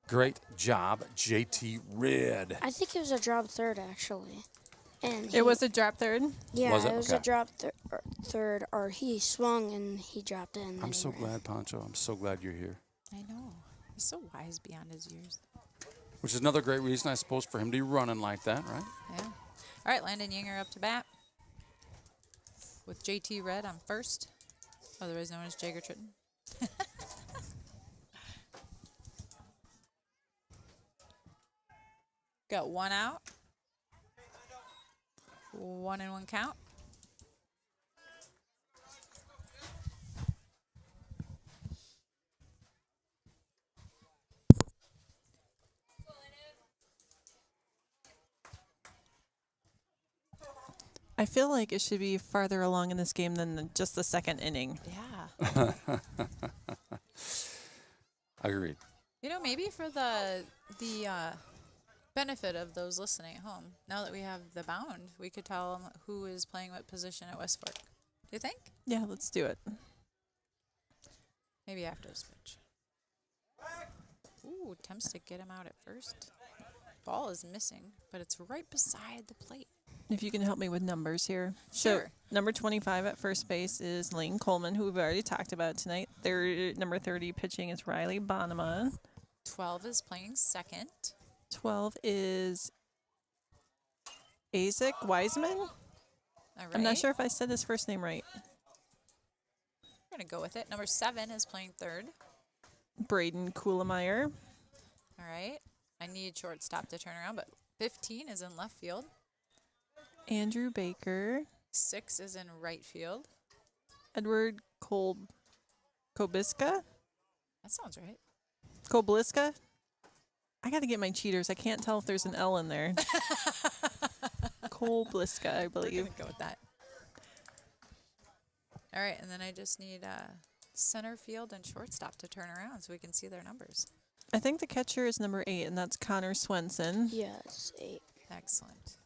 Great job, JT Red. I think it was a drop third, actually. And It was a drop third? Yeah, Was it? it was Okay. a drop third, or he swung and he dropped it. And I'm so glad, Poncho. I'm so glad you're here. I know. He's so wise beyond his years. Which is another great reason, I suppose, for him to be running like that, right? Yeah. All right, Landon Yinger up to bat. With JT Red on first, otherwise known as Jagger Tritton. Got 1 out. 1-1 count. I feel like it should be farther along in this game than just the second inning. Yeah. Agreed. You know, maybe for the benefit of those listening at home, now that we have the bound, we could tell them who is playing what position at West Fork. Do you think? Yeah, let's do it. Maybe after this pitch. Ooh, attempts to get him out at first. Ball is missing, but it's right beside the plate. If you can help me with numbers here. Sure. So number 25 at first base is Lane Coleman, who we've already talked about tonight. Number 30 pitching is Riley Bonneman. 12 is playing second. 12 is Isaac Wiseman. All right. I'm not sure if I said his first name right. We're going to go with it. Number 7 is playing third. Braden Kuhlemeyer. All right. I need shortstop to turn around, but 15 is in left field. Andrew Baker. 6 is in right field. Edward Kobiska. That sounds right. Kobliska. I got to get my cheaters. I can't tell if there's an L in there. Kobliska, I believe. We're going to go with that. All right, and then I just need center field and shortstop to turn around so we can see their numbers. I think the catcher is number 8, and that's Connor Swenson. Yes, 8. Excellent.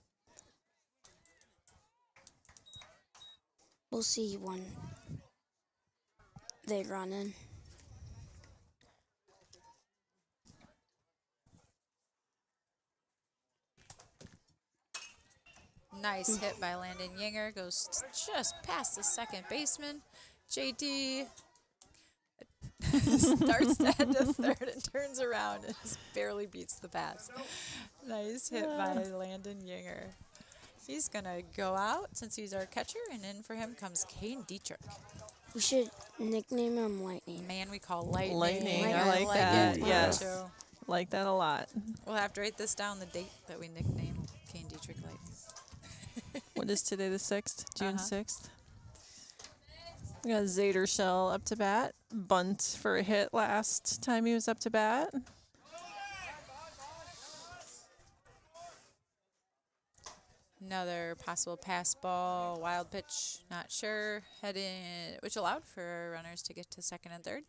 We'll see when they run in. Nice hit by Landon Yinger. Goes just past the second baseman. JD starts to head to third and turns around and just barely beats the pass. Nice hit by Landon Yinger. He's going to go out since he's our catcher, and in for him comes Kane Dietrich. We should nickname him Lightning. Man we call Lightning. Lightning. I like that. It. Yes. So like that a lot. we'll have to write this down, the date that we nicknamed Kane Dietrich Lightning. What is today, the 6th? June 6th. We got Zader Shell up to bat. Bunt for a hit last time he was up to bat. Another possible pass ball, wild pitch, not sure. Heading, which allowed for runners to get to second and third.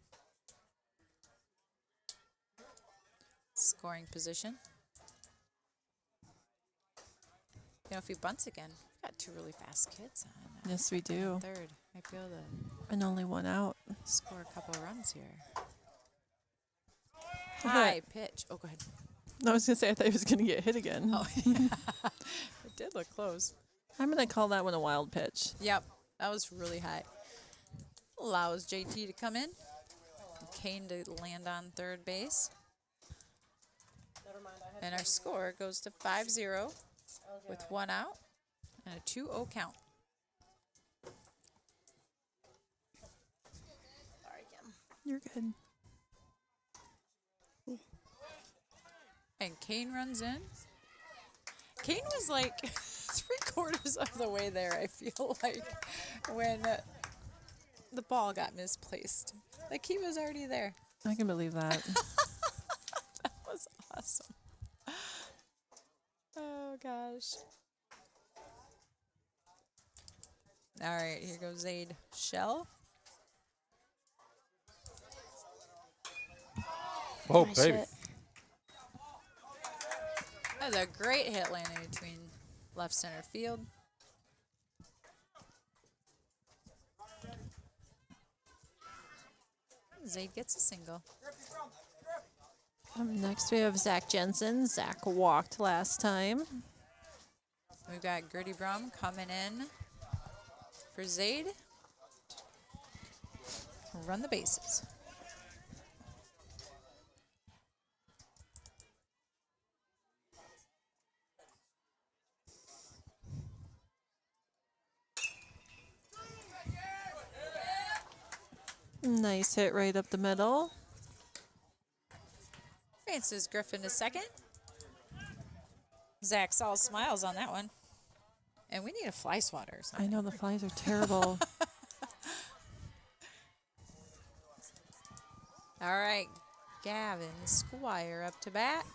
Scoring position. You know, if he bunts again, we've got 2 really fast kids on. Yes, we do. Third, might be able to And only 1 out. score a couple of runs here. High pitch. Oh, go ahead. I was going to say, I thought he was going to get hit again. Oh, yeah. It did look close. I'm going to call that one a wild pitch. Yep, that was really high. Allows JT to come in. Kane to land on third base. And our score goes to 5-0 with 1 out and a 2-0 count. Sorry, Kim. You're good. And Kane runs in. Kane was like 3/4 of the way there, I feel like, when the ball got misplaced. Like, he was already there. I can believe that. That was awesome. Oh, gosh. All right, here goes Zaid Shell. Oh, Nice baby. hit. That was a great hit landing between left center field. Zaid gets a single. Next we have Zach Jensen. Zach walked last time. We've got Gertie Brum coming in for Zaid to run the bases. Nice hit right up the middle. Advances Griffin to second. Zach's all smiles on that one. And we need a fly swatter or something. I know the flies are terrible. All right, Gavin Squire up to bat.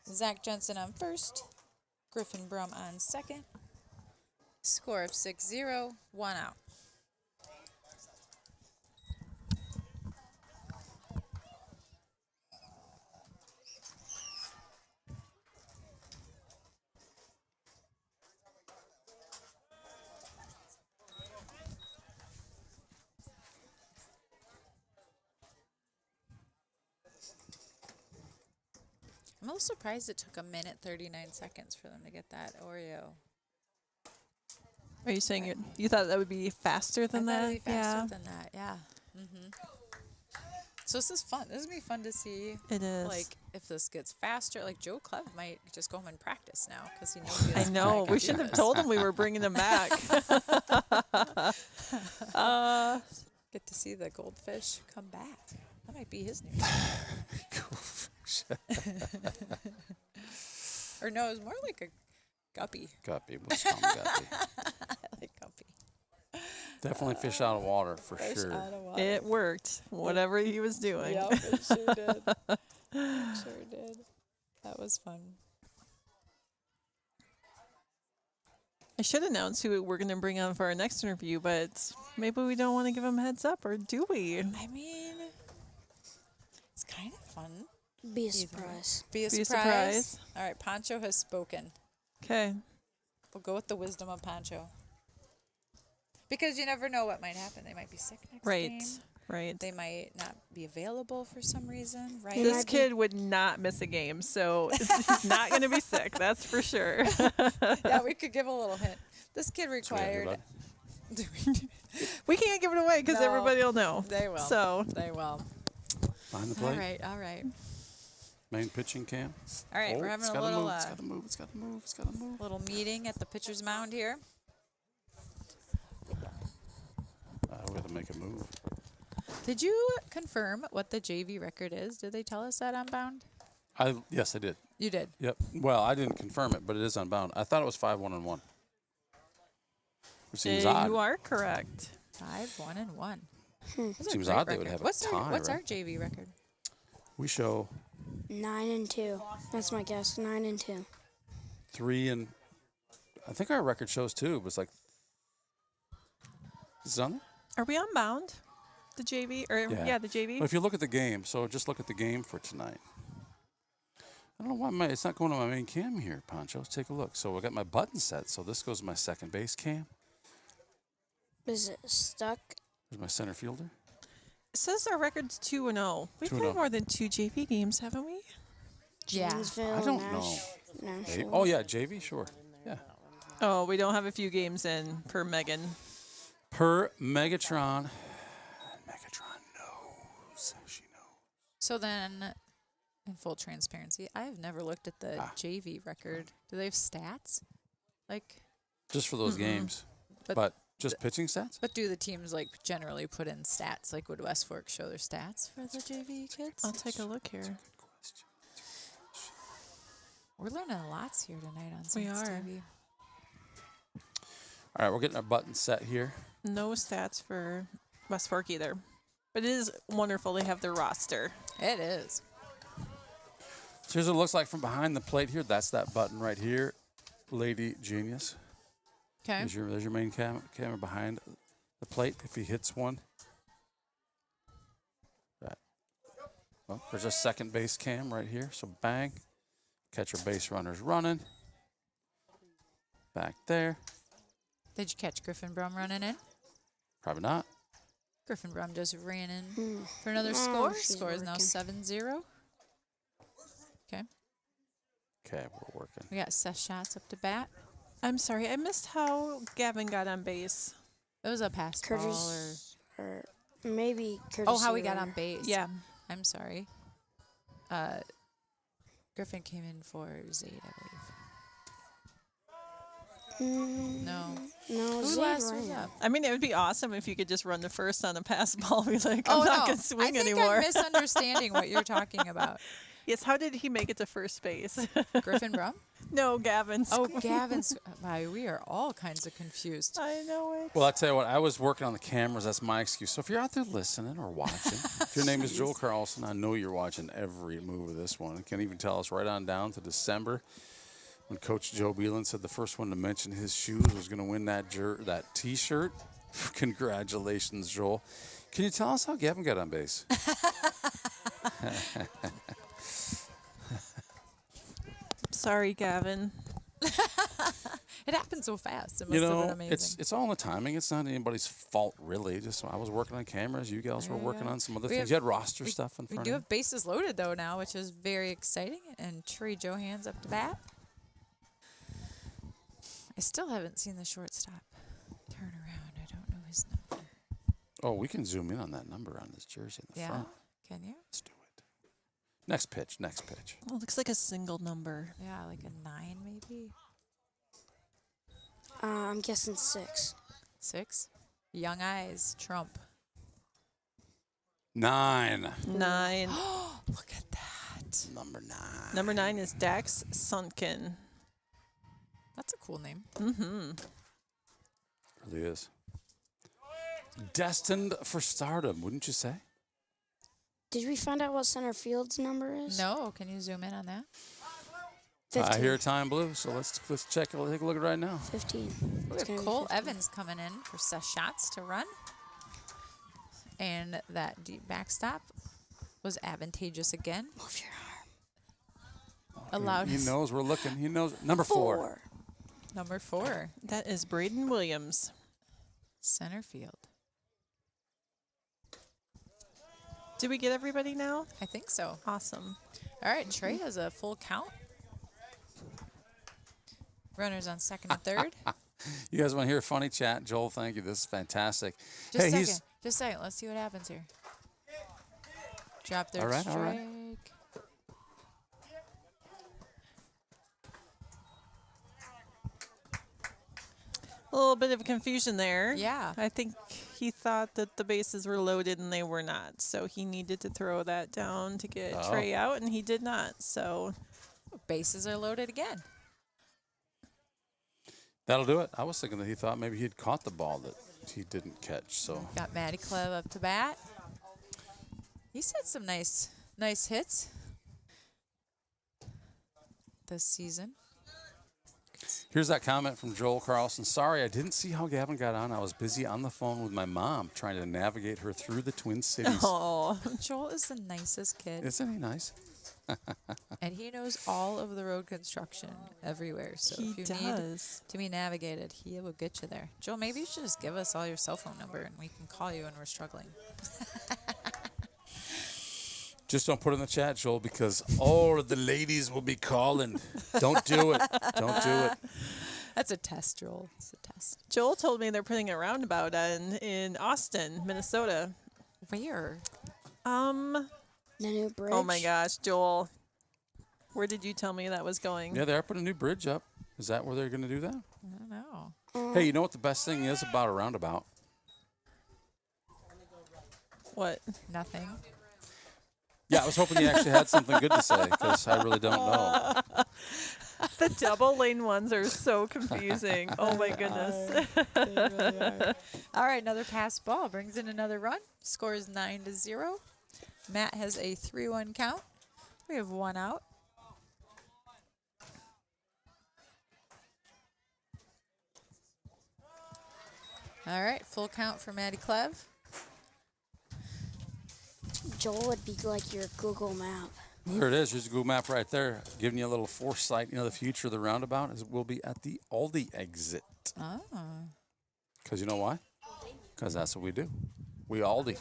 Zach Jensen on first. Griffin Brum on second. Score of 6-0, 1 out. I'm a little surprised it took 1:39 for them to get that Oreo. Are you saying you thought that would be faster than I thought that? it'd be faster than that, yeah. So this is fun. This is going to be fun to see. It is. Like, if this gets faster. Like, Joe Clev might just go home and practice now because he knows he I has know. We shouldn't have told him we were bringing him back. Get to see the goldfish come back. That might be his new Goldfish. Or no, it's more like a guppy. Guppy. We'll just call him Guppy. I like guppy. Definitely fish out of water for Fish sure. out of water. It worked. Whatever he was doing. Yep, it sure did. It sure did. That was fun. I should announce who we're going to bring on for our next interview, but maybe we don't want to give him a heads up, or do we? I mean, it's kind of fun. Be a surprise. Be a Be a surprise. surprise. All right, Pancho has spoken. Okay. We'll go with the wisdom of Pancho. Because you never know what might happen. They might be sick next game. Right. They might not be available for some reason, right? This kid would not miss a game, so he's not going to be sick. That's for sure. Yeah, we could give a little hint. This kid required. We can't give it away because No, everybody will know. They will. So They will. Behind the plate. All right. Main pitching cam. All right, we're having it's a gotta little move. It's got to move. It's got to move. It's got to move. little meeting at the pitcher's mound here. We got to make a move. Did you confirm what the JV record is? Did they tell us that on Bound? Yes, I did. You did? Yep. Well, I didn't confirm it, but it is unbound. I thought it was 5-1-1. Which seems odd. you are correct. 5-1-1. Seems odd they would have a tie, What's our right? JV record? We show 9-2. That's my guess. 9-2. 3 and I think our record shows 2, but it's like is it on there? Are we on Bound? The JV? Or the JV? Well, if you look at the game, so just look at the game for tonight. I don't know why it's not going to my main cam here, Pancho. Let's take a look. So I got my button set, so this goes to my second base cam. Is it stuck? There's my center fielder. It says our record's 2-0. We've 2-0. played more than 2 JV games, haven't we? Janesville, I don't know. Nashville. Oh, yeah, JV, sure. Yeah. Oh, we don't have a few games in per Megan. Per Megatron. Megatron knows. She knows. So then, in full transparency, I have never looked at the JV record. Do they have stats? Like, Just for those games. But just pitching stats? But do the teams like generally put in stats? Like, would West Fork show their stats for the JV kids? I'll take a look here. We're learning lots here tonight on We Saints are. TV. All right, we're getting our button set here. No stats for West Fork either. But it is wonderful they have their roster. It is. So here's what it looks like from behind the plate here. That's that button right here. Lady Genius. Okay. There's your main camera behind the plate if he hits one. Right. Well, there's a second base cam right here. So bang. Catcher base runner's running. Back there. Did you catch Griffin Brum running in? Probably not. Griffin Brum just ran in for another score. Score is now 7-0. Okay. Okay, we're working. We got Seth Shots up to bat. I'm sorry, I missed how Gavin got on base. It was a pass Curtis, ball or maybe Curtis. Oh, how we got on base. Yeah. I'm sorry. Griffin came in for Zaid, I believe. No. No, Who Zaid last was ran. up? I mean, it would be awesome if you could just run the first on a pass ball. Be like, I'm not going to swing I think anymore. I'm misunderstanding what you're talking about. Yes, how did he make it to first base? Griffin Brum? No, Gavin. Oh, Gavin's. Why, we are all kinds of confused. I know it. Well, I tell you what, I was working on the cameras. That's my excuse. So if you're out there listening or watching, if your name is Joel Carlson, I know you're watching every move of this one. You can even tell us right on down to December when Coach Joe Beelan said the first one to mention his shoes was going to win that T-shirt. Congratulations, Joel. Can you tell us how Gavin got on base? Sorry, Gavin. It happened so fast. It must You have been know, amazing. it's all in the timing. It's not anybody's fault, really. Just I was working on cameras. You gals were working on some other things. You had roster stuff in We front do of you. have bases loaded, though, now, which is very exciting. And Trey Johans up to bat. I still haven't seen the shortstop turn around. I don't know his number. Oh, we can zoom in on that number on his jersey in the Yeah? front. Can you? Let's do it. Next pitch. Next pitch. Oh, it looks like a single number. Yeah, like a 9 maybe. I'm guessing 6. 6? Young Eyes, Trump. 9. 9. Look at that. Number 9. Number 9 is Dax Sunken. That's a cool name. Mm-hmm. Really is. Destined for stardom, wouldn't you say? Did we find out what center field's number is? No, can you zoom in on that? 15. I hear time blue, so let's check it. Let's take a look at it right now. 15. We It's have gonna be Cole 15. Evans coming in for shots to run. And that deep backstop was advantageous again. Move your arm. Allowed He knows we're looking. He knows. Number 4. Number 4, That is Braden Williams. center field. Did we get everybody now? I think so. Awesome. All right, Trey has a full count. Runners on second and third. You guys want to hear a funny chat? Joel, thank you. This is fantastic. Just hey, a second. Just a second. Let's see what happens here. Drop third All right, strike. all right. A little bit of confusion there. Yeah. I think he thought that the bases were loaded and they were not. So he needed to throw that down to get Oh. Trey out, and he did not. So Bases are loaded again. That'll do it. I was thinking that he thought maybe he'd caught the ball that he didn't catch. So Got Matty Clev up to bat. He's had some nice hits this season. here's that comment from Joel Carlson. Sorry, I didn't see how Gavin got on. I was busy on the phone with my mom trying to navigate her through the Twin Cities. Oh, Joel is the nicest kid. Isn't he nice? And he knows all of the road construction everywhere. So He if you does. need to be navigated, he will get you there. Joel, maybe you should just give us all your cell phone number and we can call you when we're struggling. Just don't put it in the chat, Joel, because all of the ladies will be calling. Don't do it. Don't do it. That's a test, Joel. It's a test. Joel told me they're putting a roundabout in Austin, Minnesota. Where? The new bridge. Oh my gosh, Joel. Where did you tell me that was going? Yeah, they are putting a new bridge up. Is that where they're going to do that? I don't know. Hey, you know what the best thing is about a roundabout? What? Nothing. Yeah, I was hoping you actually had something good to say because I really don't know. The double lane ones are so confusing. Oh my goodness. They really are. All right, another pass ball brings in another run. Score is 9-0. Matt has a 3-1 count. We have one out. All right, full count for Matty Clev. Joel would be like your Google map. There it is. Here's a Google map right there, giving you a little foresight. You know, the future of the roundabout will be at the Aldi exit. Oh. Because you know why? Because that's what we do. We Aldi.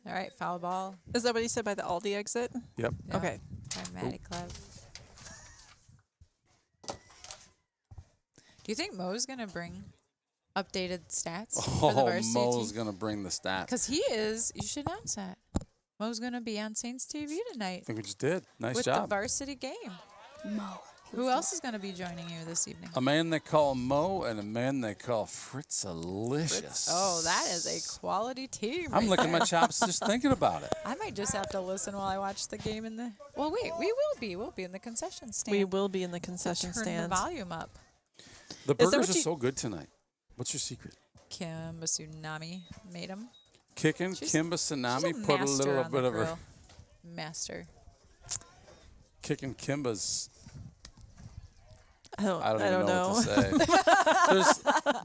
All right, foul ball. Is that what he said by the Aldi exit? Yep. Yeah, Okay. by Matty Clev. Do you think Mo's going to bring updated stats for the Oh, varsity Mo's team? going to bring the stats. Because he is. You should announce that. Mo's going to be on Saints TV tonight I think we just did. Nice with job. the varsity game. Mo. Who else is going to be joining you this evening? A man they call Mo and a man they call Fritzalicious. Oh, that is a quality team. I'm right licking my there. chops just thinking about it. I might just have to listen while I watch the game in the. Well, wait, we will be. We'll be in the concession stand. We will be in the concession Turn stand. the volume up. The Is that burgers what are you- so good tonight. What's your secret? Kim Tsunami made them. Kicking She's- Kimba She's Tsunami a put a master little on bit the of her grill. Master. kicking Kimba's. I don't I don't even know what to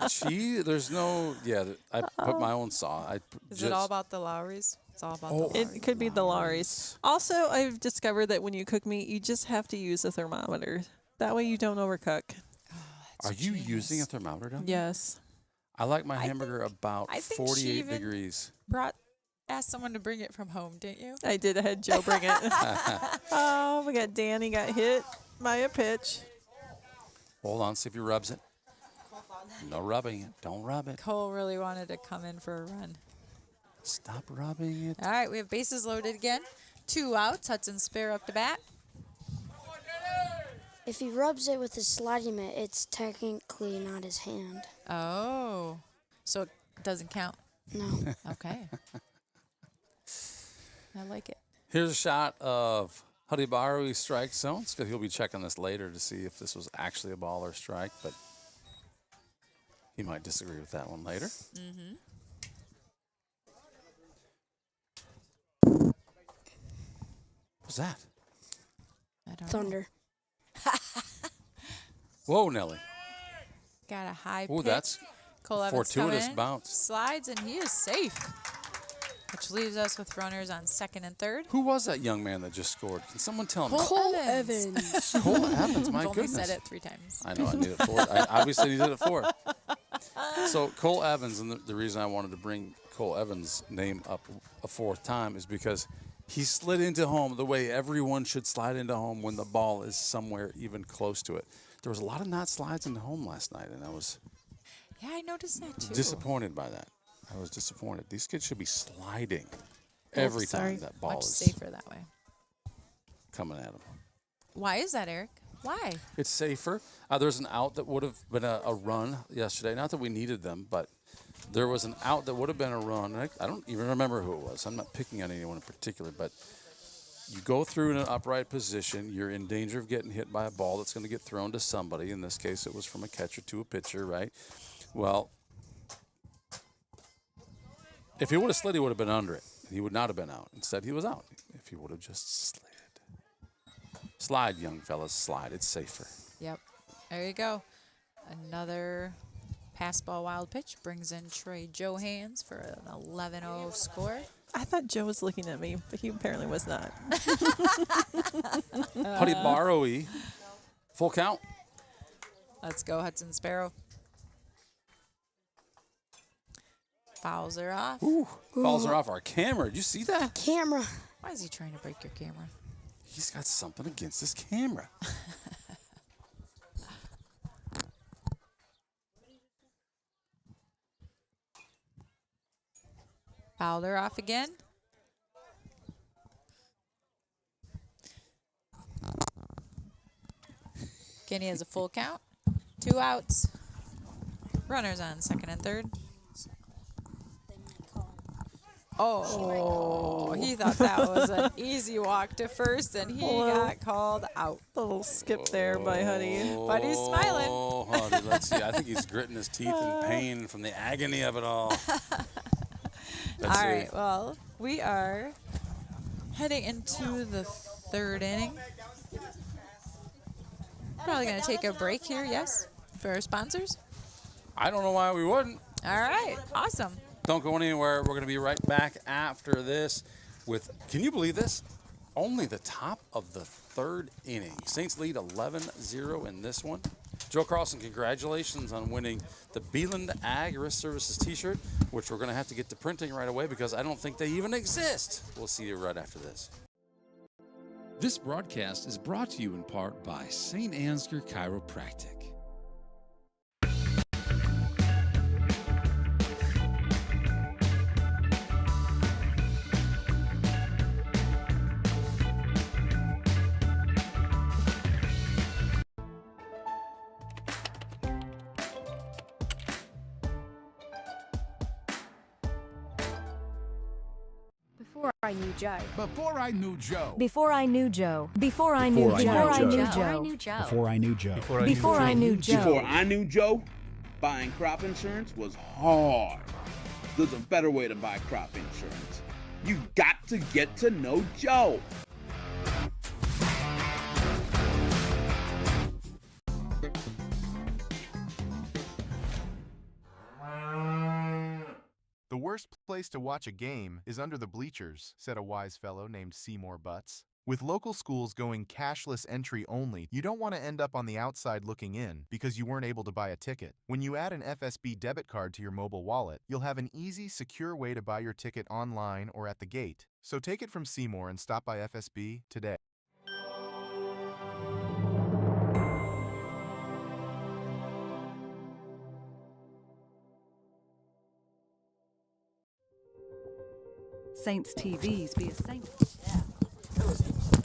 say. there's no. Yeah, I put my own saw. Is it all about the Lowrys? It's all about the Oh, Lowrys. It could be the Lowrys. Also, I've discovered that when you cook meat, you just have to use a thermometer. That way you don't overcook. Are you using a thermometer down there? Yes. I like my hamburger about I think she 48 even degrees. asked someone to bring it from home, didn't you? I did. I had Joe bring it. Oh, we got Danny got hit by a pitch. Hold on, see if he rubs it. No rubbing it. Don't rub it. Cole really wanted to come in for a run. Stop rubbing it. All right, we have bases loaded again. 2 outs. Hudson Spare up to bat. If he rubs it with his sliding mitt, it's technically not his hand. Oh, so it doesn't count? No. Okay. I like it. Here's a shot of Huddy Barwi strike zones, because he'll be checking this later to see if this was actually a ball or strike, but he might disagree with that one later. Mm-hmm. What's that? I don't Thunder. Whoa, Nelly. Got a high Ooh, pitch. that's Cole Evans fortuitous coming in, bounce. Slides, and he is safe. Which leaves us with runners on second and third. Who was that young man that just scored? Can someone tell me? Cole Evans. Cole Evans, my I've only goodness. said it 3 times. I know, I needed it 4. I obviously needed it 4. So Cole Evans, and the reason I wanted to bring Cole Evans' name up a 4th time is because he slid into home the way everyone should slide into home when the ball is somewhere even close to it. There was a lot of not slides into home last night, and I was Yeah, I noticed that too. disappointed by that. I was disappointed. These kids should be sliding every time that ball Much is safer that way. coming at them. Why is that, Eric? Why? It's safer. There's an out that would have been a run yesterday. Not that we needed them, but there was an out that would have been a run. I don't even remember who it was. I'm not picking on anyone in particular, but you go through in an upright position. You're in danger of getting hit by a ball that's going to get thrown to somebody. In this case, it was from a catcher to a pitcher, right? Well, if he would have slid, he would have been under it. He would not have been out. Instead, he was out. If he would have just slid. Slide, young fellas, slide. It's safer. Yep. There you go. Another pass ball wild pitch brings in Trey Johans for an 11-0 score. I thought Joe was looking at me, but he apparently was not. Huddy Barwi. Full count. Let's go, Hudson Sparrow. Fouls are off. Ooh, balls are off our camera. Did you see that? Camera. Why is he trying to break your camera? He's got something against his camera. Fouled her off again. Kenny has a full count. 2 outs. Runners on second and third. Oh, he thought that was an easy walk to first, and he got called out. Little skip there by Huddy. But he's smiling. Oh, Huddy, let's see. I think he's gritting his teeth in pain from the agony of it all. All right, well, we are heading into the 3rd inning. Probably going to take a break here, yes, for our sponsors. I don't know why we wouldn't. All right, awesome. Don't go anywhere. We're going to be right back after this with, can you believe this? Only the top of the 3rd inning. Saints lead 11-0 in this one. Joe Carlson, congratulations on winning the Beeland Ag Risk Services t-shirt, which we're going to have to get to printing right away because I don't think they even exist. We'll see you right after this. This broadcast is brought to you in part by St. Ansgar Chiropractic. Before I knew Joe. Before I knew Joe. Before I knew Joe. Before I knew Joe. Before I knew Joe. Before I knew Joe. Before I knew Joe. Before I knew Joe, buying crop insurance was hard. There's a better way to buy crop insurance. You got to get to know Joe. The worst place to watch a game is under the bleachers, said a wise fellow named Seymour Butts. With local schools going cashless entry only, you don't want to end up on the outside looking in because you weren't able to buy a ticket. When you add an FSB debit card to your mobile wallet, you'll have an easy, secure way to buy your ticket online or at the gate. So take it from Seymour and stop by FSB today. Saints TV's Be a Saint.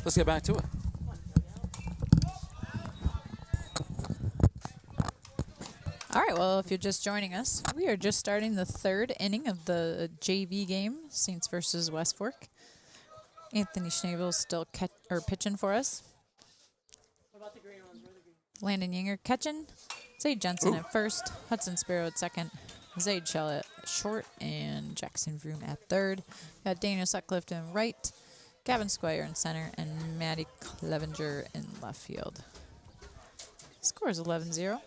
Let's get back to it. All right, well, if you're just joining us, we are just starting the third inning of the JV game, Saints versus West Fork. Anthony Schnabel's still pitching for us. What about the green ones? Where are the green? Landon Yinger catching. Zaid Jensen at first. Hudson Sparrow at second. Zaid Shell at short. And Jackson Vroom at third. Got Daniel Sutcliffe in right. Gavin Squire in center. And Maddie Clevenger in left field. Score is 11-0.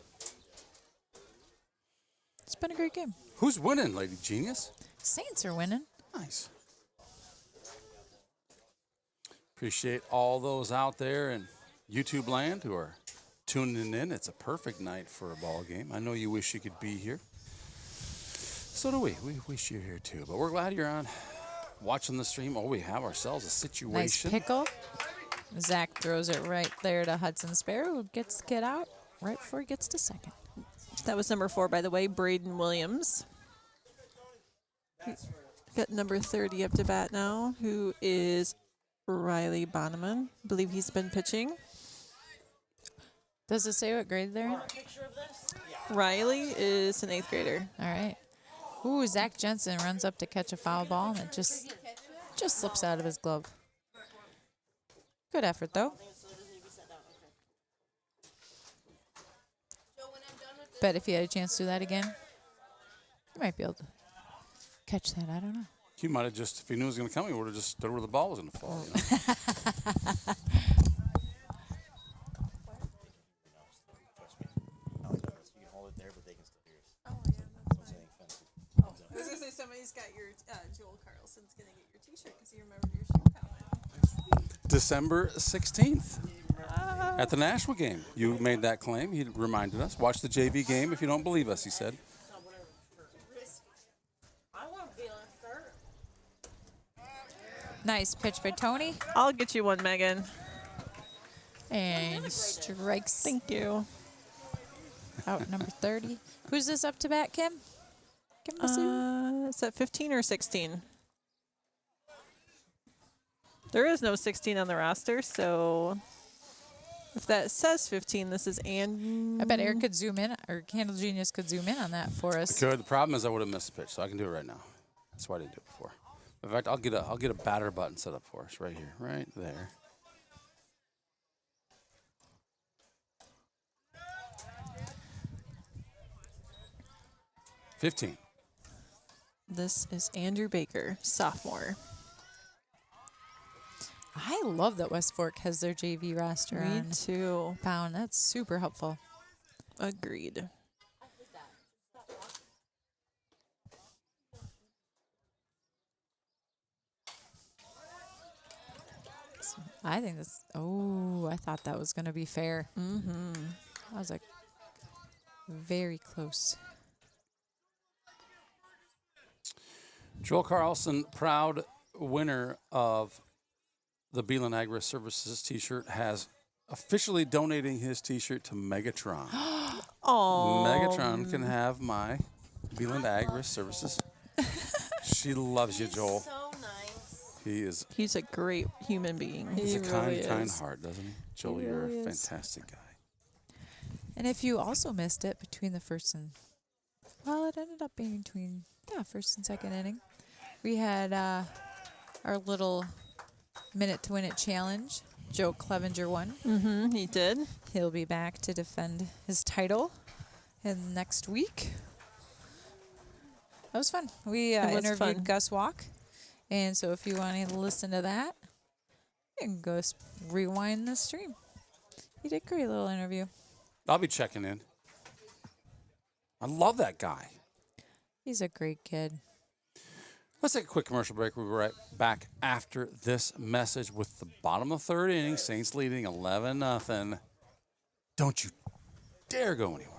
It's been a great game. Who's winning, Lady Genius? Saints are winning. Nice. Appreciate all those out there in YouTube land who are tuning in. It's a perfect night for a ball game. I know you wish you could be here. So do we. We wish you're here too. But we're glad you're on watching the stream. Oh, we have ourselves a situation. Nice pickle. Zach throws it right there to Hudson Sparrow, who gets the kid out right before he gets to second. That was number 4, by the way, Braden Williams. Got number 30 up to bat now, who is Riley Bonneman. I believe he's been pitching. Does it say what grade they're in? Riley is an 8th grader. All right. Ooh, Zach Jensen runs up to catch a foul ball, and it just slips out of his glove. Good effort, though. Bet if he had a chance to do that again, he might be able to catch that. I don't know. He might have just, if he knew it was going to come, he would have just stood where the ball was going to fall. You know? I was going to say somebody's got your, Joel Carlson's going to get your t-shirt because he remembered your shoe comment. December 16th at the Nashville game. You made that claim. He reminded us. Watch the JV game if you don't believe us, he said. Nice pitch by Tony. I'll get you one, Megan. And strikes. Thank you. Out number 30. Who's this up to bat, Kim? Is that 15 or 16? There is no 16 on the roster, so if that says 15, this is I bet Eric could zoom in, or Candle Genius could zoom in on that for us. I could. The problem is I would have missed the pitch, so I can do it right now. That's why I didn't do it before. In fact, I'll get a batter button set up for us right here, right there. $15. This is Andrew Baker, sophomore. I love that West Fork has their JV roster Me on too. Pound. That's super helpful. Agreed. I think this. Oh, I thought that was going to be fair. Mm-hmm. I was like very close. Joel Carlson, proud winner of the Beeline Agri Services t-shirt, has officially donating his t-shirt to Megatron. Oh, Megatron can have my Beeline Agri Services. She loves you, Joel. So nice. He is. He's a great human being. He's a really kind heart, doesn't he? Joel, He you're really a is. fantastic guy. And if you also missed it between the first and, well, it ended up being between, first and second inning. We had our little minute to win it challenge. Joe Clevenger won. Mm-hmm, he did. He'll be back to defend his title in next week. That was fun. We interviewed fun. Gus Walk. And so if you want to listen to that, you can go rewind the stream. He did a great little interview. I'll be checking in. I love that guy. He's a great kid. Let's take a quick commercial break. We'll be right back after this message with the bottom of the third inning. Saints leading 11-0. Don't you dare go anywhere.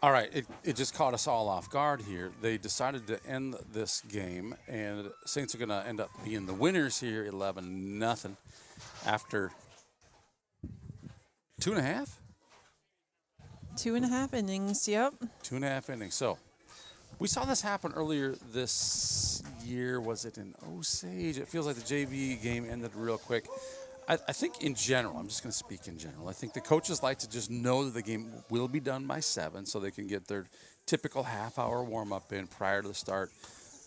All right, it just caught us all off guard here. They decided to end this game, and Saints are going to end up being the winners here, 11-0, after 2.5? 2.5 innings, yep. 2.5 innings. So we saw this happen earlier this year. Was it in Osage? It feels like the JV game ended real quick. I think in general, I'm just going to speak in general, I think the coaches like to just know that the game will be done by 7 so they can get their typical half-hour warm-up in prior to the start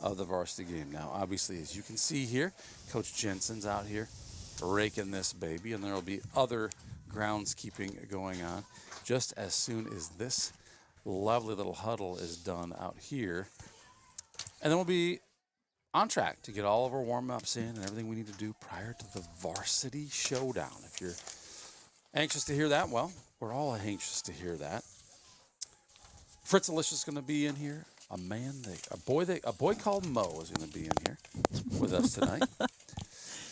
of the varsity game. Now, obviously, as you can see here, Coach Jensen's out here raking this baby, and there will be other groundskeeping going on just as soon as this lovely little huddle is done out here. And then we'll be on track to get all of our warm-ups in and everything we need to do prior to the varsity showdown. If you're anxious to hear that, well, we're all anxious to hear that. Fritz Alicia's going to be in here. A boy called Mo is going to be in here with us tonight.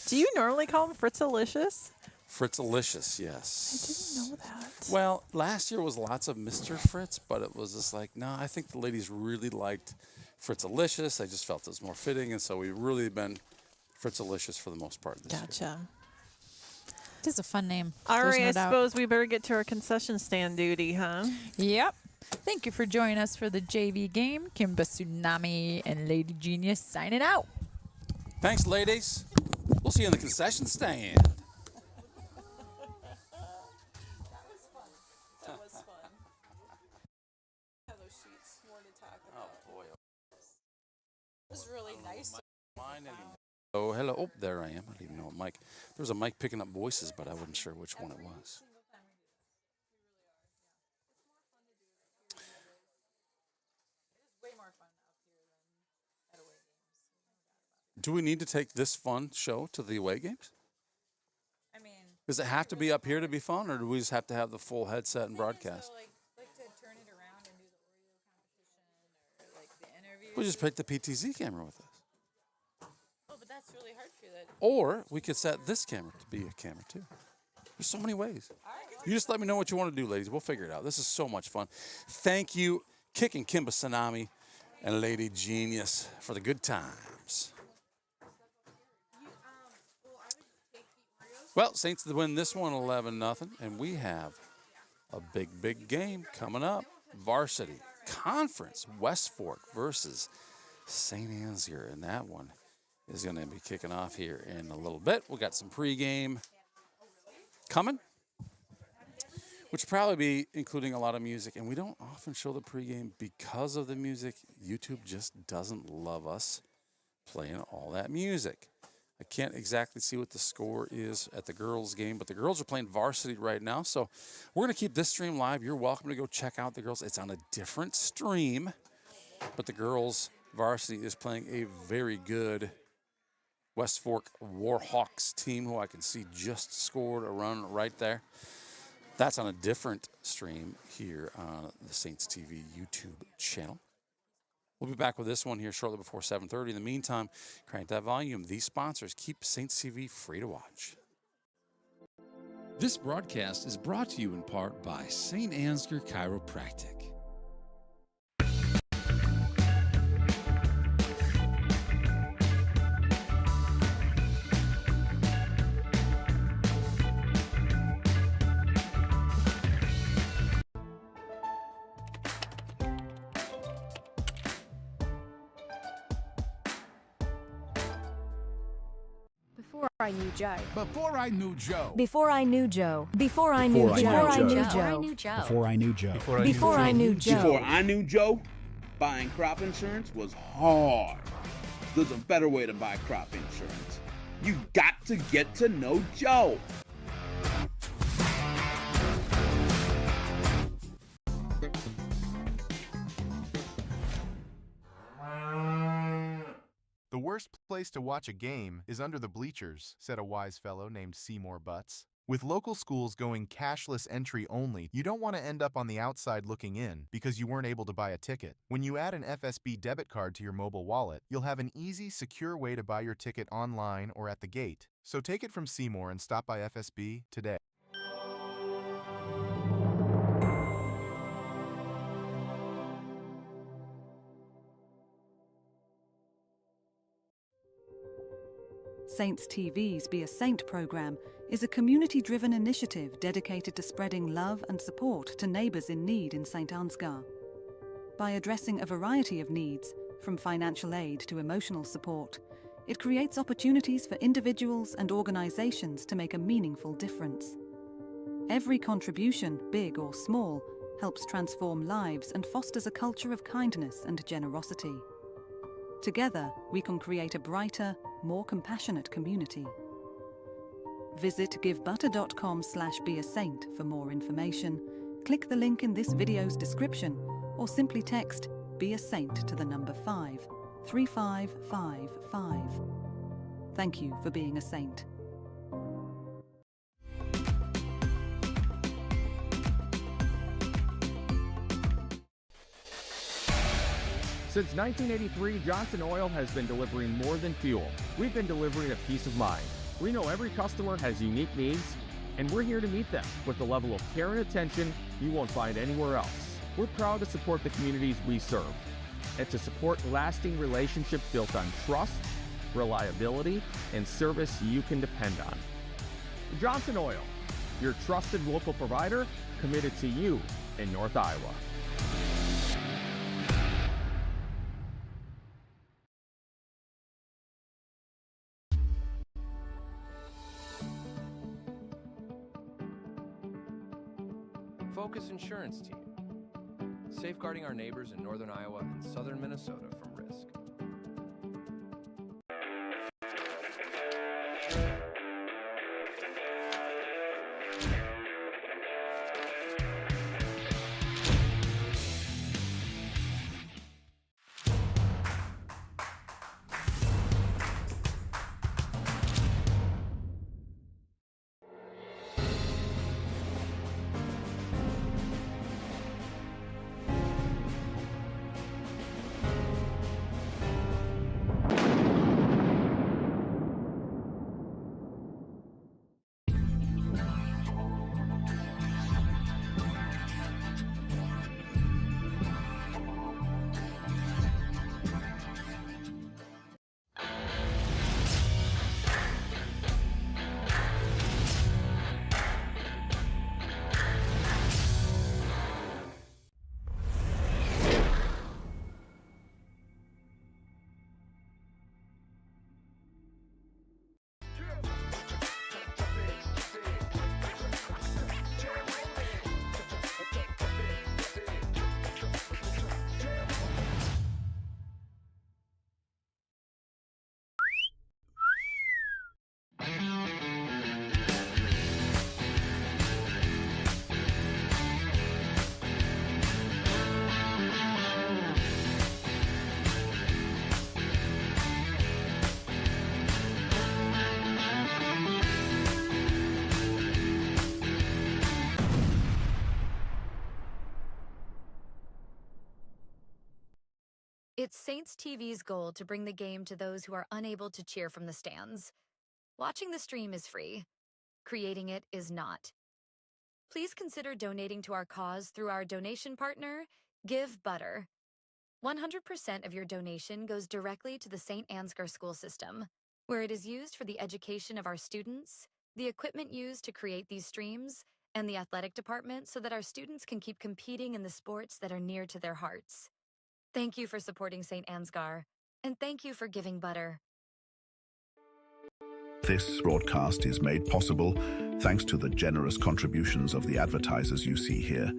Do you normally call him Fritzalicious? Fritzalicious, yes. I didn't know that. Well, last year was lots of Mr. Fritz, but it was just like, no, I think the ladies really liked Fritzalicious. I just felt it was more fitting, and so we've really been Fritzalicious for the most part this year. Gotcha. It is a fun name. All There's right, no I doubt. suppose we better get to our concession stand duty, huh? Yep. Thank you for joining us for the JV game. Kimba Tsunami and Lady Genius signing out. Thanks, ladies. We'll see you in the concession stand. That was fun. Have those sheets more to talk about. Oh, boy. It was really nice. Oh, hello. Oh, there I am. I didn't even know a mic. There was a mic picking up voices, but I wasn't sure which one it was. Do we need to take this fun show to the away games? I mean, does it have to be up here to be fun, or do we just have to have the full headset and broadcast? So like to turn it around and do the Oreo competition or like the interview. We'll just take the PTZ camera with us. Oh, but that's really hard for you. Or we could set this camera to be a camera too. There's so many ways. You just let me know what you want to do, ladies. We'll figure it out. This is so much fun. Thank you, Kicking Kimba Tsunami and Lady Genius, for the good times. Well, Saints win this one 11-0, and we have a big game coming up. Varsity Conference, West Fork versus St. Ansgar, and that one is going to be kicking off here in a little bit. We got some pregame coming, which will probably be including a lot of music, and we don't often show the pregame because of the music. YouTube just doesn't love us playing all that music. I can't exactly see what the score is at the girls' game, but the girls are playing varsity right now, so we're going to keep this stream live. You're welcome to go check out the girls. It's on a different stream, but the girls' varsity is playing a very good West Fork Warhawks team, who I can see just scored a run right there. That's on a different stream here on the Saints TV YouTube channel. We'll be back with this one here shortly before 7:30. In the meantime, crank that volume. These sponsors keep Saints TV free to watch. This broadcast is brought to you in part by St. Ansgar Chiropractic. Before I knew Joe. Before I knew Joe. Before I knew Joe. Before I knew Joe. Before I knew Joe. Before I knew Joe. Before I knew Joe. Before I knew Joe, buying crop insurance was hard. There's a better way to buy crop insurance. You got to get to know Joe. The worst place to watch a game is under the bleachers, said a wise fellow named Seymour Butts. With local schools going cashless entry only, you don't want to end up on the outside looking in because you weren't able to buy a ticket. When you add an FSB debit card to your mobile wallet, you'll have an easy, secure way to buy your ticket online or at the gate. So take it from Seymour and stop by FSB today. Saints TV's Be a Saint program is a community-driven initiative dedicated to spreading love and support to neighbours in need in St. Ansgar. By addressing a variety of needs, from financial aid to emotional support, it creates opportunities for individuals and organisations to make a meaningful difference. Every contribution, big or small, helps transform lives and fosters a culture of kindness and generosity. Together, we can create a brighter, more compassionate community. Visit givebutter.com/beasaint for more information, click the link in this video's description, or simply text Be a Saint to the number 53555. Thank you for being a saint. Since 1983, Johnson Oil has been delivering more than fuel. We've been delivering a peace of mind. We know every customer has unique needs, and we're here to meet them with the level of care and attention you won't find anywhere else. We're proud to support the communities we serve and to support lasting relationships built on trust, reliability, and service you can depend on. Johnson Oil, your trusted local provider committed to you in North Iowa. Focus Insurance Team, safeguarding our neighbors in northern Iowa and southern Minnesota from risk. It's Saints TV's goal to bring the game to those who are unable to cheer from the stands. Watching the stream is free. Creating it is not. Please consider donating to our cause through our donation partner, Give Butter. 100% of your donation goes directly to the St. Ansgar school system, where it is used for the education of our students, the equipment used to create these streams, and the athletic department so that our students can keep competing in the sports that are near to their hearts. Thank you for supporting St. Ansgar, and thank you for giving butter. This broadcast is made possible thanks to the generous contributions of the advertisers you see here,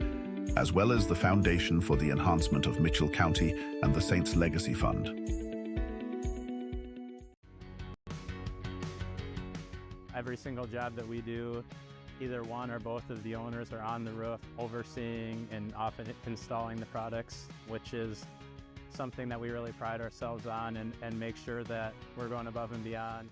as well as the Foundation for the Enhancement of Mitchell County and the Saints Legacy Fund. Every single job that we do, either one or both of the owners are on the roof overseeing and often installing the products, which is something that we really pride ourselves on and make sure that we're going above and beyond.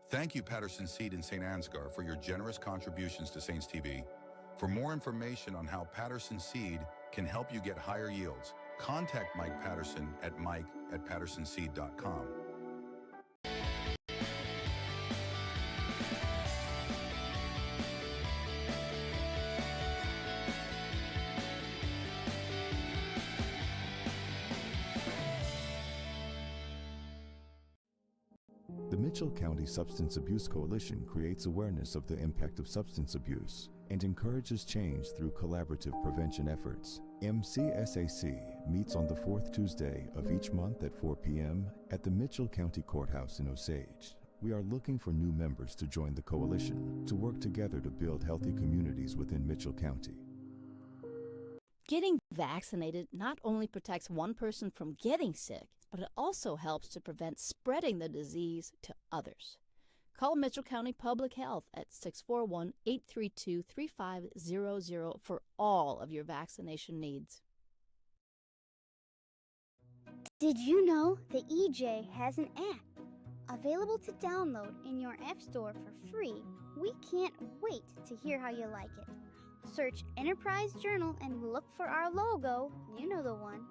Thank you, Patterson Seed and St. Ansgar, for your generous contributions to Saints TV. For more information on how Patterson Seed can help you get higher yields, contact Mike Patterson at mike@pattersonseed.com. The Mitchell County Substance Abuse Coalition creates awareness of the impact of substance abuse and encourages change through collaborative prevention efforts. MCSAC meets on the fourth Tuesday of each month at 4 p.m. at the Mitchell County Courthouse in Osage. We are looking for new members to join the coalition to work together to build healthy communities within Mitchell County. Getting vaccinated not only protects one person from getting sick, but it also helps to prevent spreading the disease to others. Call Mitchell County Public Health at 641-832-3500 for all of your vaccination needs. Did you know the EJ has an app available to download in your App Store for free? We can't wait to hear how you like it. Search Enterprise Journal and look for our logo, you know the one,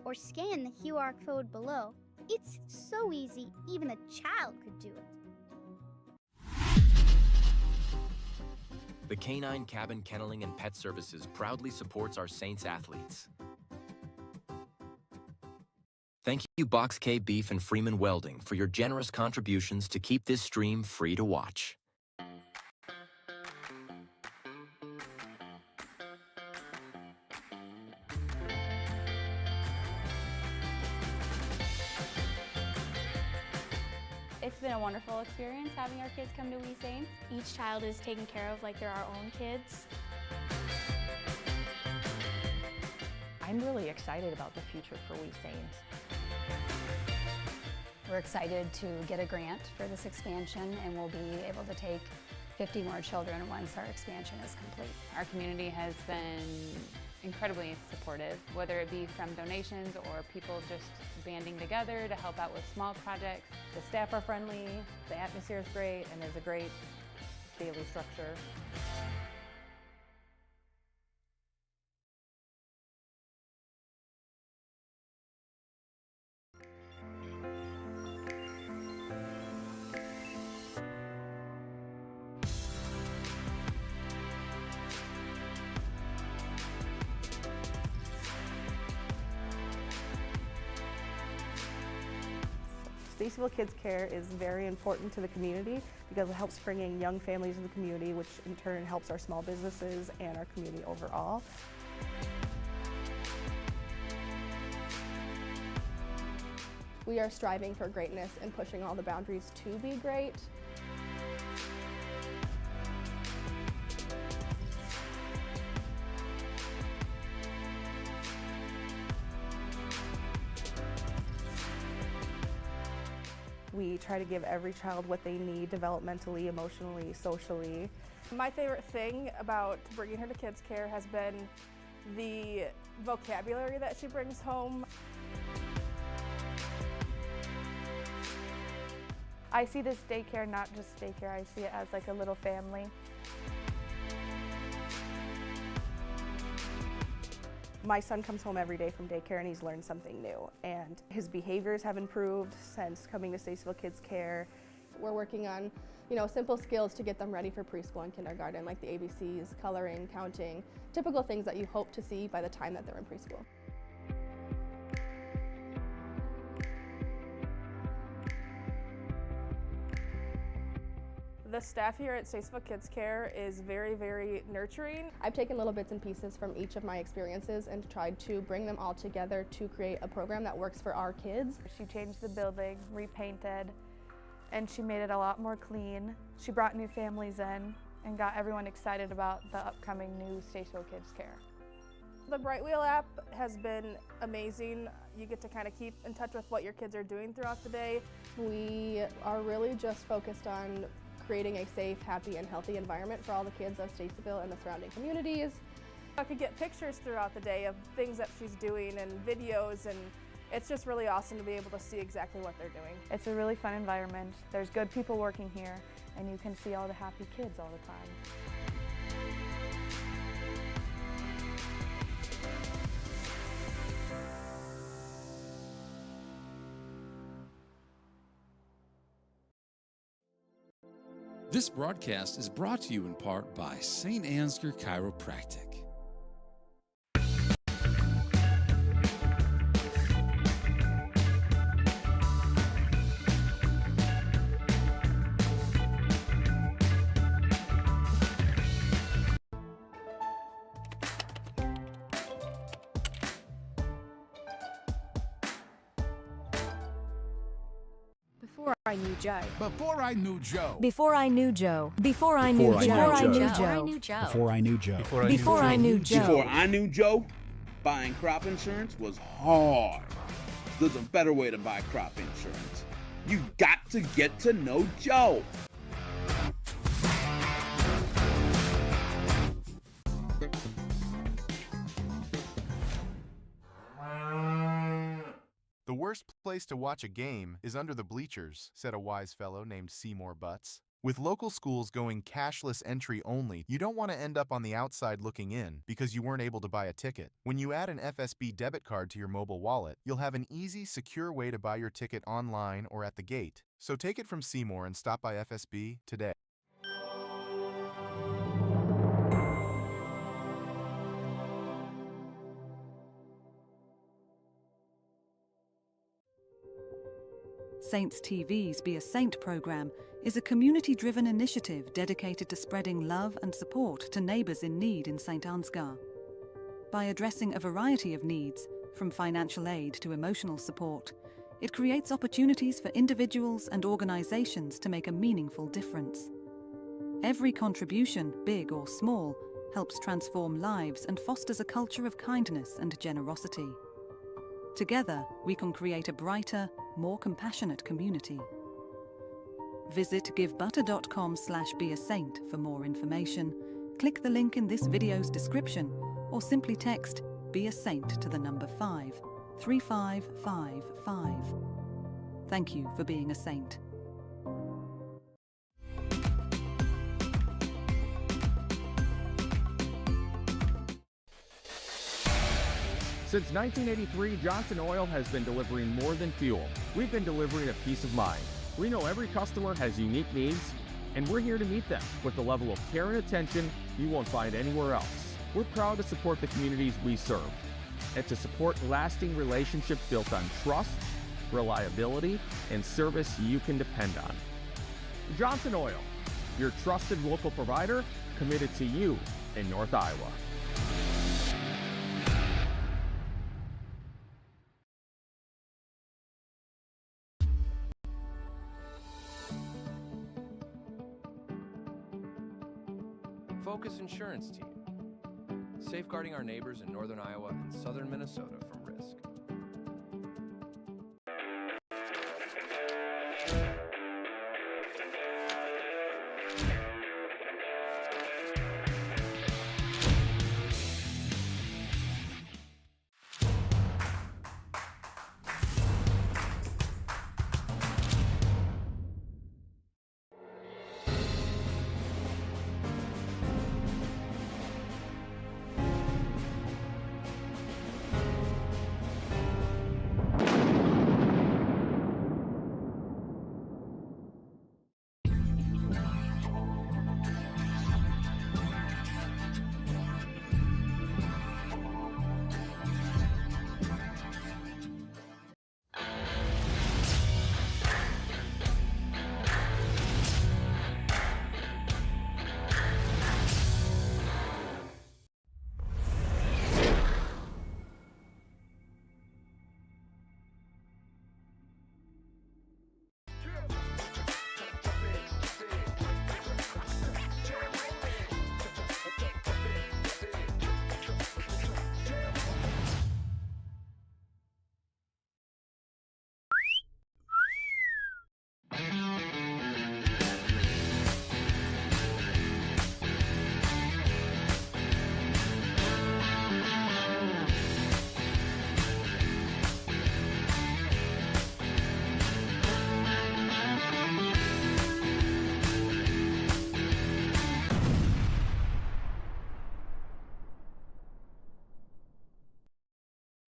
or scan the QR code below. It's so easy, even a child could do it. The Canine Cabin Kenneling and Pet Services proudly supports our Saints athletes. Thank you, Box K Beef and Freeman Welding, for your generous contributions to keep this stream free to watch. It's been a wonderful experience having our kids come to We Saints. Each child is taken care of like they're our own kids. I'm really excited about the future for We Saints. We're excited to get a grant for this expansion, and we'll be able to take 50 more children once our expansion is complete. Our community has been incredibly supportive, whether it be from donations or people just banding together to help out with small projects. The staff are friendly, the atmosphere is great, and there's a great daily structure. Stacyville Kids Care is very important to the community because it helps bring in young families in the community, which in turn helps our small businesses and our community overall. We are striving for greatness and pushing all the boundaries to be great. We try to give every child what they need developmentally, emotionally, socially. My favorite thing about bringing her to Kids Care has been the vocabulary that she brings home. I see this daycare not just daycare, I see it as like a little family. My son comes home every day from daycare and he's learned something new, and his behaviors have improved since coming to Stacyville Kids Care. We're working on, simple skills to get them ready for preschool and kindergarten, like the ABCs, coloring, counting, typical things that you hope to see by the time that they're in preschool. The The staff here at Statesville Kids Care is very, very nurturing. I've taken little bits and pieces from each of my experiences and tried to bring them all together to create a program that works for our kids. She changed the building, repainted, and she made it a lot more clean. She brought new families in and got everyone excited about the upcoming new Statesville Kids Care. The Brightwheel app has been amazing. You get to kind of keep in touch with what your kids are doing throughout the day. We are really just focused on creating a safe, happy, and healthy environment for all the kids of Statesville and the surrounding communities. I could get pictures throughout the day of things that she's doing and videos, and it's just really awesome to be able to see exactly what they're doing. It's a really fun environment. There's good people working here, and you can see all the happy kids all the time. This broadcast is brought to you in part by St. Ansgar Chiropractic. Before I knew Joe. Before I knew Joe. Before I knew Joe. Before I knew Joe. Before I knew Joe. Before I knew Joe. Before I knew Joe. Before I knew Joe, buying crop insurance was hard. There's a better way to buy crop insurance. You got to get to know Joe. The worst place to watch a game is under the bleachers, said a wise fellow named Seymour Butts. With local schools going cashless entry only, you don't want to end up on the outside looking in because you weren't able to buy a ticket. When you add an FSB debit card to your mobile wallet, you'll have an easy, secure way to buy your ticket online or at the gate. So take it from Seymour and stop by FSB today. Saints TV's Be a Saint program is a community-driven initiative dedicated to spreading love and support to neighbours in need in St. Ansgar. By addressing a variety of needs, from financial aid to emotional support, it creates opportunities for individuals and organisations to make a meaningful difference. Every contribution, big or small, helps transform lives and fosters a culture of kindness and generosity. Together, we can create a brighter, more compassionate community. Visit givebutter.com/beasaint for more information, click the link in this video's description, or simply text Be a Saint to the number 53555. Thank you for being a saint. Since 1983, Johnson Oil has been delivering more than fuel. We've been delivering a peace of mind. We know every customer has unique needs, and we're here to meet them with the level of care and attention you won't find anywhere else. We're proud to support the communities we serve and to support lasting relationships built on trust, reliability, and service you can depend on. Johnson Oil, your trusted local provider committed to you in North Iowa. Focus Insurance Team, safeguarding our neighbors in northern Iowa and southern Minnesota from risk.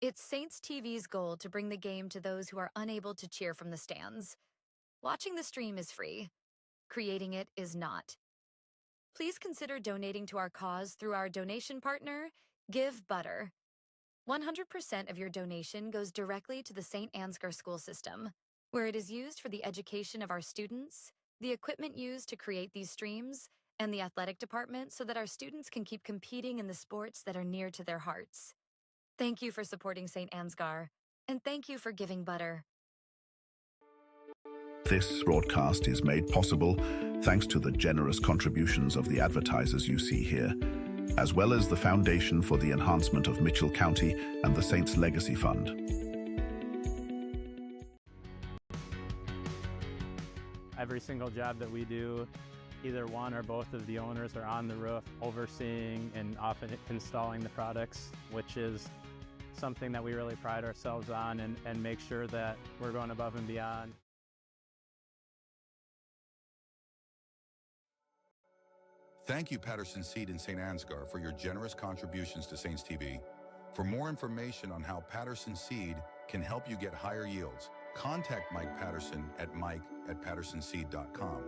It's Saints TV's goal to bring the game to those who are unable to cheer from the stands. Watching the stream is free. Creating it is not. Please consider donating to our cause through our donation partner, Give Butter. 100% of your donation goes directly to the St. Ansgar school system, where it is used for the education of our students, the equipment used to create these streams, and the athletic department so that our students can keep competing in the sports that are near to their hearts. Thank you for supporting St. Ansgar, and thank you for giving butter. This broadcast is made possible thanks to the generous contributions of the advertisers you see here, as well as the Foundation for the Enhancement of Mitchell County and the Saints Legacy Fund. Every single job that we do, either one or both of the owners are on the roof overseeing and often installing the products, which is something that we really pride ourselves on and make sure that we're going above and beyond. Thank you, Patterson Seed in St. Ansgar, for your generous contributions to Saints TV. For more information on how Patterson Seed can help you get higher yields, contact Mike Patterson at mike@pattersonseed.com.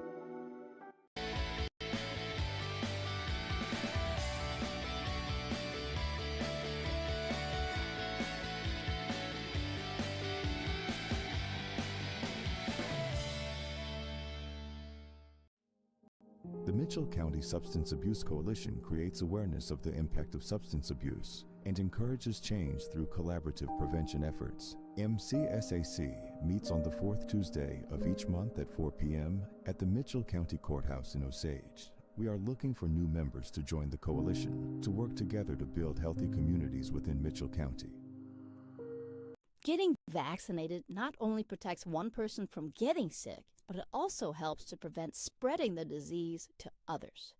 The Mitchell County Substance Abuse Coalition creates awareness of the impact of substance abuse and encourages change through collaborative prevention efforts. MCSAC meets on the fourth Tuesday of each month at 4 p.m. at the Mitchell County Courthouse in Osage. We are looking for new members to join the coalition to work together to build healthy communities within Mitchell County. Getting vaccinated not only protects one person from getting sick, but it also helps to prevent spreading the disease to others.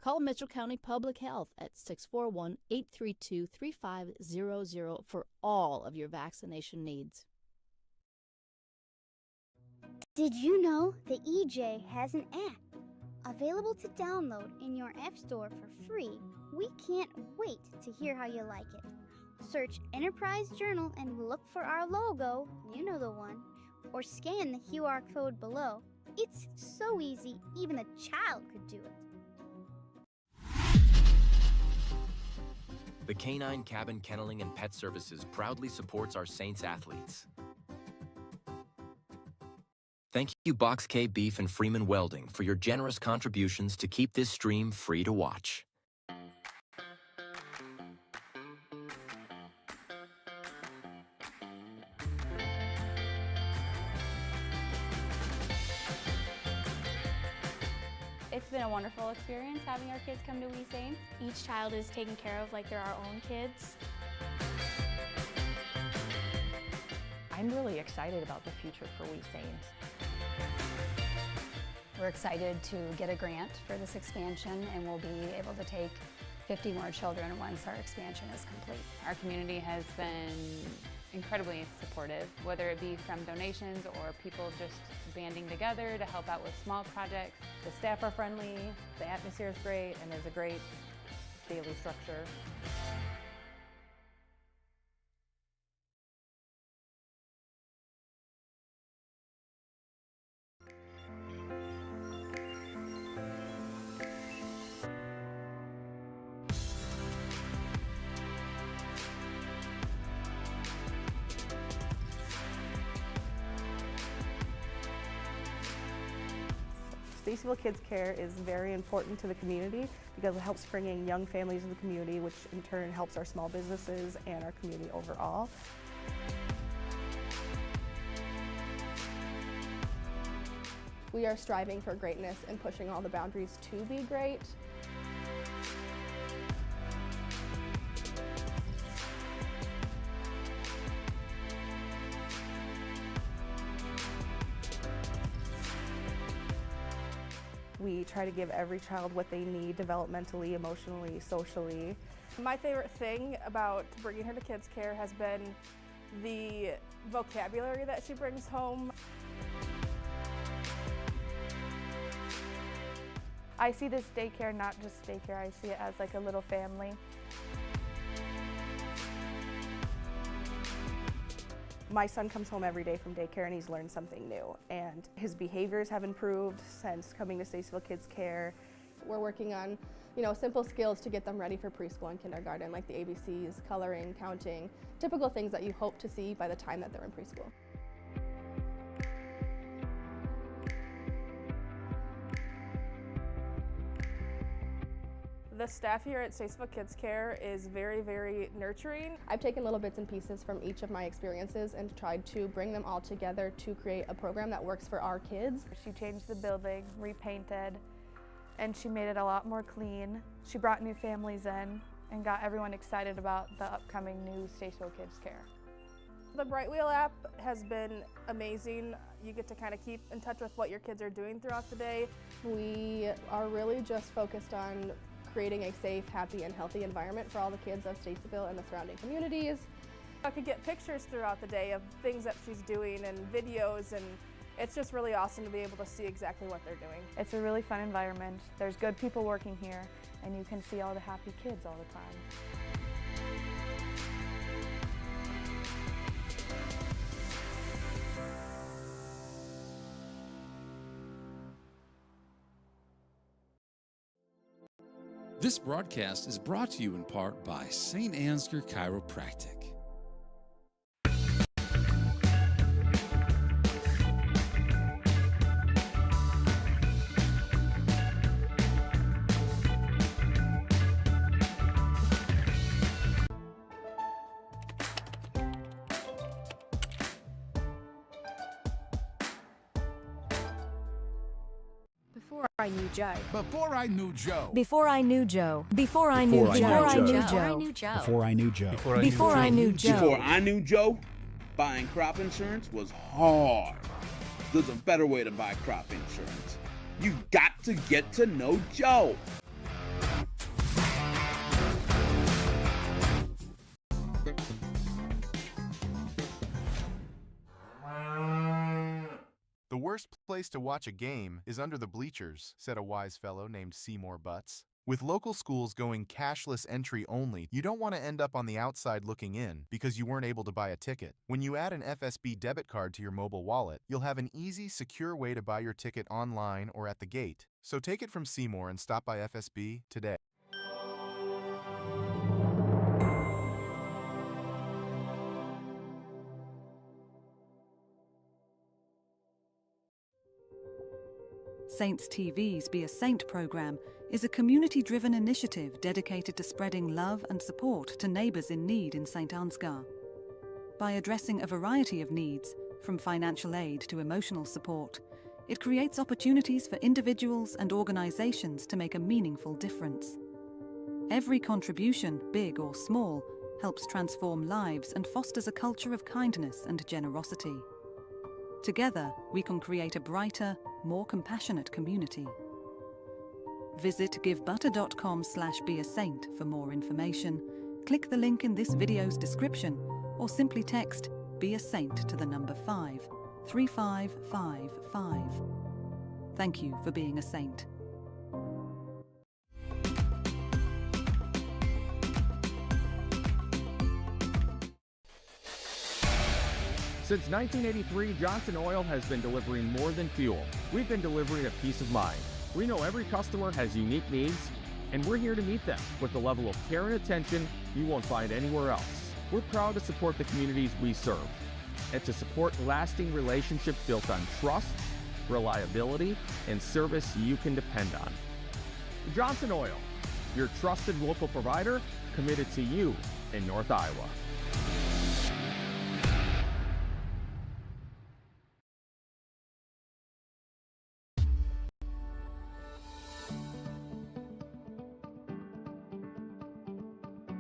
Call Mitchell County Public Health at 641-832-3500 for all of your vaccination needs. Did you know the EJ has an app available to download in your App Store for free? We can't wait to hear how you like it. Search Enterprise Journal and look for our logo, you know the one, or scan the QR code below. It's so easy, even a child could do it. The Canine Cabin Kenneling and Pet Services proudly supports our Saints athletes. Thank you, Box K Beef and Freeman Welding, for your generous contributions to keep this stream free to watch. It's been a wonderful experience having our kids come to We Saints. Each child is taken care of like they're our own kids. I'm really excited about the future for We Saints. We're excited to get a grant for this expansion, and we'll be able to take 50 more children once our expansion is complete. Our community has been incredibly supportive, whether it be from donations or people just banding together to help out with small projects. The staff are friendly, the atmosphere is great, and there's a great daily structure. Stacyville Kids Care is very important to the community because it helps bring in young families in the community, which in turn helps our small businesses and our community overall. We are striving for greatness and pushing all the boundaries to be great. We try to give every child what they need developmentally, emotionally, socially. My favorite thing about bringing her to Kids Care has been the vocabulary that she brings home. I see this daycare not just daycare, I see it as like a little family. My son comes home every day from daycare and he's learned something new, and his behaviors have improved since coming to Statesville Kids Care. We're working on, simple skills to get them ready for preschool and kindergarten, like the ABCs, coloring, counting, typical things that you hope to see by the time that they're in preschool. The staff here at Statesville Kids Care is very, very nurturing. I've taken little bits and pieces from each of my experiences and tried to bring them all together to create a program that works for our kids. She changed the building, repainted, and she made it a lot more clean. She brought new families in and got everyone excited about the upcoming new Statesville Kids Care. The Bright Wheel app has been amazing. You get to kind of keep in touch with what your kids are doing throughout the day. We are really just focused on creating a safe, happy, and healthy environment for all the kids of Statesville and the surrounding communities. I could get pictures throughout the day of things that she's doing and videos, and it's just really awesome to be able to see exactly what they're doing. It's a really fun environment. There's good people working here, and you can see all the happy kids all the time. This broadcast is brought to you in part by St. Ansgar Chiropractic. Before I knew Joe. Before I knew Joe. Before I knew Joe. Before I knew Joe. Before I knew Joe. Before I knew Joe. Before I knew Joe. Before I knew Joe, buying crop insurance was hard. There's a better way to buy crop insurance. You got to get to know Joe. The worst place to watch a game is under the bleachers, said a wise fellow named Seymour Butts. With local schools going cashless entry only, you don't want to end up on the outside looking in because you weren't able to buy a ticket. When you add an FSB debit card to your mobile wallet, you'll have an easy, secure way to buy your ticket online or at the gate. So take it from Seymour and stop by FSB today. Saints TV's Be a Saint program is a community-driven initiative dedicated to spreading love and support to neighbours in need in St. Ansgar. By addressing a variety of needs, from financial aid to emotional support, it creates opportunities for individuals and organisations to make a meaningful difference. Every contribution, big or small, helps transform lives and fosters a culture of kindness and generosity. Together, we can create a brighter, more compassionate community. Visit givebutter.com/beasaint for more information. Click the link in this video's description or simply text Be a Saint to the number 53555. Thank you for being a saint. Since 1983, Johnson Oil has been delivering more than fuel. We've been delivering a peace of mind. We know every customer has unique needs, and we're here to meet them with the level of care and attention you won't find anywhere else. We're proud to support the communities we serve and to support lasting relationships built on trust, reliability, and service you can depend on. Johnson Oil, your trusted local provider committed to you in North Iowa.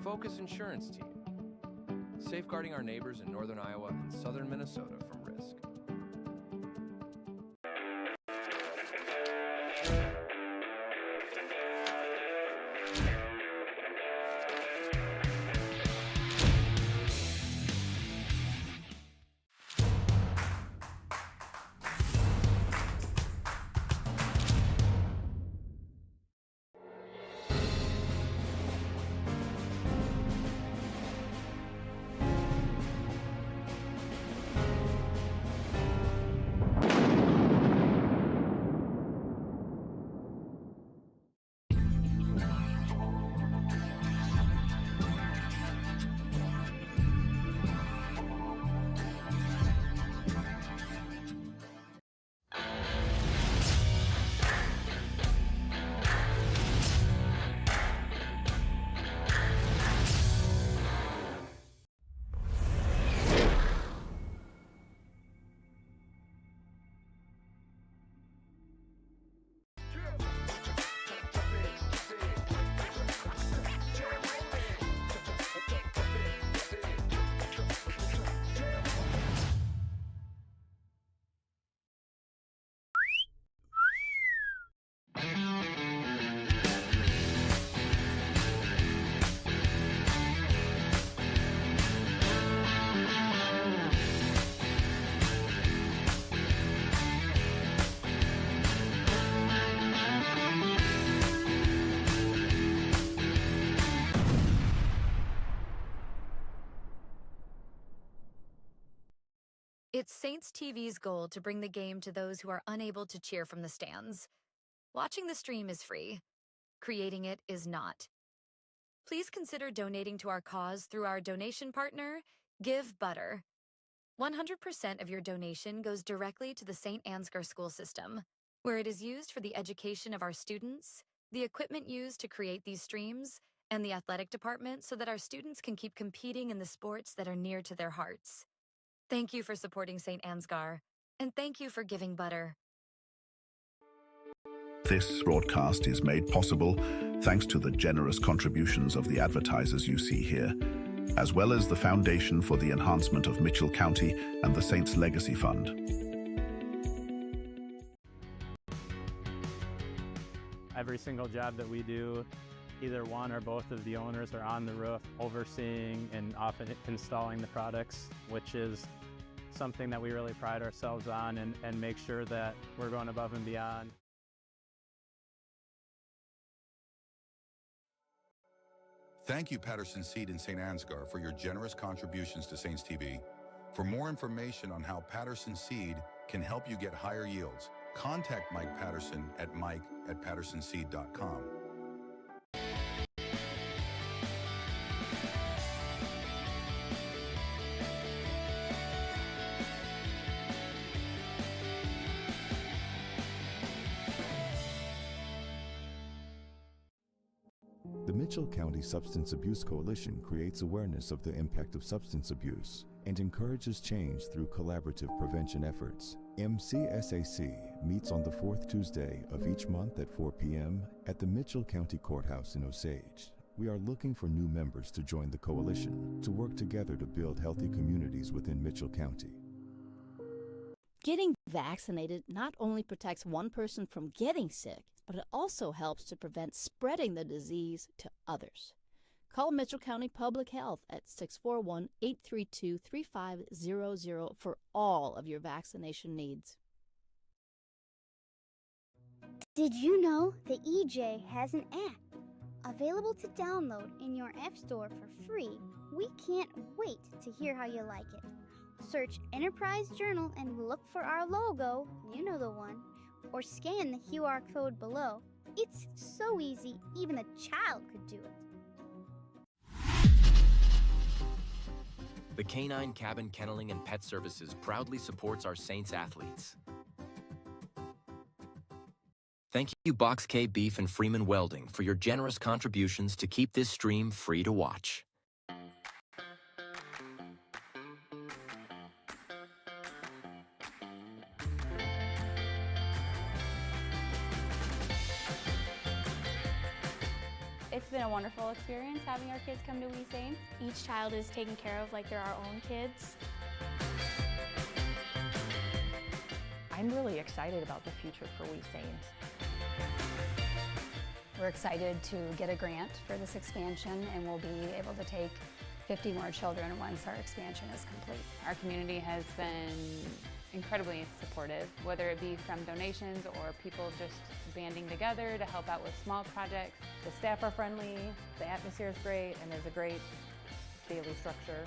Focus Insurance Team, safeguarding our neighbors in northern Iowa and southern Minnesota from risk. It's Saints TV's goal to bring the game to those who are unable to cheer from the stands. Watching the stream is free. Creating it is not. Please consider donating to our cause through our donation partner, Give Butter. 100% of your donation goes directly to the St. Ansgar school system, where it is used for the education of our students, the equipment used to create these streams, and the athletic department so that our students can keep competing in the sports that are near to their hearts. Thank you for supporting St. Ansgar, and thank you for giving butter. This broadcast is made possible thanks to the generous contributions of the advertisers you see here, as well as the Foundation for the Enhancement of Mitchell County and the Saints Legacy Fund. Every single job that we do, either one or both of the owners are on the roof overseeing and often installing the products, which is something that we really pride ourselves on and make sure that we're going above and beyond. Thank you, Patterson Seed in St. Ansgar, for your generous contributions to Saints TV. For more information on how Patterson Seed can help you get higher yields, contact Mike Patterson at mike@pattersonseed.com. The Mitchell County Substance Abuse Coalition creates awareness of the impact of substance abuse and encourages change through collaborative prevention efforts. MCSAC meets on the fourth Tuesday of each month at 4 p.m. at the Mitchell County Courthouse in Osage. We are looking for new members to join the coalition to work together to build healthy communities within Mitchell County. Getting vaccinated not only protects one person from getting sick, but it also helps to prevent spreading the disease to others. Call Mitchell County Public Health at 641-832-3500 for all of your vaccination needs. Did you know the EJ has an app available to download in your App Store for free? We can't wait to hear how you like it. Search Enterprise Journal and look for our logo, you know the one, or scan the QR code below. It's so easy, even a child could do it. The Canine Cabin Kenneling and Pet Services proudly supports our Saints athletes. Thank you, Box K Beef and Freeman Welding, for your generous contributions to keep this stream free to watch. It's been a wonderful experience having our kids come to We Saints. Each child is taken care of like they're our own kids. I'm really excited about the future for We Saints. We're excited to get a grant for this expansion, and we'll be able to take 50 more children once our expansion is complete. Our community has been incredibly supportive, whether it be from donations or people just banding together to help out with small projects. The staff are friendly, the atmosphere is great, and there's a great daily structure.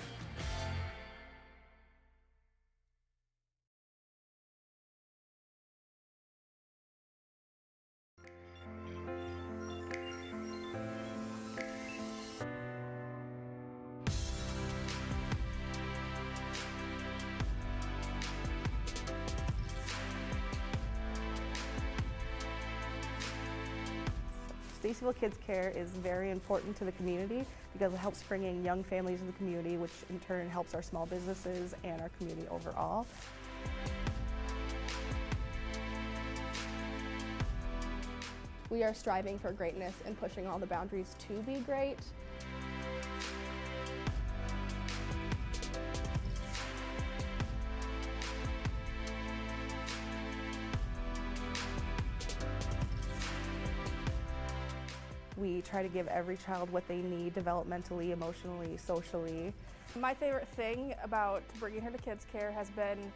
Stacyville Kids Care is very important to the community because it helps bring in young families in the community, which in turn helps our small businesses and our community overall. We are striving for greatness and pushing all the boundaries to be great. We try to give every child what they need developmentally, emotionally, socially. My favorite thing about bringing her to Kids Care has been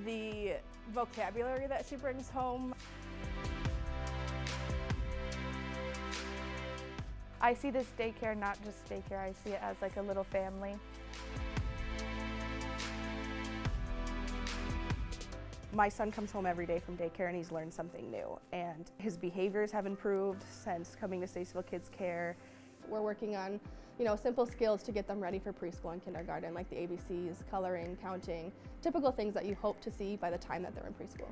the vocabulary that she brings home. I see this daycare not just daycare, I see it as like a little family. My son comes home every day from daycare and he's learned something new, and his behaviors have improved since coming to Statesville Kids Care. We're working on, simple skills to get them ready for preschool and kindergarten, like the ABCs, coloring, counting, typical things that you hope to see by the time that they're in preschool.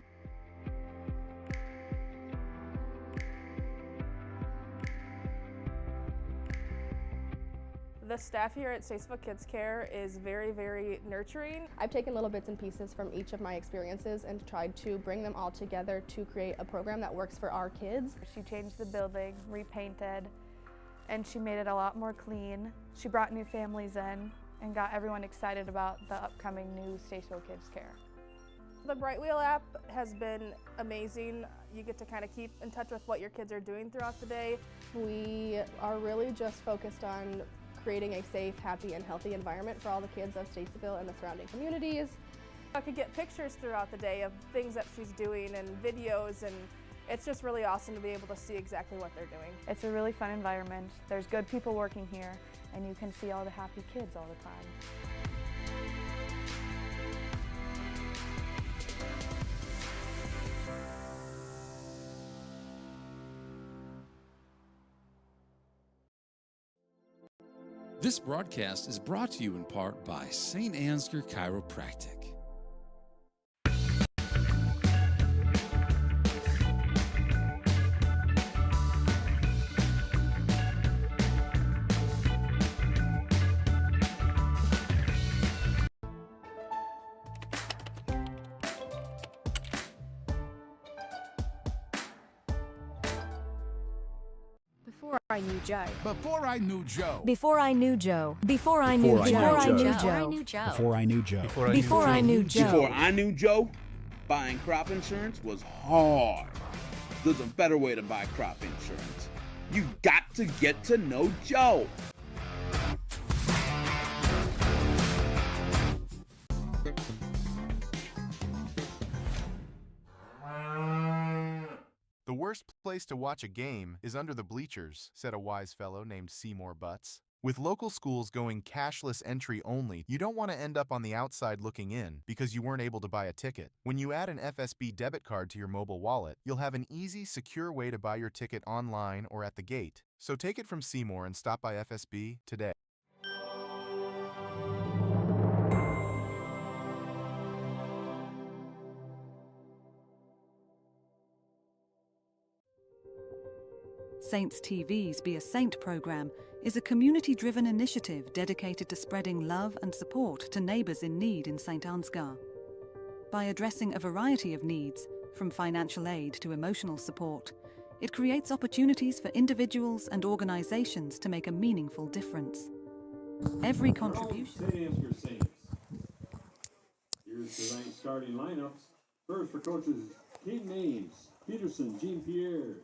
The staff here at Statesville Kids Care is very, very nurturing. I've taken little bits and pieces from each of my experiences and tried to bring them all together to create a program that works for our kids. She changed the building, repainted, and she made it a lot more clean. She brought new families in and got everyone excited about the upcoming new Statesville Kids Care. The Bright Wheel app has been amazing. You get to kind of keep in touch with what your kids are doing throughout the day. We are really just focused on creating a safe, happy, and healthy environment for all the kids of Statesville and the surrounding communities. I could get pictures throughout the day of things that she's doing and videos, and it's just really awesome to be able to see exactly what they're doing. It's a really fun environment. There's good people working here, and you can see all the happy kids all the time. This broadcast is brought to you in part by St. Ansgar Chiropractic. Before I knew Joe. Before I knew Joe. Before I knew Joe. Before I knew Joe. Before I knew Joe. Before I knew Joe. Before I knew Joe. Before I knew Joe, buying crop insurance was hard. There's a better way to buy crop insurance. You got to get to know Joe. The worst place to watch a game is under the bleachers, said a wise fellow named Seymour Butts. With local schools going cashless entry only, you don't want to end up on the outside looking in because you weren't able to buy a ticket. When you add an FSB debit card to your mobile wallet, you'll have an easy, secure way to buy your ticket online or at the gate. So take it from Seymour and stop by FSB today. Saints TV's Be a Saint program is a community-driven initiative dedicated to spreading love and support to neighbours in need in St. Ansgar. By addressing a variety of needs, from financial aid to emotional support, it creates opportunities for individuals and organisations to make a meaningful difference. Every contribution... St. Ansgar Saints. Here's tonight's starting lineups. First for coaches, team names, Peterson, Jean-Pierre,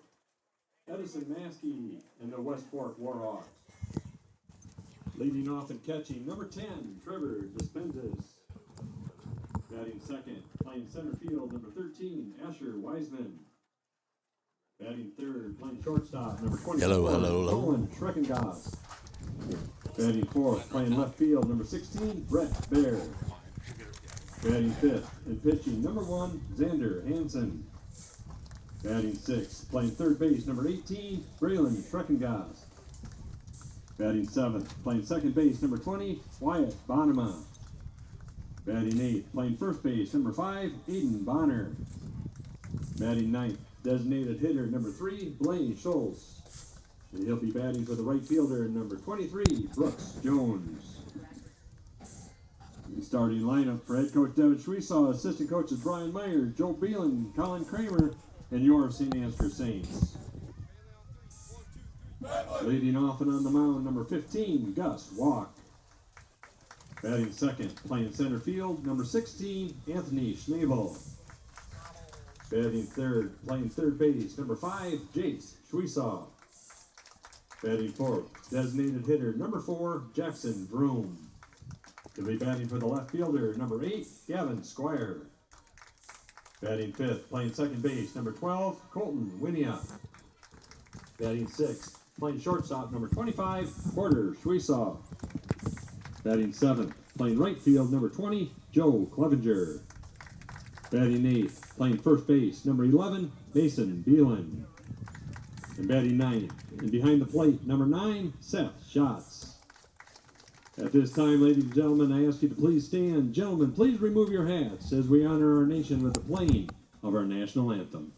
Edison Maskey, and the West Fork Warhawks. Leading off and catching, number 10, Trevor Despentes. Batting second, playing center field, number 13, Asher Wiseman. Batting third, playing shortstop, number 24, Colin Schreckengoss. Batting fourth, playing left field, number 16, Brett Baer. Batting fifth and pitching, number 1, Xander Hansen. Batting sixth, playing third base, number 18, Braylon Schreckengoss. Batting seventh, playing second base, number 20, Wyatt Bonema. Batting eighth, playing first base, number 5, Aiden Bonner. Batting ninth, designated hitter, number 3, Blaine Schultz. And he'll be batting for the right fielder, number 23, Brooks Jones. The starting lineup for head coach Devin Schwesaw, assistant coaches Brian Meyer, Joe Beelan, Colin Kramer, and your St. Ansgar Saints. Leading off and on the mound, number 15, Gus Walk. Batting second, playing center field, number 16, Anthony Schneebel. Batting third, playing third base, number 5, Jace Schwesaw. Batting fourth, designated hitter, number 4, Jackson Vroom. He'll be batting for the left fielder, number 8, Gavin Squire. Batting fifth, playing second base, number 12, Colton Winia. Batting sixth, playing shortstop, number 25, Porter Schwesaw. Batting seventh, playing right field, number 20, Joe Clevenger. Batting eighth, playing first base, number 11, Mason Beelan. And batting ninth, and behind the plate, number 9, Seth Schatz. At this time, ladies and gentlemen, I ask you to please stand. Gentlemen, please remove your hats as we honor our nation with the playing of our national anthem.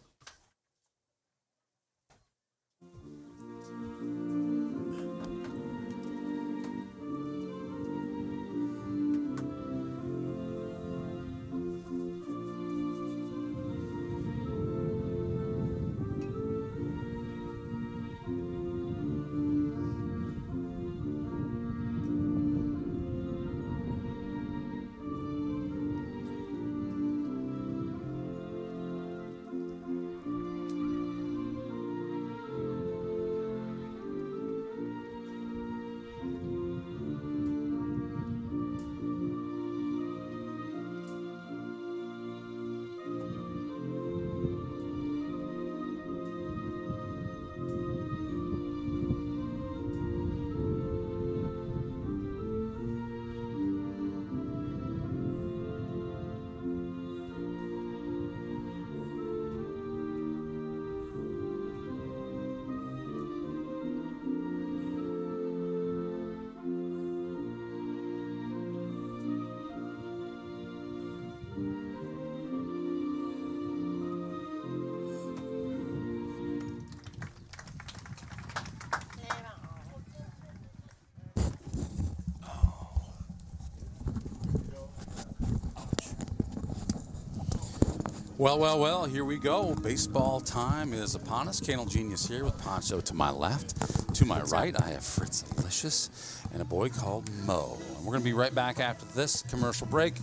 Well, here we go. Baseball time is upon us. Canal Genius here with Poncho to my left. To my right, I have Fritz Delicious and a boy called Mo. And we're going to be right back after this commercial break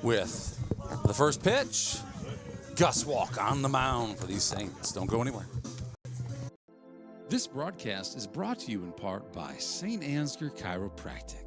with the first pitch. Gus Walk on the mound for these Saints. Don't go anywhere. This broadcast is brought to you in part by St. Ansgar Chiropractic.